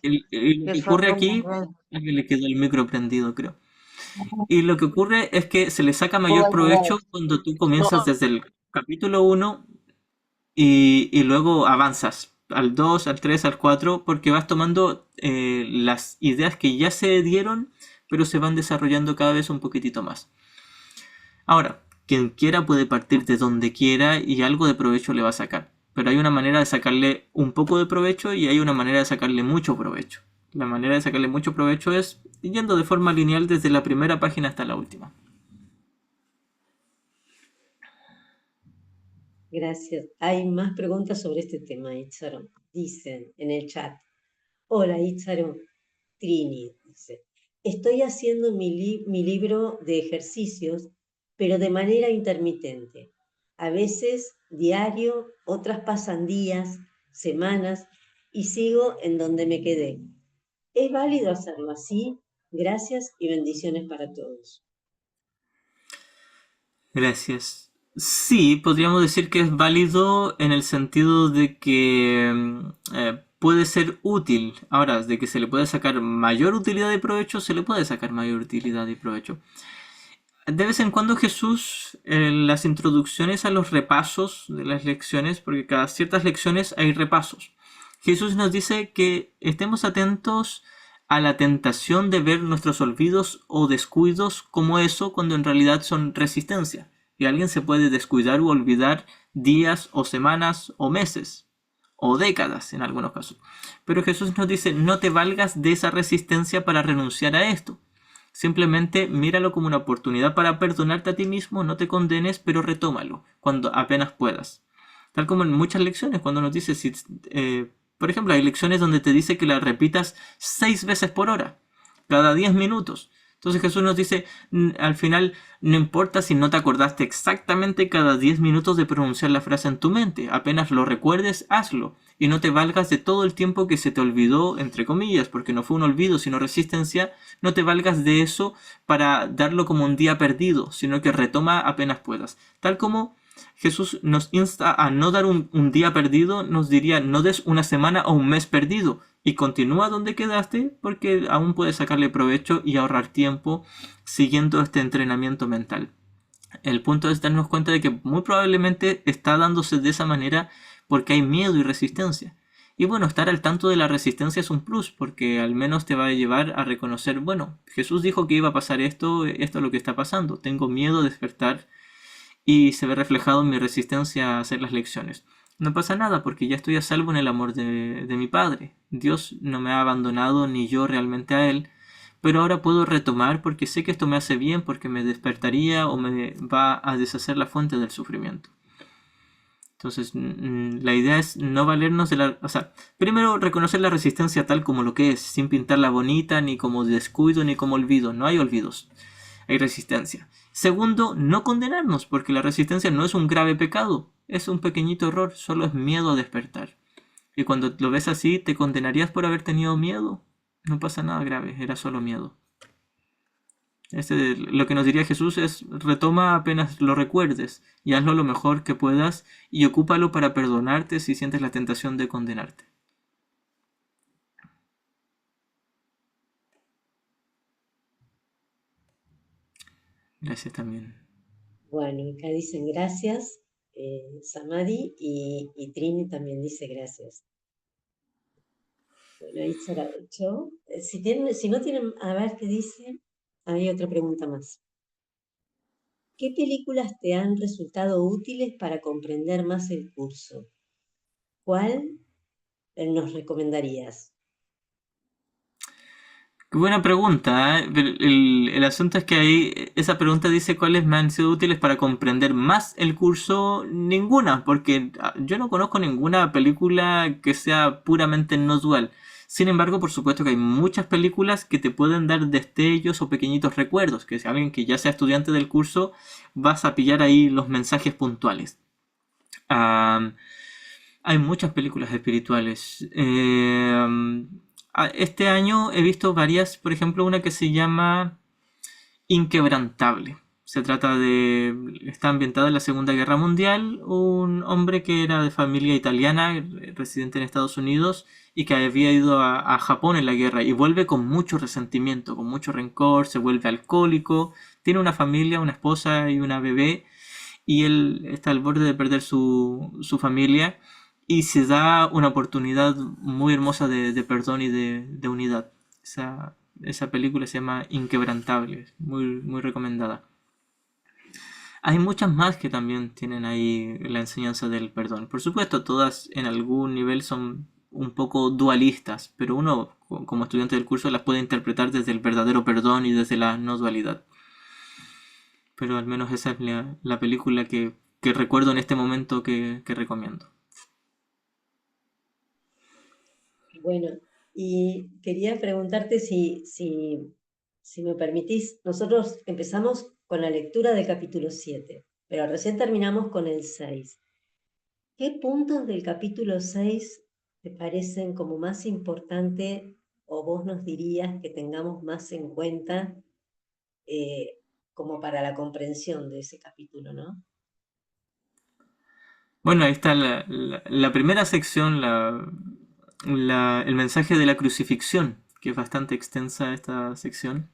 Y lo que ocurre aquí, a que le quedó el micro prendido, creo. Y lo que ocurre es que se le saca mayor provecho cuando tú comienzas desde el capítulo 1 y luego avanzas al 2, al 3, al 4, porque vas tomando las ideas que ya se dieron, pero se van desarrollando cada vez un poquitito más. Ahora, quien quiera puede partir de donde quiera y algo de provecho le va a sacar. pero hay una manera de sacarle un poco de provecho y hay una manera de sacarle mucho provecho. La manera de sacarle mucho provecho es yendo de forma lineal desde la primera página hasta la última. Gracias. Hay más preguntas sobre este tema, Itzaro. Dicen en el chat. Hola, Itzaro. Trini dice. Estoy haciendo mi libro de ejercicios, pero de manera intermitente. A veces diario, otras pasan días, semanas, y sigo en donde me quedé. ¿Es válido hacerlo así? Gracias y bendiciones para todos. Gracias. Sí, podríamos decir que es válido en el sentido de que puede ser útil. Ahora, de que se le puede sacar mayor utilidad y provecho, se le puede sacar mayor utilidad y provecho. De vez en cuando Jesús, en las introducciones a los repasos de las lecciones, porque cada ciertas lecciones hay repasos, Jesús nos dice que estemos atentos a la tentación de ver nuestros olvidos o descuidos como eso, cuando en realidad son resistencia. Y alguien se puede descuidar o olvidar días o semanas o meses o décadas en algunos casos. Pero Jesús nos dice, no te valgas de esa resistencia para renunciar a esto. Simplemente míralo como una oportunidad para perdonarte a ti mismo, no te condenes, pero retómalo cuando apenas puedas. Tal como en muchas lecciones, cuando nos dice, por ejemplo, hay lecciones donde te dice que la repitas 6 veces por hora, cada 10 minutos. Entonces Jesús nos dice, al final, no importa si no te acordaste exactamente cada 10 minutos de pronunciar la frase en tu mente. Apenas lo recuerdes, hazlo. Y no te valgas de todo el tiempo que se te olvidó, entre comillas, porque no fue un olvido, sino resistencia. No te valgas de eso para darlo como un día perdido, sino que retoma apenas puedas. Tal como Jesús nos insta a no dar un día perdido, nos diría, no des una semana o un mes perdido. Y continúa donde quedaste porque aún puedes sacarle provecho y ahorrar tiempo siguiendo este entrenamiento mental. El punto es darnos cuenta de que muy probablemente está dándose de esa manera porque hay miedo y resistencia. Y bueno, estar al tanto de la resistencia es un plus porque al menos te va a llevar a reconocer, bueno, Jesús dijo que iba a pasar esto es lo que está pasando. Tengo miedo de despertar y se ve reflejado en mi resistencia a hacer las lecciones. No pasa nada porque ya estoy a salvo en el amor de mi Padre. Dios no me ha abandonado ni yo realmente a Él, pero ahora puedo retomar porque sé que esto me hace bien, porque me despertaría o me va a deshacer la fuente del sufrimiento. Entonces, la idea es no valernos de la... O sea, primero reconocer la resistencia tal como lo que es, sin pintarla bonita, ni como descuido, ni como olvido. No hay olvidos, hay resistencia. Segundo, no condenarnos, porque la resistencia no es un grave pecado, es un pequeñito error, solo es miedo a despertar. Y cuando lo ves así, ¿te condenarías por haber tenido miedo? No pasa nada grave, era solo miedo. Lo que nos diría Jesús es, retoma apenas lo recuerdes y hazlo lo mejor que puedas y ocúpalo para perdonarte si sientes la tentación de condenarte. Gracias también. Bueno, acá dicen gracias, Samadhi, y Trini también dice gracias. Bueno, ahí será hecho. Si no tienen, a ver qué dice, hay otra pregunta más. ¿Qué películas te han resultado útiles para comprender más el curso? ¿Cuál nos recomendarías? Qué buena pregunta, ¿eh? El asunto es que ahí esa pregunta dice cuáles me han sido útiles para comprender más el curso. Ninguna, porque yo no conozco ninguna película que sea puramente no dual. Sin embargo, por supuesto que hay muchas películas que te pueden dar destellos o pequeñitos recuerdos, que si alguien que ya sea estudiante del curso vas a pillar ahí los mensajes puntuales. Hay muchas películas espirituales. Este año he visto varias, por ejemplo, una que se llama Inquebrantable. Se trata está ambientada en la Segunda Guerra Mundial, un hombre que era de familia italiana, residente en Estados Unidos, y que había ido a Japón en la guerra, y vuelve con mucho resentimiento, con mucho rencor, se vuelve alcohólico, tiene una familia, una esposa y una bebé, y él está al borde de perder su familia, y se da una oportunidad muy hermosa de perdón y de unidad. Esa película se llama Inquebrantable, muy, muy recomendada. Hay muchas más que también tienen ahí la enseñanza del perdón. Por supuesto, todas en algún nivel son un poco dualistas, pero uno como estudiante del curso las puede interpretar desde el verdadero perdón y desde la no dualidad. Pero al menos esa es la película que recuerdo en este momento que recomiendo. Bueno, y quería preguntarte si me permitís, nosotros empezamos con la lectura del capítulo 7, pero recién terminamos con el 6. ¿Qué puntos del capítulo 6 te parecen como más importante o vos nos dirías que tengamos más en cuenta como para la comprensión de ese capítulo, ¿no? Bueno, ahí está la primera sección, el mensaje de la crucifixión, que es bastante extensa esta sección.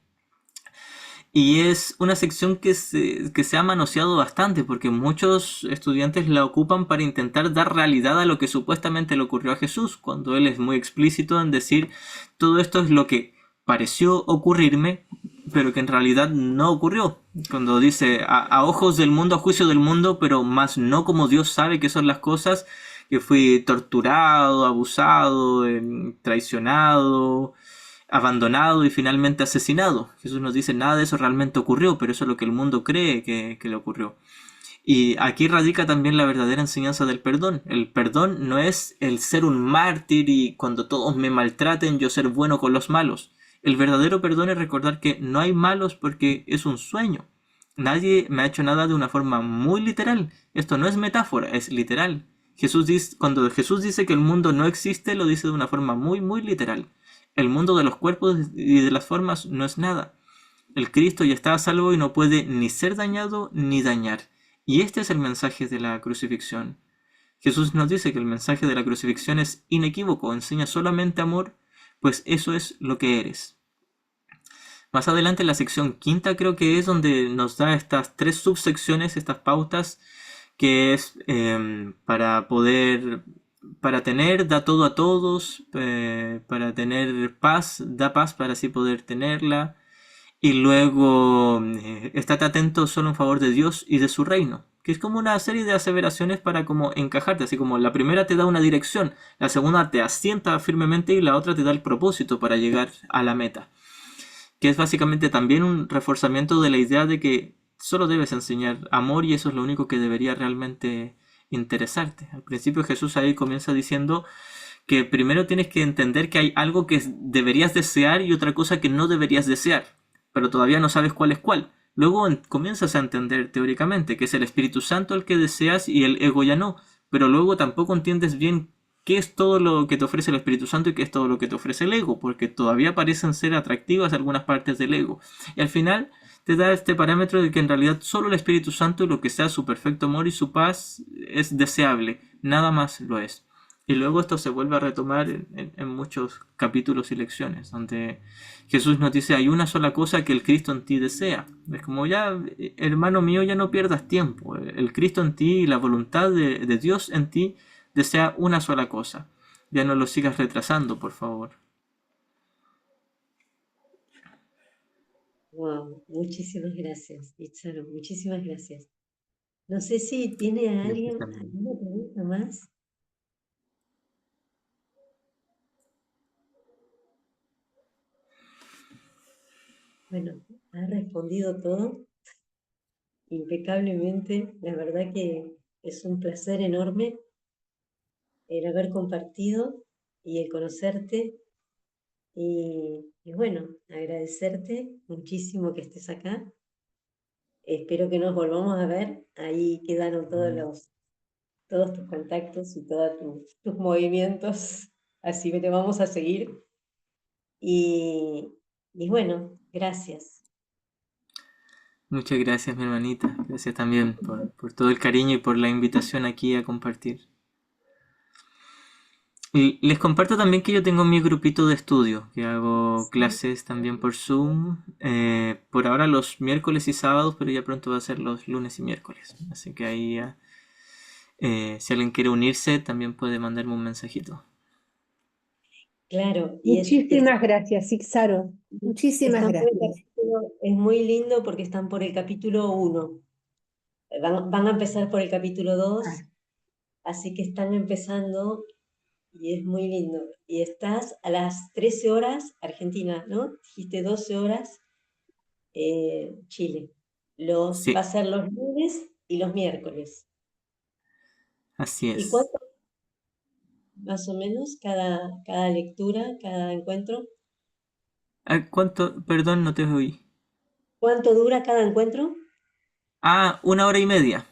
Y es una sección que se ha manoseado bastante porque muchos estudiantes la ocupan para intentar dar realidad a lo que supuestamente le ocurrió a Jesús, cuando él es muy explícito en decir todo esto es lo que pareció ocurrirme, pero que en realidad no ocurrió. Cuando dice a ojos del mundo, a juicio del mundo, pero más no como Dios sabe que son las cosas, que fui torturado, abusado, traicionado, abandonado y finalmente asesinado. Jesús nos dice, nada de eso realmente ocurrió, pero eso es lo que el mundo cree que le ocurrió. Y aquí radica también la verdadera enseñanza del perdón. El perdón no es el ser un mártir y cuando todos me maltraten yo ser bueno con los malos. El verdadero perdón es recordar que no hay malos porque es un sueño. Nadie me ha hecho nada de una forma muy literal. Esto no es metáfora, es literal. Cuando Jesús dice que el mundo no existe, lo dice de una forma muy, muy literal. El mundo de los cuerpos y de las formas no es nada. El Cristo ya está a salvo y no puede ni ser dañado ni dañar. Y este es el mensaje de la crucifixión. Jesús nos dice que el mensaje de la crucifixión es inequívoco, enseña solamente amor, pues eso es lo que eres. Más adelante en la sección quinta creo que es donde nos da estas tres subsecciones, estas pautas, que es para tener, da todo a todos, para tener paz, da paz para así poder tenerla, y luego estate atento solo en favor de Dios y de su reino, que es como una serie de aseveraciones para como encajarte, así como la primera te da una dirección, la segunda te asienta firmemente y la otra te da el propósito para llegar a la meta, que es básicamente también un reforzamiento de la idea de que solo debes enseñar amor y eso es lo único que debería realmente interesarte. Al principio Jesús ahí comienza diciendo que primero tienes que entender que hay algo que deberías desear y otra cosa que no deberías desear, pero todavía no sabes cuál es cuál. Luego comienzas a entender teóricamente que es el Espíritu Santo el que deseas y el ego ya no, pero luego tampoco entiendes bien qué es todo lo que te ofrece el Espíritu Santo y qué es todo lo que te ofrece el ego, porque todavía parecen ser atractivas algunas partes del ego. Y al final te da este parámetro de que en realidad solo el Espíritu Santo y lo que sea su perfecto amor y su paz es deseable, nada más lo es. Y luego esto se vuelve a retomar en muchos capítulos y lecciones, donde Jesús nos dice, hay una sola cosa que el Cristo en ti desea. Es como ya, hermano mío, ya no pierdas tiempo. El Cristo en ti y la voluntad de Dios en ti desea una sola cosa. Ya no lo sigas retrasando, por favor. Wow, muchísimas gracias, Itzaro, muchísimas gracias. No sé si tiene Gracias alguien también. alguna pregunta más. Bueno, ha respondido todo impecablemente. La verdad que es un placer enorme el haber compartido y el conocerte. Y bueno, agradecerte muchísimo que estés acá. Espero que nos volvamos a ver. Ahí quedaron todos tus contactos y todos tus movimientos. Así que te vamos a seguir. Y bueno, gracias. Muchas gracias, mi hermanita. Gracias también por todo el cariño y por la invitación aquí a compartir. Y les comparto también que yo tengo mi grupito de estudio, que hago clases también por Zoom, por ahora los miércoles y sábados, pero ya pronto va a ser los lunes y miércoles. Así que ahí, si alguien quiere unirse, también puede mandarme un mensajito. Claro, Muchísimas gracias, Ixaro. Muchísimas están por el gracias. capítulo, es muy lindo porque están por el capítulo 1. van a empezar por el capítulo 2, Ah, así que están empezando y es muy lindo. Y estás a las 13 horas, Argentina, ¿no? Dijiste 12 horas, Chile. Va a Sí, ser los lunes y los miércoles. así ¿Y es. cuánto más o menos cada lectura, cada encuentro? Ah, ¿cuánto? Perdón, no te oí. ¿Cuánto dura cada encuentro? Ah, 1 hora y media.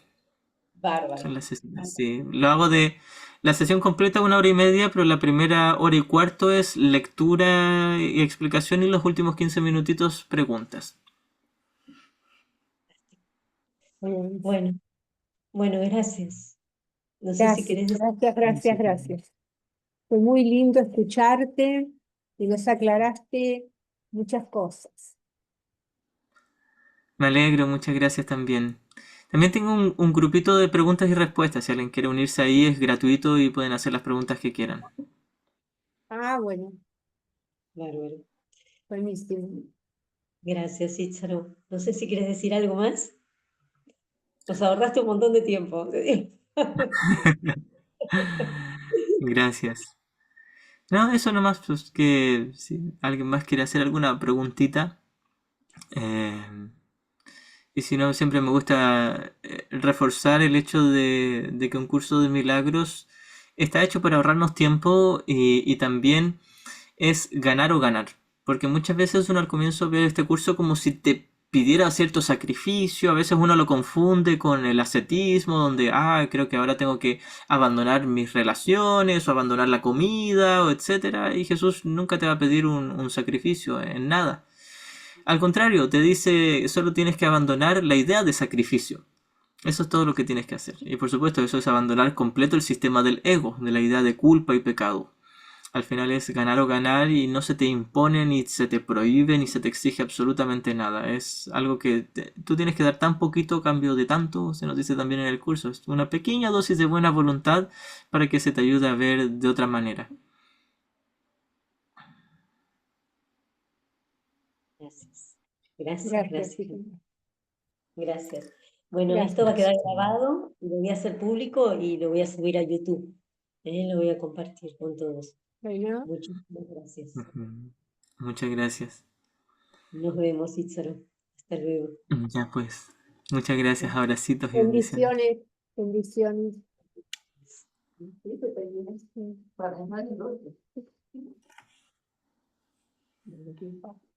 Bárbaro. Son las sesiones, sí. Lo hago de la sesión completa 1 hora y media, pero la primera hora y cuarto es lectura y explicación y los últimos 15 minutitos preguntas. bueno, Bueno, bueno, gracias. No sé si gracias, querés decir. gracias, gracias, Sí. gracias. Fue muy lindo escucharte y nos aclaraste muchas cosas. Me alegro, muchas gracias también. También tengo un grupito de preguntas y respuestas. Si alguien quiere unirse ahí es gratuito y pueden hacer las preguntas que quieran. Ah, bueno, Bárbaro. buenísimo. Gracias, Itzaro. No sé si quieres decir algo más. Nos ahorraste un montón de tiempo. Gracias. No, eso nomás, pues que si alguien más quiere hacer alguna preguntita. eh, y si no, siempre me gusta reforzar el hecho de que un curso de milagros está hecho para ahorrarnos tiempo y también es ganar o ganar. Porque muchas veces uno al comienzo ve este curso como si te pidiera cierto sacrificio, a veces uno lo confunde con el ascetismo, donde, creo que ahora tengo que abandonar mis relaciones o abandonar la comida o etcétera, y Jesús nunca te va a pedir un sacrificio en nada. Al contrario, te dice, solo tienes que abandonar la idea de sacrificio. Eso es todo lo que tienes que hacer. Y por supuesto, eso es abandonar completo el sistema del ego, de la idea de culpa y pecado. Al final es ganar o ganar y no se te impone ni se te prohíbe ni se te exige absolutamente nada. Es algo que tú tienes que dar tan poquito a cambio de tanto, se nos dice también en el curso. Es una pequeña dosis de buena voluntad para que se te ayude a ver de otra manera. Gracias. Gracias, Gracias, gracias. Chiquita. Gracias. Bueno, esto va a quedar Gracias. grabado y lo voy a hacer público y lo voy a subir a YouTube. Lo voy a compartir con todos. Bueno, Muchísimas gracias. Ujú. Muchas gracias. Nos vemos, Itzaro. Hasta luego. Ya pues, muchas gracias, abracitos y bendiciones. bendiciones, bendiciones. Sí.